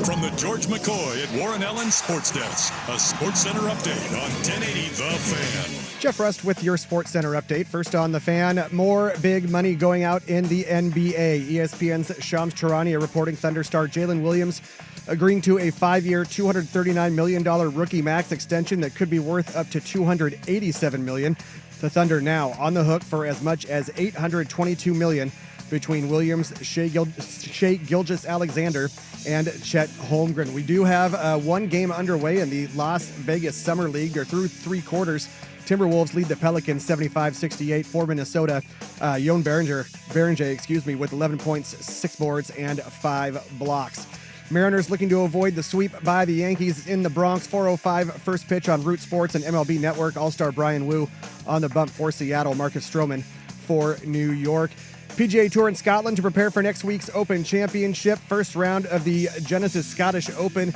from the George McCoy at Warren Allen Sports Desk, a Sports Center update on 1080 The Fan. Jeff Rust with your Sports Center update. First on The Fan, more big money going out in the NBA. ESPN's Shams Charania reporting Thunder star Jalen Williams agreeing to a 5-year, $239 million rookie max extension that could be worth up to $287 million. The Thunder now on the hook for as much as $822 million between Williams, Shai Gilgeous-Alexander, and Chet Holmgren. We do have one game underway in the Las Vegas Summer League. They're through three quarters. Timberwolves lead the Pelicans 75-68 for Minnesota. Jon Berenger, with 11 points, 6 boards, and 5 blocks. Mariners looking to avoid the sweep by the Yankees in the Bronx. 4:05 first pitch on Root Sports and MLB Network. All-star Brian Wu on the bump for Seattle. Marcus Stroman for New York. PGA Tour in Scotland to prepare for next week's Open Championship. First round of the Genesis Scottish Open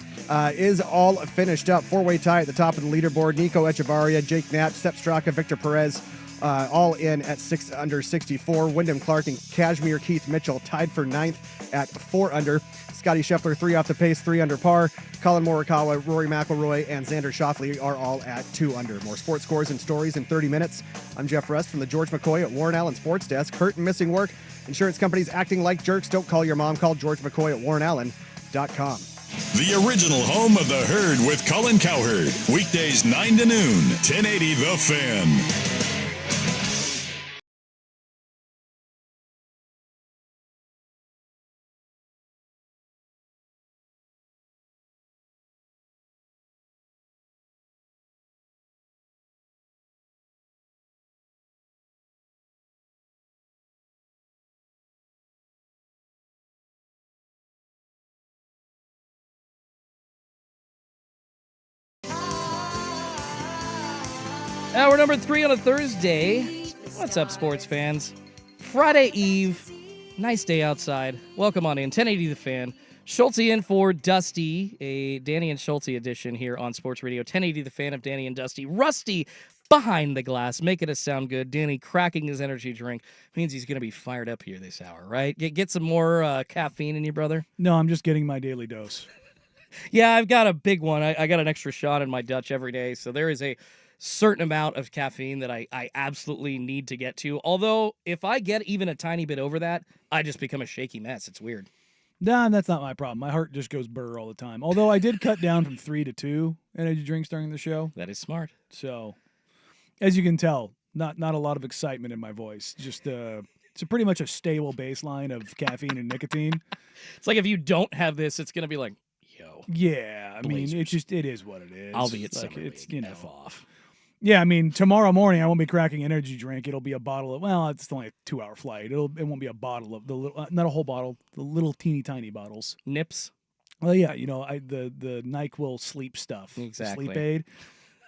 is all finished up. Four-way tie at the top of the leaderboard. Nico Echevarria, Jake Nat, Sepp Straka, Victor Perez, all in at 6 under 64. Wyndham Clark and Kashmir Keith Mitchell tied for 9th at 4 under. Scotty Scheffler 3 off the pace, 3 under par. Colin Morikawa, Rory McIlroy, and Xander Schauffele are all at 2 under. More sports scores and stories in 30 minutes. I'm Jeff Rust from the George McCoy at Warren Allen Sports Desk. Hurt and missing work. Insurance companies acting like jerks. Don't call your mom. Call George McCoy at warrenallen.com. The original home of the Herd with Colin Cowherd. Weekdays 9 to noon, 1080 The Fan. Hour number 3 on a Thursday. What's up, sports fans? Friday Eve. Nice day outside. Welcome on in. 1080 The Fan. Schulte in for Dusty. A Danny and Schulte edition here on Sports Radio. 1080 The Fan of Danny and Dusty. Rusty behind the glass, making us sound good. Danny cracking his energy drink. Means he's going to be fired up here this hour, right? Get some more caffeine in you, brother? No, I'm just getting my daily dose. Yeah, I've got a big one. I got an extra shot in my Dutch every day, so there is a certain amount of caffeine that I absolutely need to get to. Although, if I get even a tiny bit over that, I just become a shaky mess. It's weird. Nah, that's not my problem. My heart just goes burr all the time. Although I did cut down from 3 to 2 energy drinks during the show. That is smart. So, as you can tell, not a lot of excitement in my voice. Just it's pretty much a stable baseline of caffeine and nicotine. It's like if you don't have this, it's going to be like, yo. Yeah, I mean, Blazers. it is what it is. I'll be at like, summer it's, league. you know. F off. Yeah, I mean, tomorrow morning I won't be cracking energy drink. It'll be a bottle of, well, it's only a 2-hour flight. It won't be a bottle of the little, not a whole bottle, the little teeny tiny bottles. Nips. Well, yeah, you know, the NyQuil sleep stuff, Exactly. sleep aid.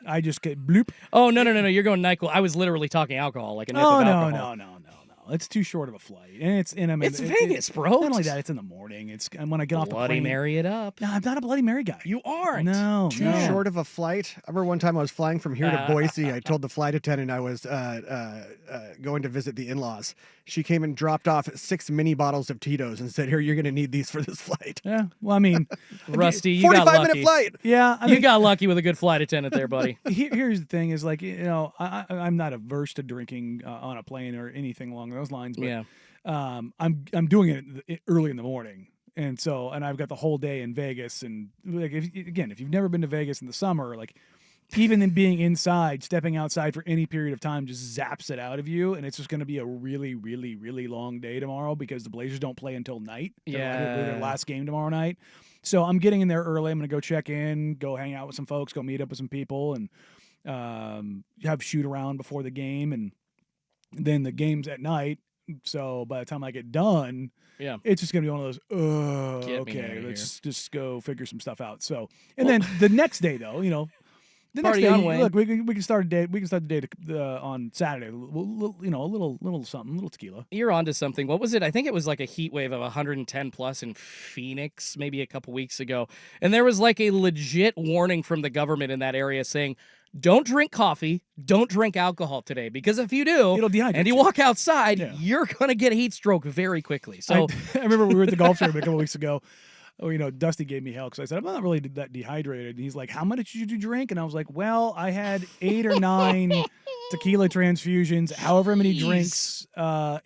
I just get bloop. Oh no! You're going NyQuil. I was literally talking alcohol, like a nip of alcohol. No. It's too short of a flight, and I mean, It's Vegas, bro. Not only that, it's in the morning. And when I get off the Bloody plane. Mary it up. No, I'm not a Bloody Mary guy. You aren't. No, Too no. short of a flight. I remember one time I was flying from here to Boise. I told the flight attendant I was going to visit the in-laws. She came and dropped off 6 mini bottles of Tito's and said, "Here, you're going to need these for this flight." Yeah. Well, I mean, Rusty, you got lucky. 45-minute flight. yeah. I You mean, got lucky with a good flight attendant there, buddy. here's the thing: is like, you know, I'm not averse to drinking on a plane or anything along those lines, but Yeah. I'm doing it early in the morning. And I've got the whole day in Vegas, and like if you've never been to Vegas in the summer, like even in being inside, stepping outside for any period of time just zaps it out of you, and it's just going to be a really, really, really long day tomorrow because the Blazers don't play until night. Their last game tomorrow night. So I'm getting in there early. I'm going to go check in, go hang out with some folks, go meet up with some people, and have shoot around before the game, and then the game's at night. So by the time I get done, Yeah. it's just gonna be one of those. Get me Okay, outta let's just go figure some stuff out. So, and then the next day, though, you know, the Party next day, on, Wayne. look, we can start a day. We can start the day on Saturday. You know, a little something, a little tequila. You're onto something. What was it? I think it was like a heat wave of 110 plus in Phoenix maybe a couple weeks ago. And there was like a legit warning from the government in that area saying, don't drink coffee, don't drink alcohol today, because if you do, It'll dehydrate and you you. walk outside, Yeah. you're going to get a heat stroke very quickly. So I remember we were at the golf tournament a couple weeks ago. Oh, Dusty gave me hell because I said, I'm not really that dehydrated. And he's like, how much did you drink? And I was like, well, I had 8 or 9 tequila transfusions, however many drinks,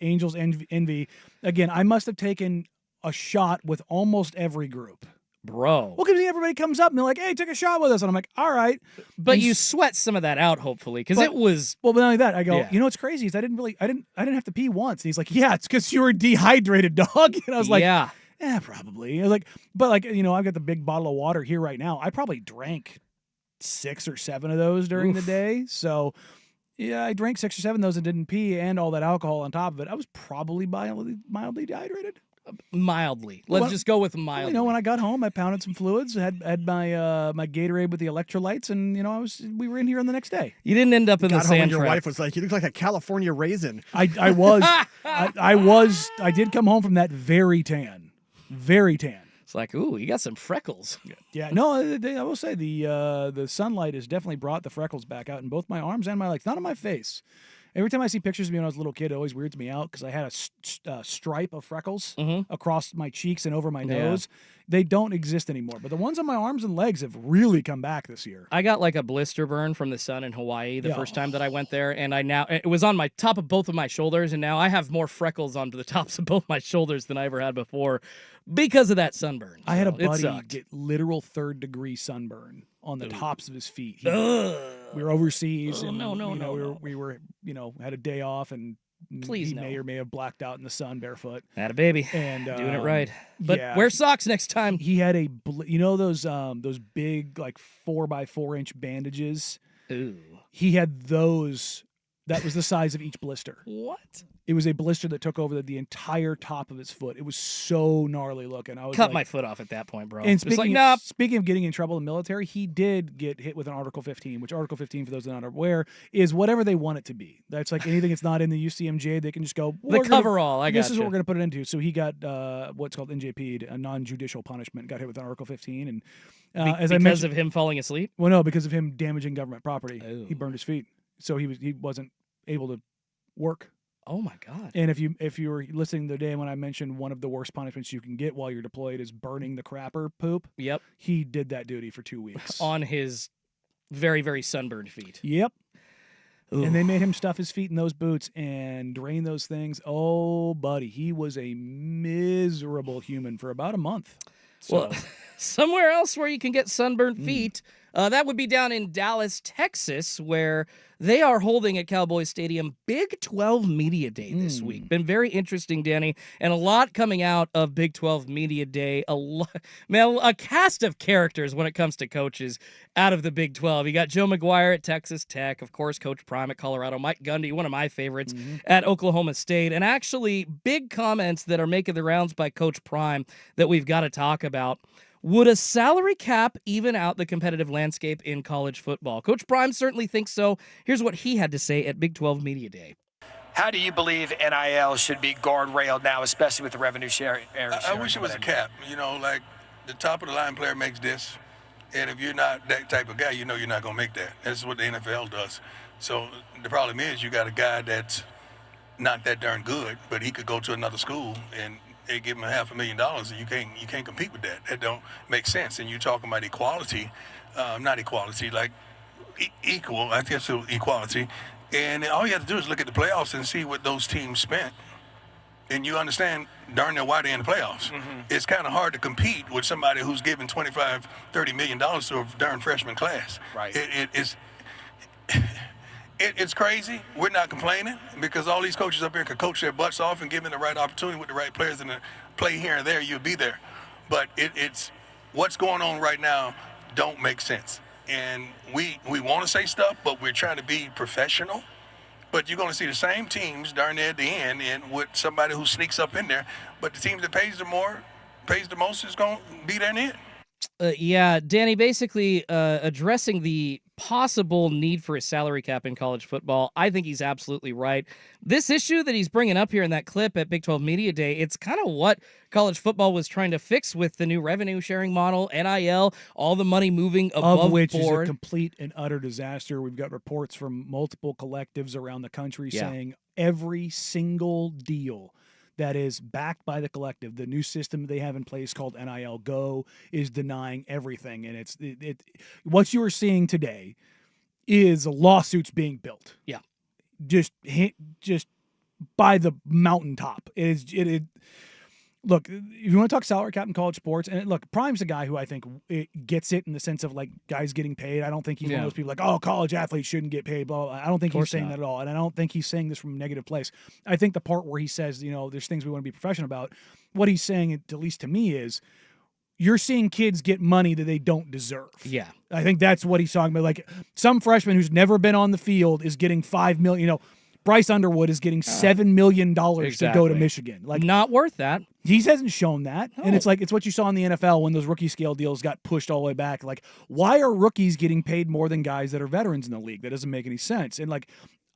Angels Envy. Again, I must have taken a shot with almost every group. bro. Well, because everybody comes up and they're like, hey, take a shot with us. And I'm like, all right. But And you sweat some of that out, hopefully, because it was. Well, but not only that, I go, Yeah. you know what's crazy is I didn't have to pee once. And he's like, yeah, it's because you were dehydrated, dog. And I was like, yeah. probably. I was like, but like, I've got the big bottle of water here right now. I probably drank 6 or 7 of those during the day. So yeah, I drank 6 or 7 of those and didn't pee and all that alcohol on top of it. I was probably mildly dehydrated. Mildly. Let's just go with mildly. When I got home, I pounded some fluids, had my my Gatorade with the electrolytes, and we were in here on the next day. You didn't end up in the Got home and sand your trap. wife was like, "You look like a California raisin." I did come home from that very tan. It's like, ooh, you got some freckles. Yeah, no, I will say the sunlight has definitely brought the freckles back out in both my arms and my legs, not on my face. Every time I see pictures of me when I was a little kid, it always weirds me out because I had a stripe of freckles across my cheeks and over my nose. They don't exist anymore, but the ones on my arms and legs have really come back this year. I got like a blister burn from the sun in Hawaii the first time that I went there, and it was on my top of both of my shoulders, and now I have more freckles onto the tops of both my shoulders than I ever had before because of that sunburn. I had a So, it buddy sucked. get literal 3rd-degree sunburn on the tops of his feet. We were overseas, and we were had a day off, and Please he no. may or may have blacked out in the sun barefoot. Had a baby. And Doing it right. But yeah. wear socks next time. He had those big like 4x4-inch bandages. Ooh. He had those. That was the size of each blister. What? It was a blister that took over the entire top of his foot. It was so gnarly looking. I was Cut like, my foot off at that point, bro. And It's like, speaking, nah. speaking of getting in trouble in the military, he did get hit with an Article 15, which Article 15, for those that are not aware, is whatever they want it to be. That's like anything that's not in the UCMJ, they can just go, The coverall, This is what gotcha. we're going to put it into. So he got what's called NJP'd, a non-judicial punishment, got hit with an Article 15. And as I because mentioned, of him falling asleep? well, no, because of him damaging government property. Oh. He burned his feet. So he wasn't able to work. Oh, my God. And if you were listening the day when I mentioned one of the worst punishments you can get while you're deployed is burning the crapper poop, Yep. he did that duty for 2 weeks. On his very, very sunburned feet. Yep. Ooh. And they made him stuff his feet in those boots and drain those things. Oh, buddy, he was a miserable human for about a month. So, Well, somewhere else where you can get sunburned Mm. feet, that would be down in Dallas, Texas, where they are holding at Cowboys Stadium Big 12 Media Day this Mm. week. Been very interesting, Danny, and a lot coming out of Big 12 Media Day. A cast of characters when it comes to coaches out of the Big 12. You got Joe McGuire at Texas Tech, of course, Coach Prime at Colorado, Mike Gundy, one of my favorites, at Oklahoma State, and actually big comments that are making the rounds by Coach Prime that we've got to talk about. Would a salary cap even out the competitive landscape in college football? Coach Prime certainly thinks so. Here's what he had to say at Big 12 Media Day. How do you believe NIL should be guardrailed now, especially with the revenue sharing? I wish it was a cap. Like the top of the line player makes this, and if you're not that type of guy, you're not going to make that. That's what the NFL does. So the problem is you got a guy that's not that darn good, but he could go to another school and they give him $500,000, and you can't compete with that. That don't make sense. And you're talking about equality, not equality, like equal. I guess so, equality. And all you have to do is look at the playoffs and see what those teams spent. And you understand darn near why they're in the playoffs. It's kind of hard to compete with somebody who's giving $25, $30 million to a darn freshman class. Right. It's crazy. We're not complaining because all these coaches up here can coach their butts off and give them the right opportunity with the right players and play here and there, you'll be there. But it's what's going on right now don't make sense. And we want to say stuff, but we're trying to be professional. But you're going to see the same teams darn near at the end and with somebody who sneaks up in there. But the team that pays the most is going to be there in the end. Yeah, Danny, basically addressing the possible need for a salary cap in college football. I think he's absolutely right. This issue that he's bringing up here in that clip at Big 12 Media Day, it's kind of what college football was trying to fix with the new revenue sharing model, NIL, all the money moving above of which board. is a complete and utter disaster. We've got reports from multiple collectives around the country saying every single deal that is backed by the collective, the new system they have in place called NIL Go, is denying everything. And what you are seeing today is lawsuits being built. Yeah. Just by the mountaintop. Look, if you want to talk salary cap in college sports, and look, Prime's a guy who I think gets it in the sense of like guys getting paid. I don't think he's one of those people like, oh, college athletes shouldn't get paid, blah, blah, blah. I don't think he's saying that at all. And I don't think he's saying this from a negative place. I think the part where he says, there's things we want to be professional about, what he's saying, at least to me, is you're seeing kids get money that they don't deserve. Yeah. I think that's what he's talking about. Like some freshman who's never been on the field is getting $5 million, Bryce Underwood is getting $7 million to go to Michigan. Like, not worth that. He hasn't shown that. No. And it's what you saw in the NFL when those rookie scale deals got pushed all the way back. Like, why are rookies getting paid more than guys that are veterans in the league? That doesn't make any sense. And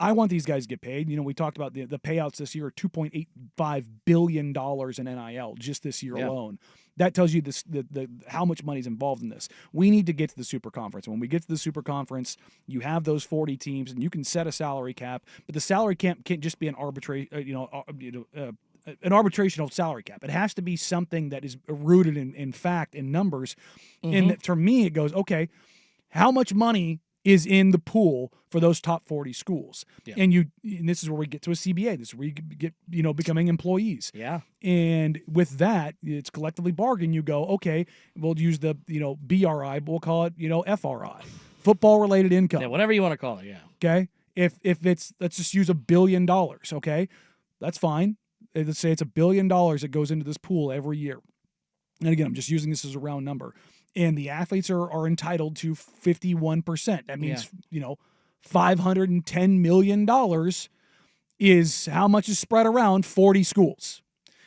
I want these guys to get paid. We talked about the payouts this year are $2.85 billion in NIL just this year alone. That tells you the how much money's involved in this. We need to get to the super conference. When we get to the super conference, you have those 40 teams, and you can set a salary cap. But the salary cap can't just be an an arbitrational salary cap. It has to be something that is rooted in fact, in numbers. Mm-hmm. And for me, it goes, okay, how much money is in the pool for those top 40 schools? Yeah. And this is where we get to a CBA. This is where you get, becoming employees. Yeah. And with that, it's collectively bargained. You go, okay, we'll use the, BRI, but we'll call it, FRI, football related income. Yeah, whatever you want to call it. Yeah. Okay. If it's, let's just use $1 billion. Okay. That's fine. Let's say it's $1 billion that goes into this pool every year. And again, I'm just using this as a round number. And the athletes are entitled to 51%. That means, $510 million is how much is spread around 40 schools.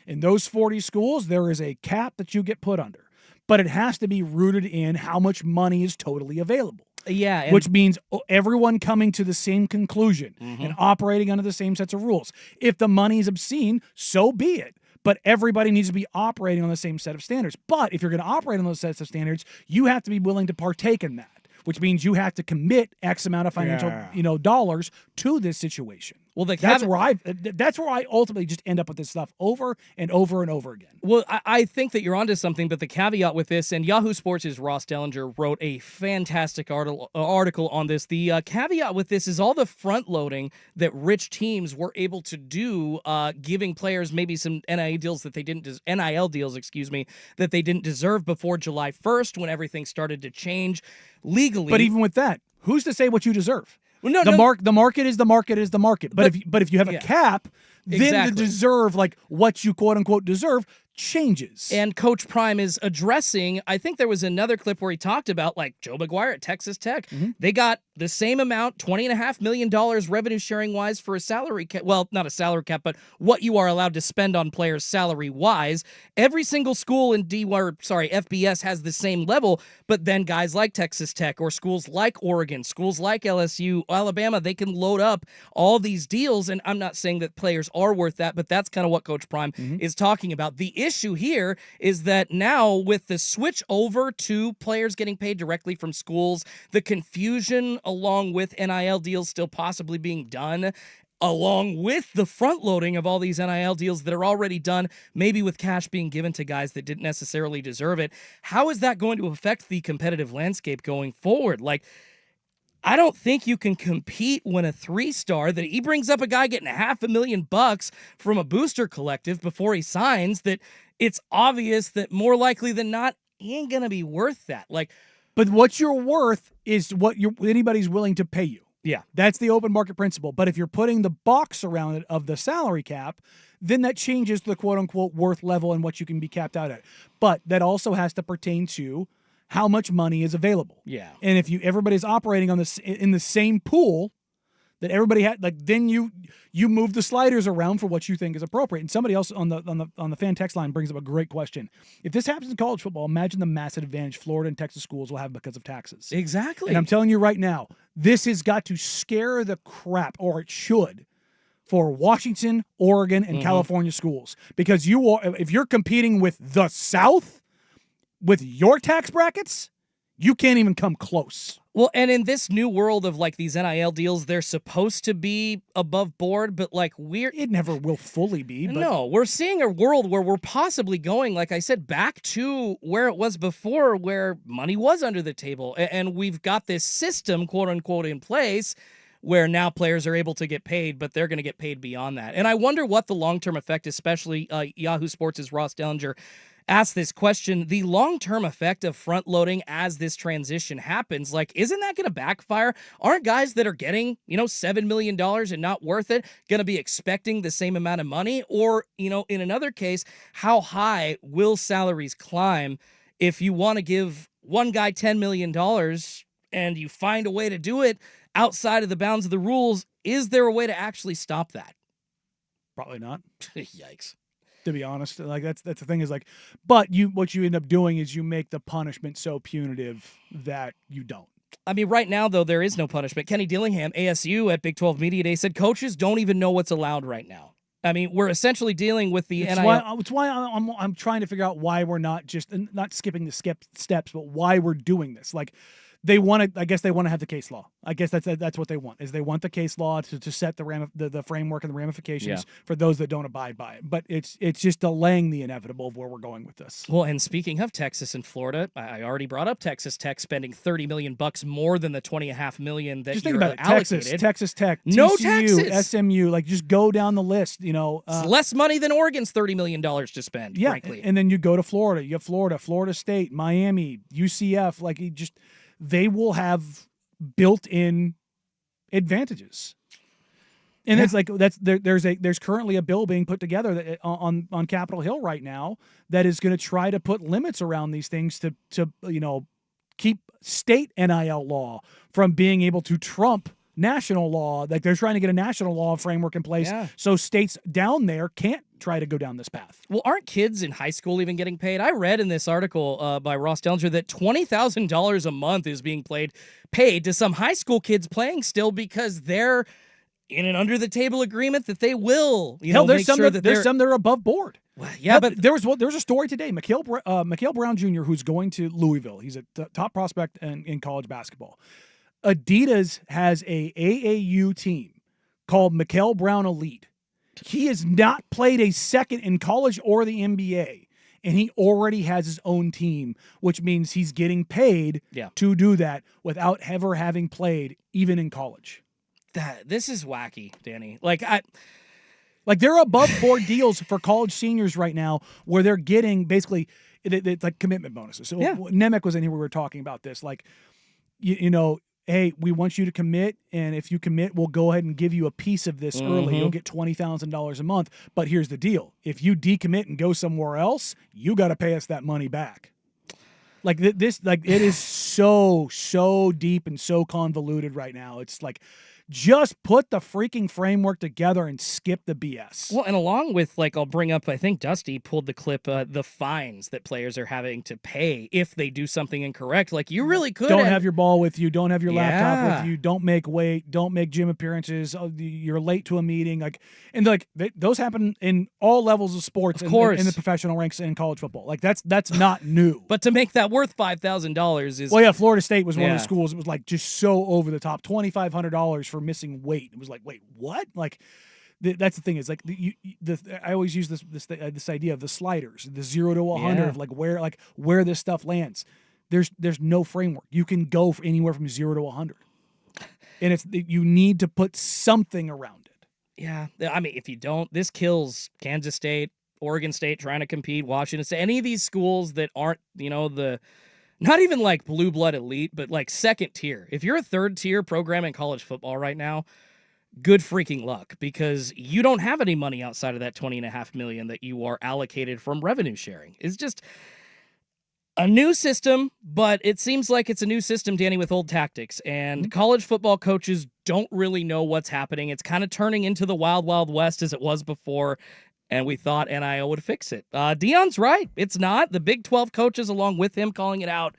In those 40 schools, there is a cap that you get put under. But it has to be rooted in how much money is totally available. Yeah. Which means everyone coming to the same conclusion and operating under the same sets of rules. If the money is obscene, so be it. But everybody needs to be operating on the same set of standards. But if you're going to operate on those sets of standards, you have to be willing to partake in that, which means you have to commit X amount of financial, dollars to this situation. Well, that's where I ultimately just end up with this stuff over and over and over again. Well, I think that you're onto something, but the caveat with this, and Yahoo Sports' Ross Dellinger wrote a fantastic article on this. The caveat with this is all the front loading that rich teams were able to do, giving players maybe some NIL deals that they didn't that they didn't deserve before July 1st when everything started to change legally. But even with that, who's to say what you deserve? Well, no, the market is the market is the market. But if you have a cap, then the deserve, what you quote unquote deserve, changes. And Coach Prime is addressing, I think there was another clip where he talked about Joe McGuire at Texas Tech. Mm-hmm. They got the same amount, $20.5 million revenue sharing wise for a salary cap. Well, not a salary cap, but what you are allowed to spend on players salary wise. Every single school in FBS has the same level, but then guys like Texas Tech or schools like Oregon, schools like LSU, Alabama, they can load up all these deals. And I'm not saying that players are worth that, but that's kind of what Coach Prime is talking about. The issue here is that now with the switch over to players getting paid directly from schools, the confusion along with NIL deals still possibly being done, along with the front loading of all these NIL deals that are already done, maybe with cash being given to guys that didn't necessarily deserve it. How is that going to affect the competitive landscape going forward? I don't think you can compete when a 3-star that he brings up a guy getting $500,000 from a booster collective before he signs, that it's obvious that more likely than not, he ain't going to be worth that. But what you're worth is what anybody's willing to pay you. Yeah. That's the open market principle. But if you're putting the box around it of the salary cap, then that changes the quote unquote worth level and what you can be capped out at. But that also has to pertain to how much money is available. Yeah. And if everybody's operating on in the same pool, that everybody had. Like then you move the sliders around for what you think is appropriate. And somebody else on the fan text line brings up a great question. If this happens in college football, imagine the massive advantage Florida and Texas schools will have because of taxes. Exactly. And I'm telling you right now, this has got to scare the crap, or it should, for Washington, Oregon, and California schools, because if you're competing with the South with your tax brackets, you can't even come close. Well, and in this new world of like these NIL deals, they're supposed to be above board, but like it never will fully be. But no, we're seeing a world where we're possibly going, like I said, back to where it was before, where money was under the table, and we've got this system, quote unquote, in place where now players are able to get paid, but they're going to get paid beyond that. And I wonder what the long-term effect, especially Yahoo Sports' Ross Dellinger asked this question, the long-term effect of front-loading as this transition happens, like, isn't that going to backfire? Aren't guys that are getting, $7 million and not worth it going to be expecting the same amount of money? Or, in another case, how high will salaries climb if you want to give one guy $10 million and you find a way to do it outside of the bounds of the rules? Is there a way to actually stop that? Probably not. Yikes. To be honest, like that's the thing is like, but what you end up doing is you make the punishment so punitive that you don't. I mean, right now though there is no punishment. Kenny Dillingham, ASU at Big 12 Media Day, said coaches don't even know what's allowed right now. I mean, we're essentially dealing with the NIL. It's why I'm trying to figure out why we're not skipping the steps, but why we're doing this. Like, I guess they want to have the case law. I guess that's what they want, is they want the case law to set the framework and the ramifications for those that don't abide by it. But it's just delaying the inevitable of where we're going with this. Well, and speaking of Texas and Florida, I already brought up Texas Tech spending $30 million more than the $20.5 million that just you're think about it. allocated. Texas Tech, no TCU, taxes. SMU, like just go down the list. It's less money than Oregon's $30 million to spend. Yeah, frankly. And then you go to Florida. You have Florida State, Miami, UCF. Like they will have built-in advantages, and it's like there's currently a bill being put together that, on Capitol Hill right now that is going to try to put limits around these things to keep state NIL law from being able to trump national law. Like they're trying to get a national law framework in place so states down there can't try to go down this path. Well, aren't kids in high school even getting paid? I read in this article by Ross Dellinger that $20,000 a month is being paid to some high school kids playing still because they're in an under-the-table agreement that they will, there's some that are above board. Well, yeah, but there was a story today. Mikhail Brown Jr., who's going to Louisville. He's a top prospect in college basketball. Adidas has a AAU team called Mikhail Brown Elite. He has not played a second in college or the NBA, and he already has his own team, which means he's getting paid to do that without ever having played even in college. This is wacky, Danny. Like there are above board deals for college seniors right now where they're getting basically it's like commitment bonuses. So Nemec was in here. We were talking about this. Like, hey, we want you to commit, and if you commit, we'll go ahead and give you a piece of this early. You'll get $20,000 a month. But here's the deal. If you decommit and go somewhere else, you got to pay us that money back. Like this, like it is so deep and so convoluted right now. It's like, just put the freaking framework together and skip the BS. Well, and along with, I'll bring up, I think Dusty pulled the clip, the fines that players are having to pay if they do something incorrect. Like, you really could have your ball with you, don't have your laptop with you, don't make weight, don't make gym appearances, you're late to a meeting. Those happen in all levels of sports, of course, in the professional ranks in college football. Like, that's not new. But to make that worth $5,000 is... Well, yeah, Florida State was one of the schools that was, just so over the top. $2,500 for missing weight. It was like, wait, what? Like, that's the thing is I always use this idea of the sliders, the 0 to 100 of where this stuff lands. There's no framework. You can go for anywhere from 0 to 100, and you need to put something around it. Yeah, I mean, if you don't, this kills Kansas State, Oregon State trying to compete, Washington State, any of these schools that aren't not even blue blood elite, but second tier. If you're a third tier program in college football right now, good freaking luck, because you don't have any money outside of that $20.5 million that you are allocated from revenue sharing. It's just A new system, but it seems like it's a new system, Danny, with old tactics. And college football coaches don't really know what's happening. It's kind of turning into the wild, wild west as it was before. And we thought NIL would fix it. Dion's right. It's not. The Big 12 coaches, along with him, calling it out.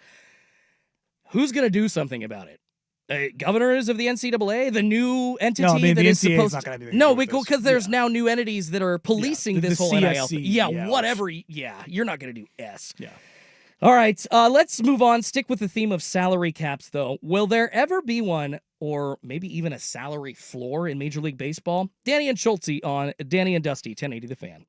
Who's going to do something about it? Governors of the NCAA, the new entity No, I mean, that the is NCAA supposed not to. gonna do anything No, with this. because there's now new entities that are policing the this whole NIL. CSC, Yeah, yeah. whatever. Yeah, you're not going to do S. Yeah. All right, let's move on. Stick with the theme of salary caps, though. Will there ever be one, or maybe even a salary floor in Major League Baseball? Danny and Schultze on Danny and Dusty, 1080 The Fan.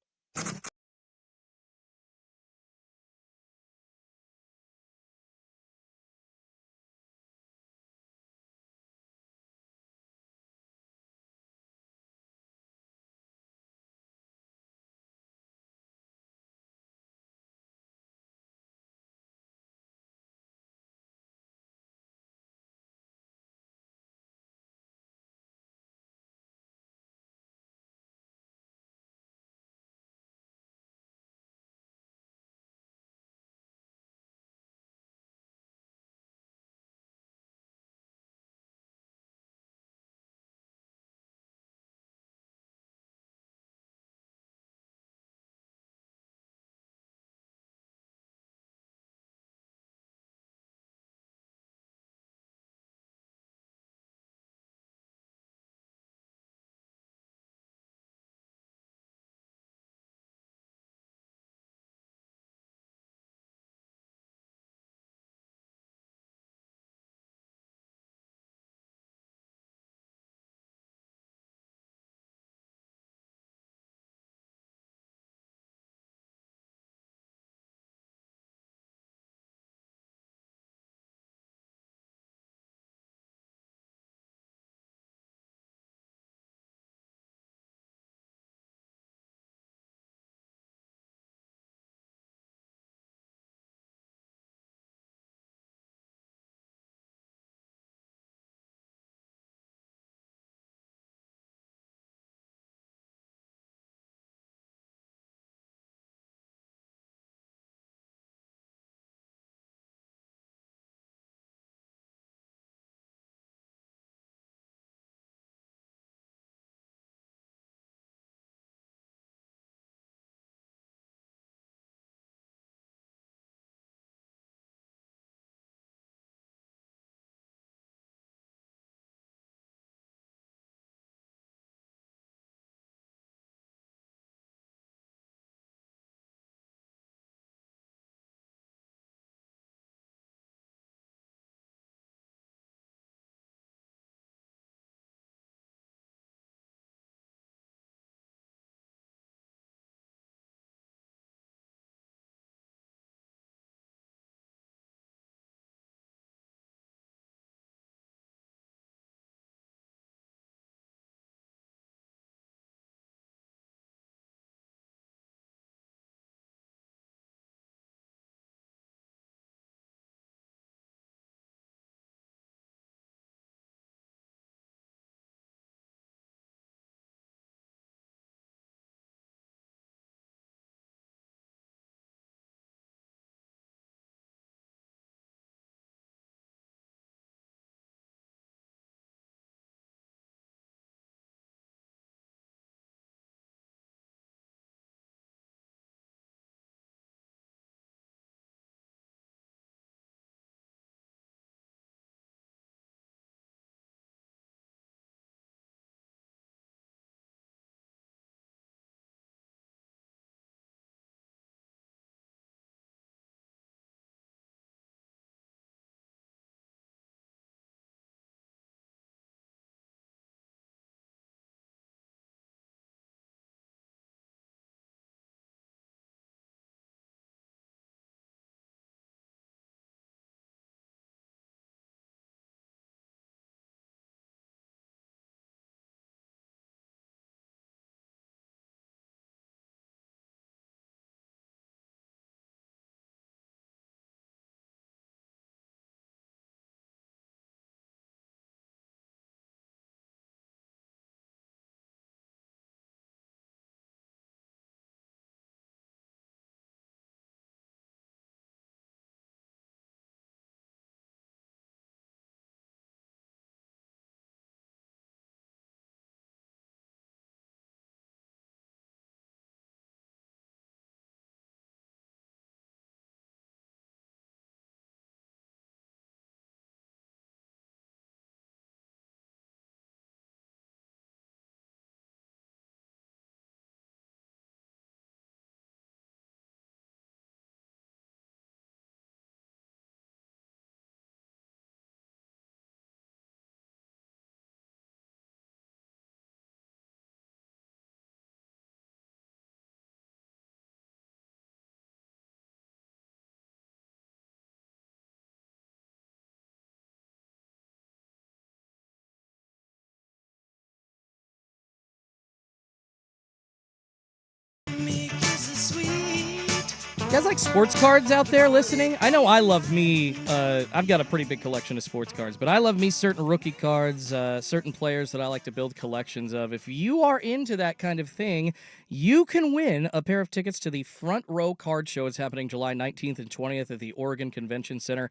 You guys like sports cards out there listening? I know I love me. I've got a pretty big collection of sports cards, but I love me certain rookie cards, certain players that I like to build collections of. If you are into that kind of thing, you can win a pair of tickets to the Front Row Card Show. It's happening July 19th and 20th at the Oregon Convention Center.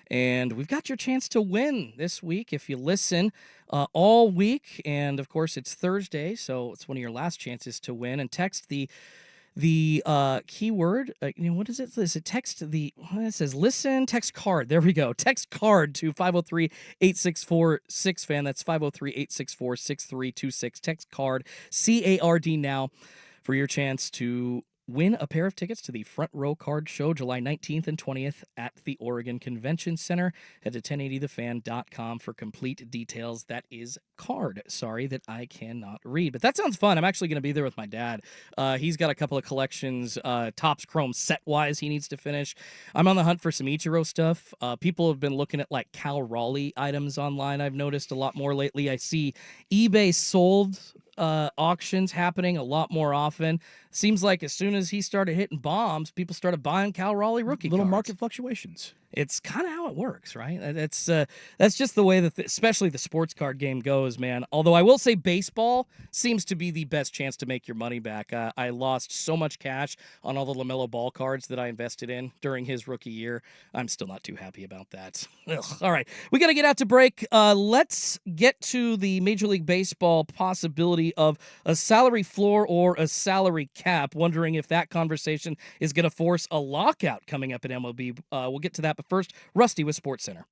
And we've got your chance to win this week if you listen all week. And, of course, it's Thursday, so it's one of your last chances to win. And text the keyword, what is it? Is it text the, it says listen, text card. There we go. Text card to 503-864-6FAN. That's 503-864-6326. Text card, CARD now for your chance to win a pair of tickets to the Front Row Card Show July 19th and 20th at the Oregon Convention Center. Head to 1080thefan.com for complete details. That is card. Sorry that I cannot read, but that sounds fun. I'm actually going to be there with my dad. He's got a couple of collections, Topps Chrome set-wise he needs to finish. I'm on the hunt for some Ichiro stuff. People have been looking at like Cal Raleigh items online. I've noticed a lot more lately. I see eBay sold auctions happening a lot more often. Seems like as soon as he started hitting bombs, people started buying Cal Raleigh rookie Little cards. market fluctuations. It's kind of how it works, right? That's just the way that, especially the sports card game goes, man. Although I will say baseball seems to be the best chance to make your money back. I lost so much cash on all the LaMelo Ball cards that I invested in during his rookie year. I'm still not too happy about that. Ugh. All right, we got to get out to break. Let's get to the Major League Baseball possibility of a salary floor or a salary cap. Wondering if that conversation is going to force a lockout coming up in MLB. We'll get to that. But first, Rusty with SportsCenter.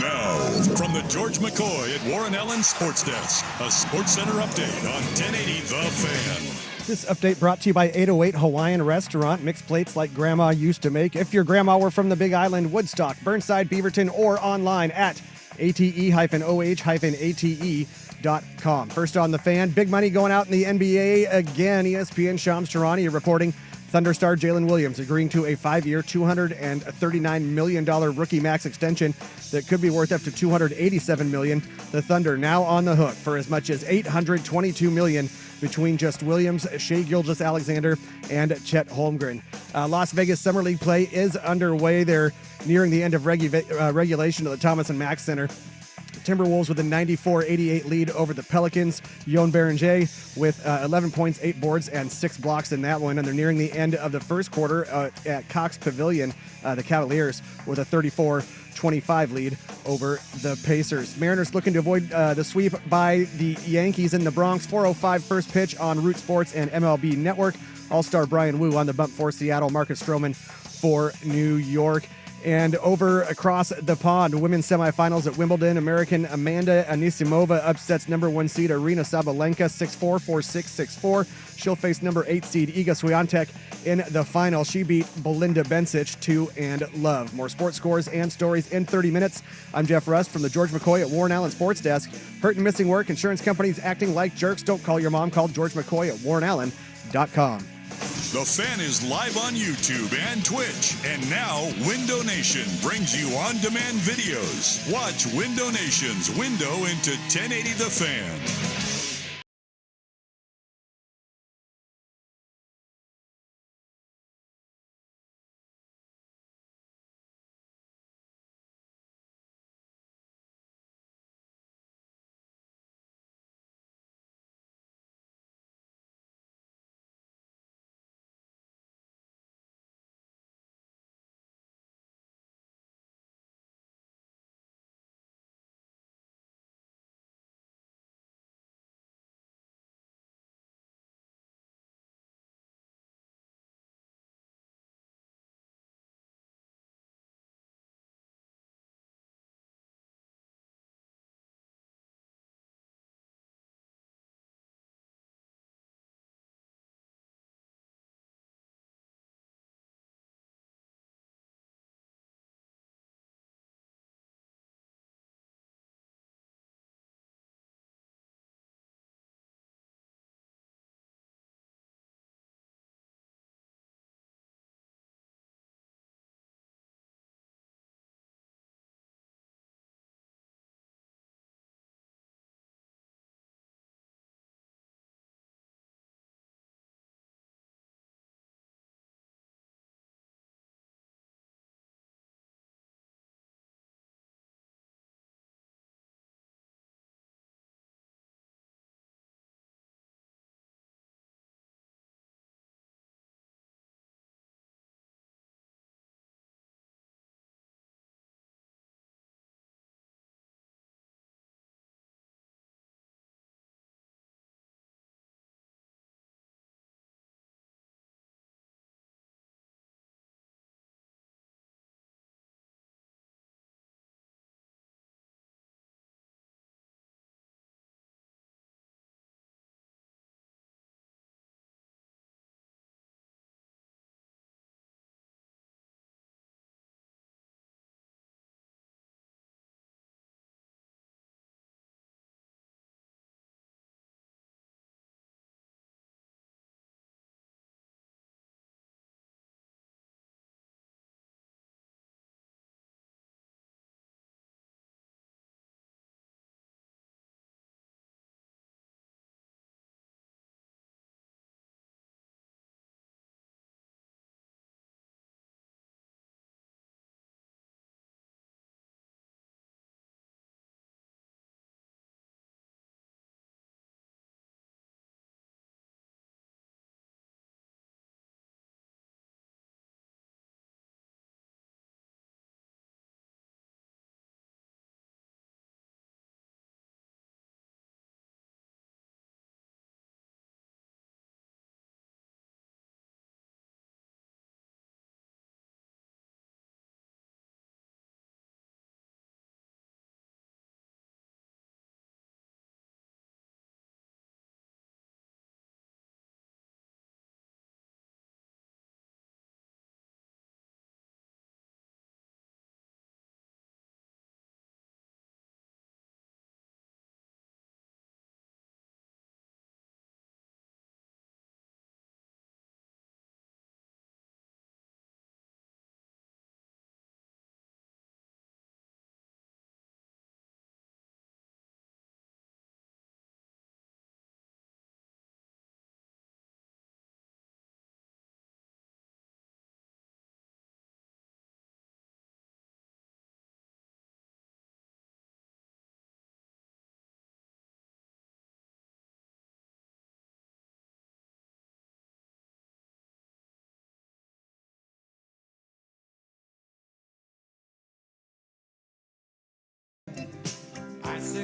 Now, from the George McCoy at Warren Allen Sports Desk, a SportsCenter update on 1080 The Fan. This update brought to you by 808 Hawaiian Restaurant. Mixed plates like Grandma used to make. If your grandma were from the Big Island, Woodstock, Burnside, Beaverton, or online at ate-oh-ate.com. First on The Fan, big money going out in the NBA again. ESPN Shams Charania reporting Thunderstar Jalen Williams agreeing to a 5-year, $239 million rookie max extension that could be worth up to $287 million. The Thunder now on the hook for as much as $822 million between just Williams, Shai Gilgeous-Alexander, and Chet Holmgren. Las Vegas Summer League play is underway. They're nearing the end of regulation at the Thomas and Mack Center. Timberwolves with a 94-88 lead over the Pelicans. Yon Berenger with 11 points, 8 boards, and 6 blocks in that one. And they're nearing the end of the first quarter at Cox Pavilion. The Cavaliers with a 34-25 lead over the Pacers. Mariners looking to avoid the sweep by the Yankees in the Bronx. 4:05 first pitch on Root Sports and MLB Network. All-star Brian Wu on the bump for Seattle. Marcus Stroman for New York. And over across the pond, women's semifinals at Wimbledon. American Amanda Anisimova upsets number 1 seed Arina Sabalenka 6-4, 4-6, 6-4. She'll face number 8 seed Iga Swiatek in the final. She beat Belinda Bencic 2-love. More sports scores and stories in 30 minutes. I'm Jeff Rust from the George McCoy at Warren Allen Sports Desk. Hurt and missing work, insurance companies acting like jerks. Don't call your mom. Call George McCoy at warrenallen.com. The Fan is live on YouTube and Twitch. And now, Window Nation brings you on-demand videos. Watch Window Nation's window into 1080 The Fan.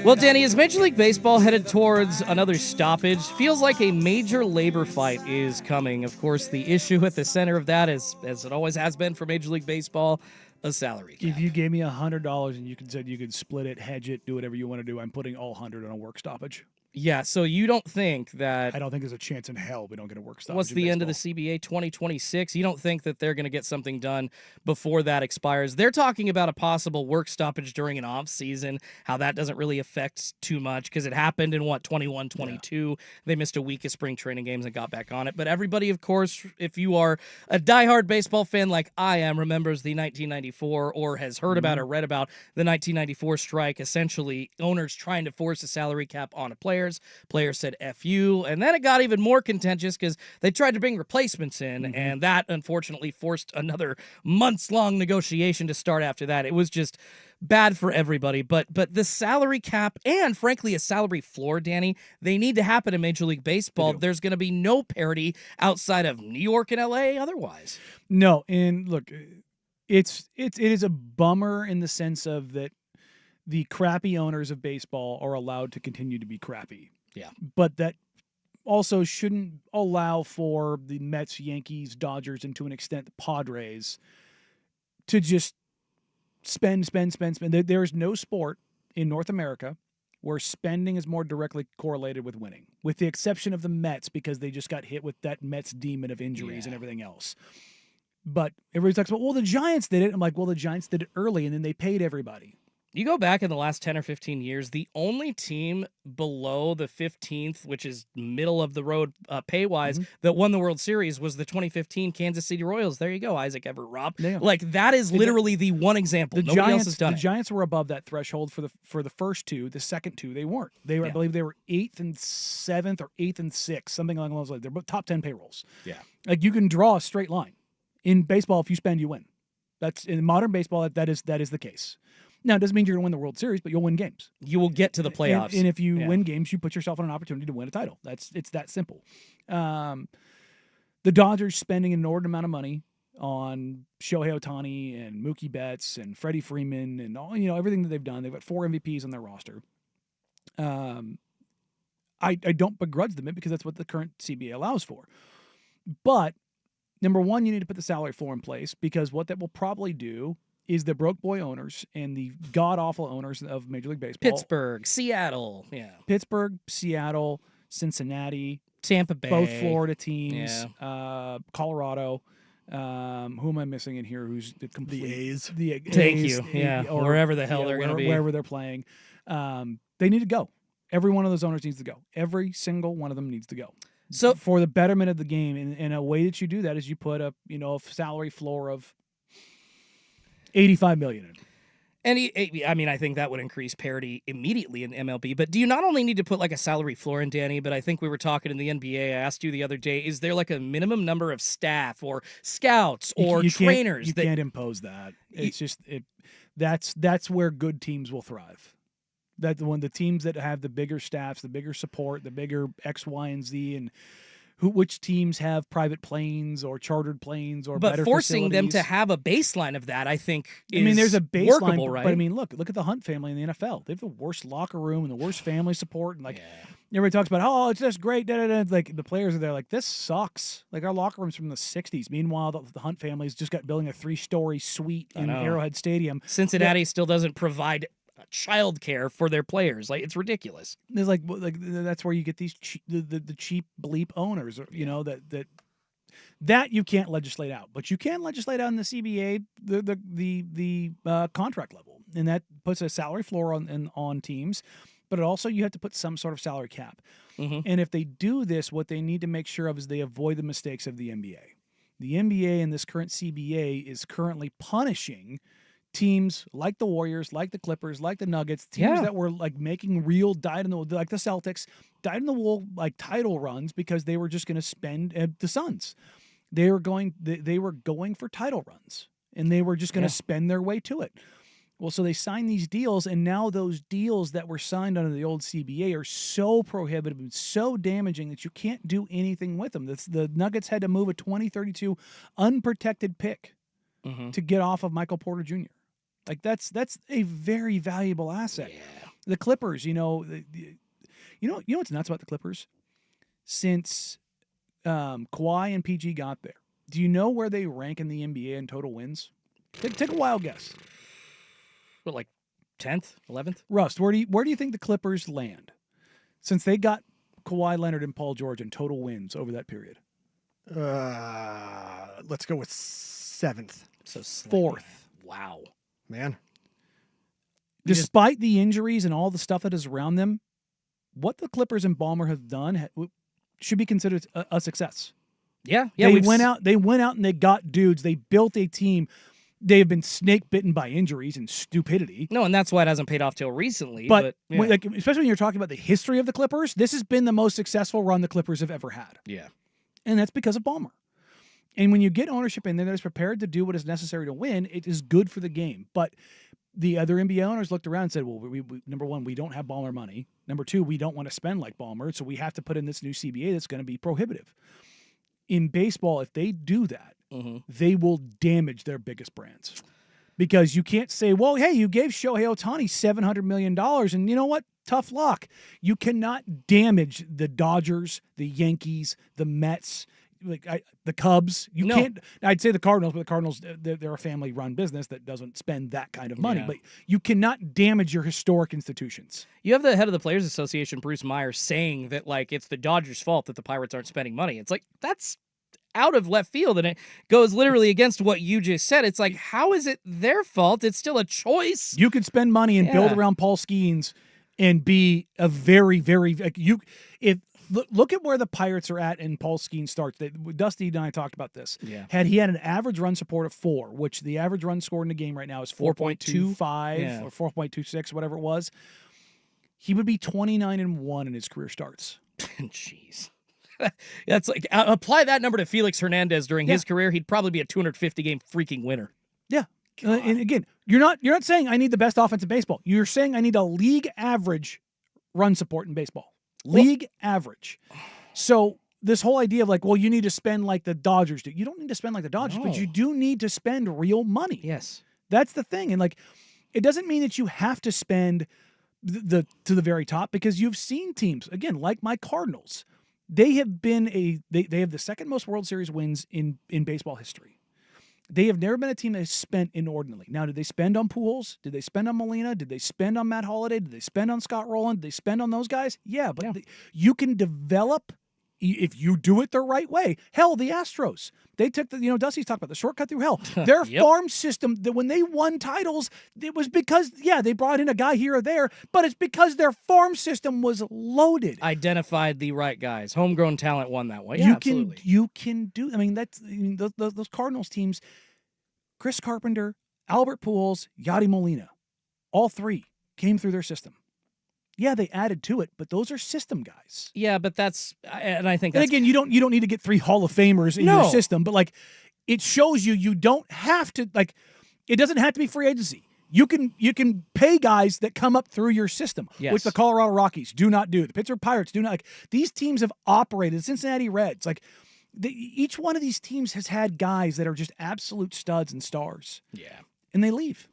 Well, Danny, is Major League Baseball headed towards another stoppage? Feels like a major labor fight is coming. Of course, the issue at the center of that is, as it always has been for Major League Baseball, a salary cap. If you gave me $100 and you said you could split it, hedge it, do whatever you want to do, I'm putting all 100 on a work stoppage. Yeah, so you don't think that... I don't think there's a chance in hell we don't get a work stoppage. What's the end of the CBA, 2026? You don't think that they're going to get something done before that expires? They're talking about a possible work stoppage during an off season, how that doesn't really affect too much because it happened in, 21, 22. Yeah. They missed a week of spring training games and got back on it. But everybody, of course, if you are a diehard baseball fan like I am, remembers the 1994 or has heard about or read about the 1994 strike, essentially owners trying to force a salary cap on a player. Players said F you, and then it got even more contentious because they tried to bring replacements in, and that unfortunately forced another months-long negotiation to start after that. It was just bad for everybody, but the salary cap and, frankly, a salary floor, Danny, they need to happen in Major League Baseball. There's going to be no parity outside of New York and L.A. otherwise. No, and look, it is a bummer in the sense of that the crappy owners of baseball are allowed to continue to be crappy. Yeah. But that also shouldn't allow for the Mets, Yankees, Dodgers, and to an extent the Padres to just spend. There is no sport in North America where spending is more directly correlated with winning, with the exception of the Mets because they just got hit with that Mets demon of injuries and everything else. But everybody talks about, well, the Giants did it. I'm like, well, the Giants did it early, and then they paid everybody. You go back in the last 10 or 15 years, the only team below the 15th, which is middle of the road pay-wise, that won the World Series was the 2015 Kansas City Royals. There you go, Isaac Everett Robb. Yeah. Like, that is literally the one example. Nobody else has done it. The Giants were above that threshold for the first two. The second two, they weren't. They were, I believe they were 8th and 7th or 8th and 6th, something along those lines. They're both top 10 payrolls. Yeah. Like, you can draw a straight line. In baseball, if you spend, you win. That's in modern baseball, that is the case. Now, it doesn't mean you're going to win the World Series, but you'll win games. You will get to the playoffs. And if you win games, you put yourself on an opportunity to win a title. It's that simple. The Dodgers spending an inordinate amount of money on Shohei Ohtani and Mookie Betts and Freddie Freeman and all, everything that they've done. They've got 4 MVPs on their roster. I don't begrudge them because that's what the current CBA allows for. But number one, you need to put the salary floor in place because what that will probably do is the broke boy owners and the god-awful owners of Major League Baseball. Pittsburgh, Seattle, Pittsburgh, Seattle, Cincinnati, Tampa Bay. Both Florida teams, Colorado. Who am I missing in here? Who's the complete... The A's. The A's. Thank you. Or wherever the hell they're going to be. Wherever they're playing. They need to go. Every one of those owners needs to go. Every single one of them needs to go. So for the betterment of the game, and a way that you do that is you put a salary floor of $85 million in. And I think that would increase parity immediately in MLB. But do you not only need to put like a salary floor in, Danny, but I think we were talking in the NBA. I asked you the other day, is there like a minimum number of staff or scouts or trainers? You can't impose that. It's just that's where good teams will thrive. That when the teams that have the bigger staffs, the bigger support, the bigger X, Y, and Z, and which teams have private planes or chartered planes or better forcing them to have a baseline of that, I think, is there's a baseline, workable, right? But look at the Hunt family in the NFL. They have the worst locker room and the worst family support, and everybody talks about, it's just great. Like the players are there, like this sucks. Like our locker room's from the '60s. Meanwhile, the Hunt family's just got building a 3-story suite in Arrowhead Stadium. Cincinnati still doesn't provide childcare for their players. Like, it's ridiculous. There's like that's where you get these the cheap bleep owners, that you can't legislate out, but you can legislate out in the CBA the contract level, and that puts a salary floor on teams. But also you have to put some sort of salary cap. And if they do this, what they need to make sure of is they avoid the mistakes of the NBA. The NBA in this current CBA is currently punishing teams like the Warriors, like the Clippers, like the Nuggets, teams that were like making real dyed-in-the-wool, like the Celtics, dyed-in-the-wool like title runs because they were just going to spend the Suns. They were going for title runs, and they were just going to spend their way to it. Well, so they signed these deals, and now those deals that were signed under the old CBA are so prohibitive and so damaging that you can't do anything with them. The Nuggets had to move a 2032 unprotected pick to get off of Michael Porter Jr. Like that's a very valuable asset. The Clippers, you know what's nuts about the Clippers? Since Kawhi and PG got there, do you know where they rank in the NBA in total wins? Take a wild guess. What, like 10th, 11th? Rust, where do you think the Clippers land since they got Kawhi Leonard and Paul George in total wins over that period? Let's go with 7th. So slightly. 4th. Wow. Man. Despite the injuries and all the stuff that is around them, what the Clippers and Ballmer have done should be considered a success. Yeah. They went out and they got dudes. They built a team. They have been snake bitten by injuries and stupidity. No, and that's why it hasn't paid off till recently. But yeah. Especially when you're talking about the history of the Clippers, this has been the most successful run the Clippers have ever had. Yeah. And that's because of Ballmer. And when you get ownership in there that is prepared to do what is necessary to win, it is good for the game. But the other NBA owners looked around and said, well, we number one, we don't have Ballmer money. Number two, we don't want to spend like Ballmer, so we have to put in this new CBA that's going to be prohibitive. In baseball, if they do that, they will damage their biggest brands. Because you can't say, well, hey, you gave Shohei Ohtani $700 million, and you know what? Tough luck. You cannot damage the Dodgers, the Yankees, the Mets, the Cubs. You can't. I'd say the Cardinals, but the Cardinals, they're a family-run business that doesn't spend that kind of money. Yeah. But you cannot damage your historic institutions. You have the head of the Players Association, Bruce Myers, saying that like it's the Dodgers' fault that the Pirates aren't spending money. It's like that's out of left field, and it goes literally against what you just said. It's like, how is it their fault? It's still a choice. You could spend money and build around Paul Skeens and be a very, very look at where the Pirates are at and Paul Skeens starts. Dusty and I talked about this. Yeah. He had an average run support of 4, which the average run scored in the game right now is 4.25 or 4.26, whatever it was. He would be 29-1 in his career starts. Jeez. That's like, apply that number to Felix Hernandez during his career, he'd probably be a 250 game freaking winner. Yeah. And again, you're not saying I need the best offense in baseball. You're saying I need a league average run support in baseball. League average. So this whole idea of like, well, you need to spend like the Dodgers do. You don't need to spend like the Dodgers, but you do need to spend real money. Yes. That's the thing. And like, it doesn't mean that you have to spend to the very top, because you've seen teams, again, like my Cardinals. They have been they have the second most World Series wins in baseball history. They have never been a team that has spent inordinately. Now, did they spend on Pujols? Did they spend on Molina? Did they spend on Matt Holliday? Did they spend on Scott Rowland? Did they spend on those guys? Yeah, but you can develop if you do it the right way. Hell, the Astros. They took Dusty's talked about the shortcut through hell. Their farm system, that when they won titles, it was because, they brought in a guy here or there, but it's because their farm system was loaded. Identified the right guys. Homegrown talent won that way. You can do, those Cardinals teams, Chris Carpenter, Albert Pujols, Yadi Molina, all 3 came through their system. Yeah, they added to it, but those are system guys. Yeah, but I think and again, you don't need to get 3 Hall of Famers in your system, but like, it shows you don't have to, like, it doesn't have to be free agency. You can pay guys that come up through your system, which the Colorado Rockies do not do. The Pittsburgh Pirates do not. Like, these teams have operated. The Cincinnati Reds, like, each one of these teams has had guys that are just absolute studs and stars. Yeah, and they leave.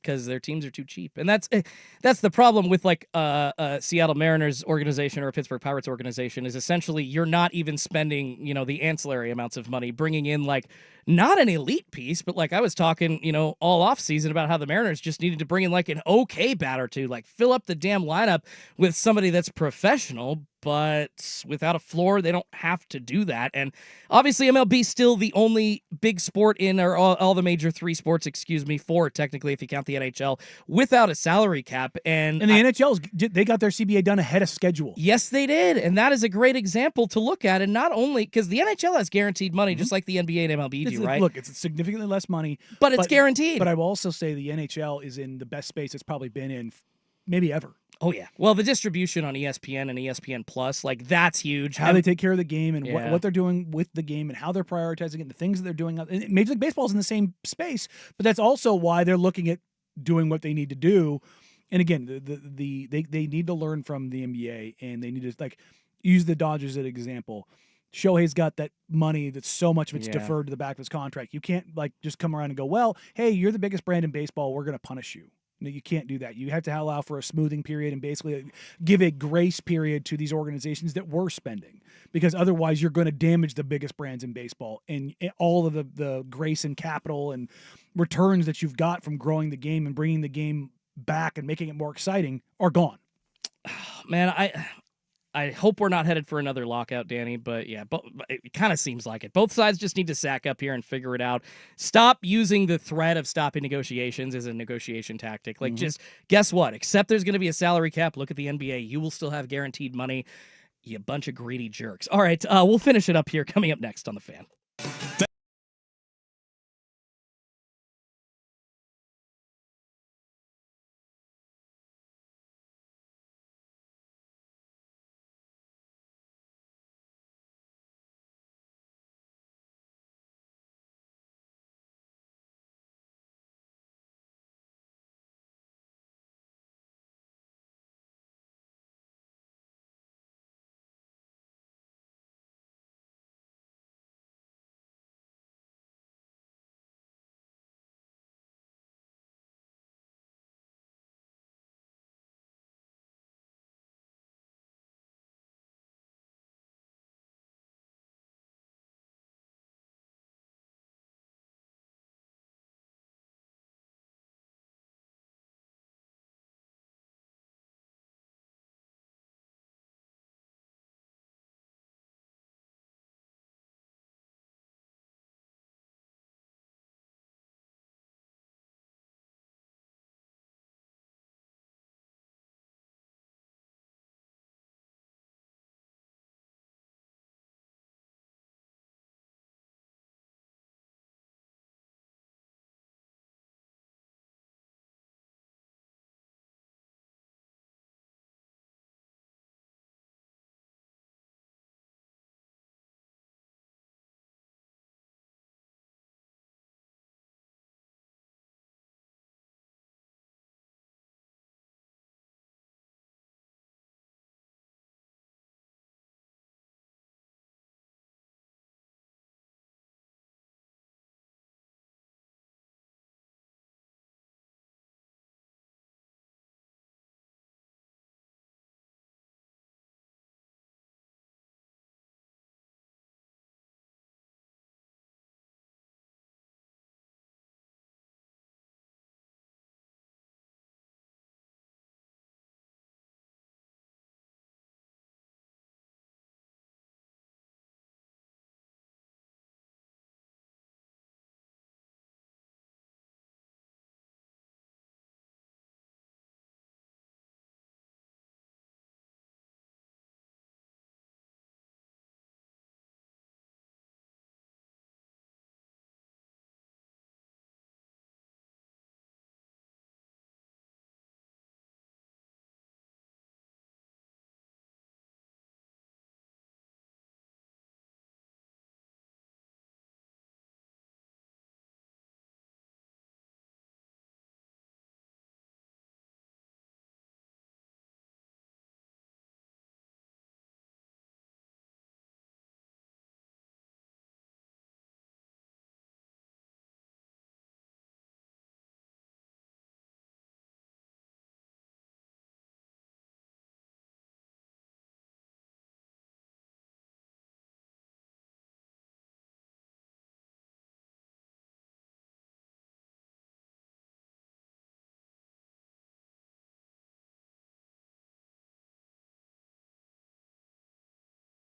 Because their teams are too cheap. And that's the problem with like a Seattle Mariners organization or a Pittsburgh Pirates organization, is essentially you're not even spending, the ancillary amounts of money, bringing in like not an elite piece, but like I was talking, all off season about how the Mariners just needed to bring in like an okay bat or two, like fill up the damn lineup with somebody that's professional, but without a floor, they don't have to do that. And obviously MLB is still the only big sport or all the major 3 sports, 4 technically if you count the NHL, without a salary cap. And the NHL, they got their CBA done ahead of schedule. Yes, they did. And that is a great example to look at. And not only, because the NHL has guaranteed money, just like the NBA and MLB do, right? Look, it's significantly less money. But it's guaranteed. But I will also say the NHL is in the best space it's probably been in maybe ever. Oh, yeah. Well, the distribution on ESPN and ESPN Plus, like, that's huge. How they take care of the game and what they're doing with the game and how they're prioritizing it and the things that they're doing. And Major League Baseball is in the same space, but that's also why they're looking at doing what they need to do. And again, they need to learn from the NBA, and they need to, like, use the Dodgers as an example. Shohei's got that money that's so much of it's deferred to the back of his contract. You can't, like, just come around and go, well, hey, you're the biggest brand in baseball, we're going to punish you. No, you can't do that. You have to allow for a smoothing period and basically give a grace period to these organizations that were spending, because otherwise you're going to damage the biggest brands in baseball, and all of the grace and capital and returns that you've got from growing the game and bringing the game back and making it more exciting are gone. Man, I hope we're not headed for another lockout, Danny, but yeah, it kind of seems like it. Both sides just need to sack up here and figure it out. Stop using the threat of stopping negotiations as a negotiation tactic. Like, just guess what? Except there's going to be a salary cap. Look at the NBA. You will still have guaranteed money. You bunch of greedy jerks. All right, we'll finish it up here coming up next on The Fan.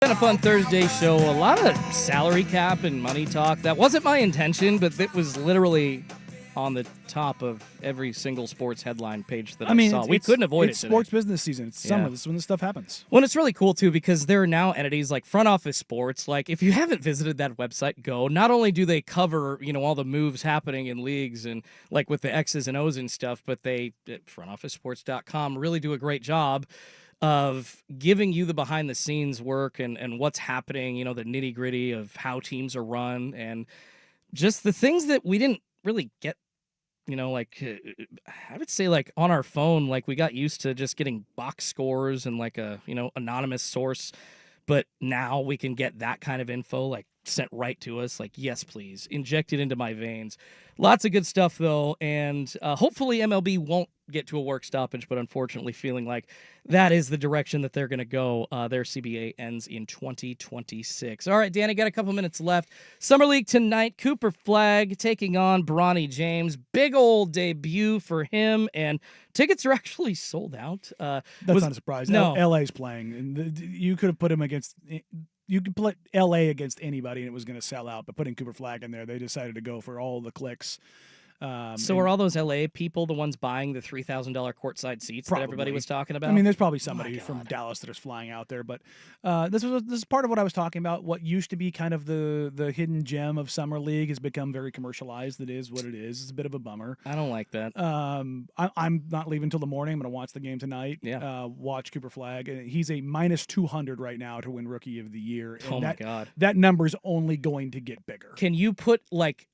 Been a fun Thursday show. A lot of salary cap and money talk. That wasn't my intention, but it was literally on the top of every single sports headline page that I saw. We couldn't avoid it. It's sports business season. It's summer. This is when this stuff happens. Well, it's really cool, too, because there are now entities like Front Office Sports. Like, if you haven't visited that website, go. Not only do they cover, all the moves happening in leagues and, like, with the X's and O's and stuff, but they, at frontofficesports.com, really do a great job of giving you the behind-the-scenes work and what's happening, the nitty-gritty of how teams are run and just the things that we didn't really get, I would say, like, on our phone. Like, we got used to just getting box scores and, like, a, anonymous source. But now we can get that kind of info, like sent right to us. Like, yes, please, inject it into my veins. Lots of good stuff, though, and hopefully MLB won't get to a work stoppage, but unfortunately feeling like that is the direction that they're going to go. Their CBA ends in 2026. All right, Danny, got a couple minutes left. Summer League tonight, Cooper Flagg taking on Bronny James. Big old debut for him, and tickets are actually sold out. That's not a surprise. No. LA's playing, and you could have put him against... You could put LA against anybody and it was going to sell out, but putting Cooper Flagg in there, they decided to go for all the clicks. So are all those LA people the ones buying the $3,000 courtside seats that everybody was talking about? I mean, there's probably somebody from Dallas that is flying out there, but this is part of what I was talking about. What used to be kind of the hidden gem of Summer League has become very commercialized. It is what it is. It's a bit of a bummer. I don't like that. I'm not leaving until the morning. I'm going to watch the game tonight. Yeah. Watch Cooper Flagg. He's a minus 200 right now to win Rookie of the Year. And my God. That number's only going to get bigger. Can you put like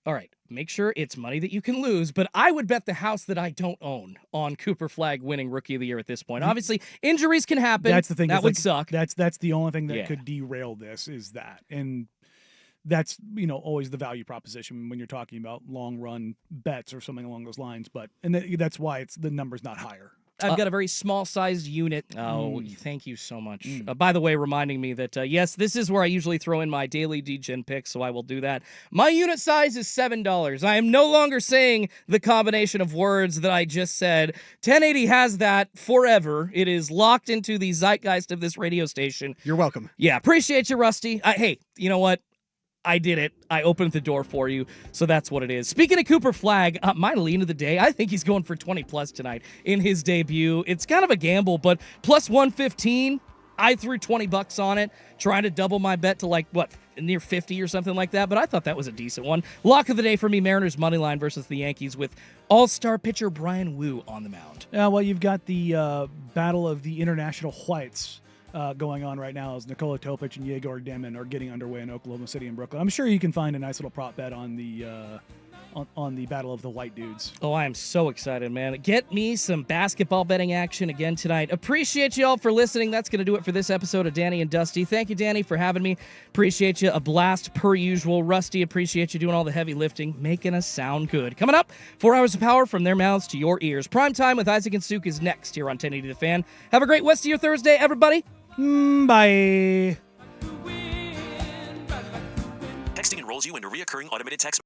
all right, make sure it's money that you can lose, but I would bet the house that I don't own on Cooper Flagg winning Rookie of the Year at this point. Obviously, injuries can happen. That's the thing. That would suck. That's the only thing that could derail this is that. And that's, always the value proposition when you're talking about long run bets or something along those lines. But that's why the number's not higher. I've got a very small-sized unit. Oh, thank you so much. By the way, reminding me that, yes, this is where I usually throw in my daily DGen picks, so I will do that. My unit size is $7. I am no longer saying the combination of words that I just said. 1080 has that forever. It is locked into the zeitgeist of this radio station. You're welcome. Yeah, appreciate you, Rusty. Hey, you know what? I did it. I opened the door for you, so that's what it is. Speaking of Cooper Flagg, my lean of the day, I think he's going for 20-plus tonight in his debut. It's kind of a gamble, but plus 115, I threw $20 on it, trying to double my bet to near 50 or something like that, but I thought that was a decent one. Lock of the day for me, Mariners money line versus the Yankees with all-star pitcher Brian Wu on the mound. Well, you've got the battle of the international whites going on right now as Nikola Topic and Yegor Demon are getting underway in Oklahoma City and Brooklyn. I'm sure you can find a nice little prop bet on the on the battle of the white dudes. Oh, I am so excited, man. Get me some basketball betting action again tonight. Appreciate you all for listening. That's going to do it for this episode of Danny and Dusty. Thank you, Danny, for having me. Appreciate you. A blast per usual. Rusty, appreciate you doing all the heavy lifting, making us sound good. Coming up, 4 hours of power from their mouths to your ears. Prime Time with Isaac and Suk is next here on 1080 The Fan. Have a great rest of your Thursday, everybody. Bye. Texting enrolls you into reoccurring automated text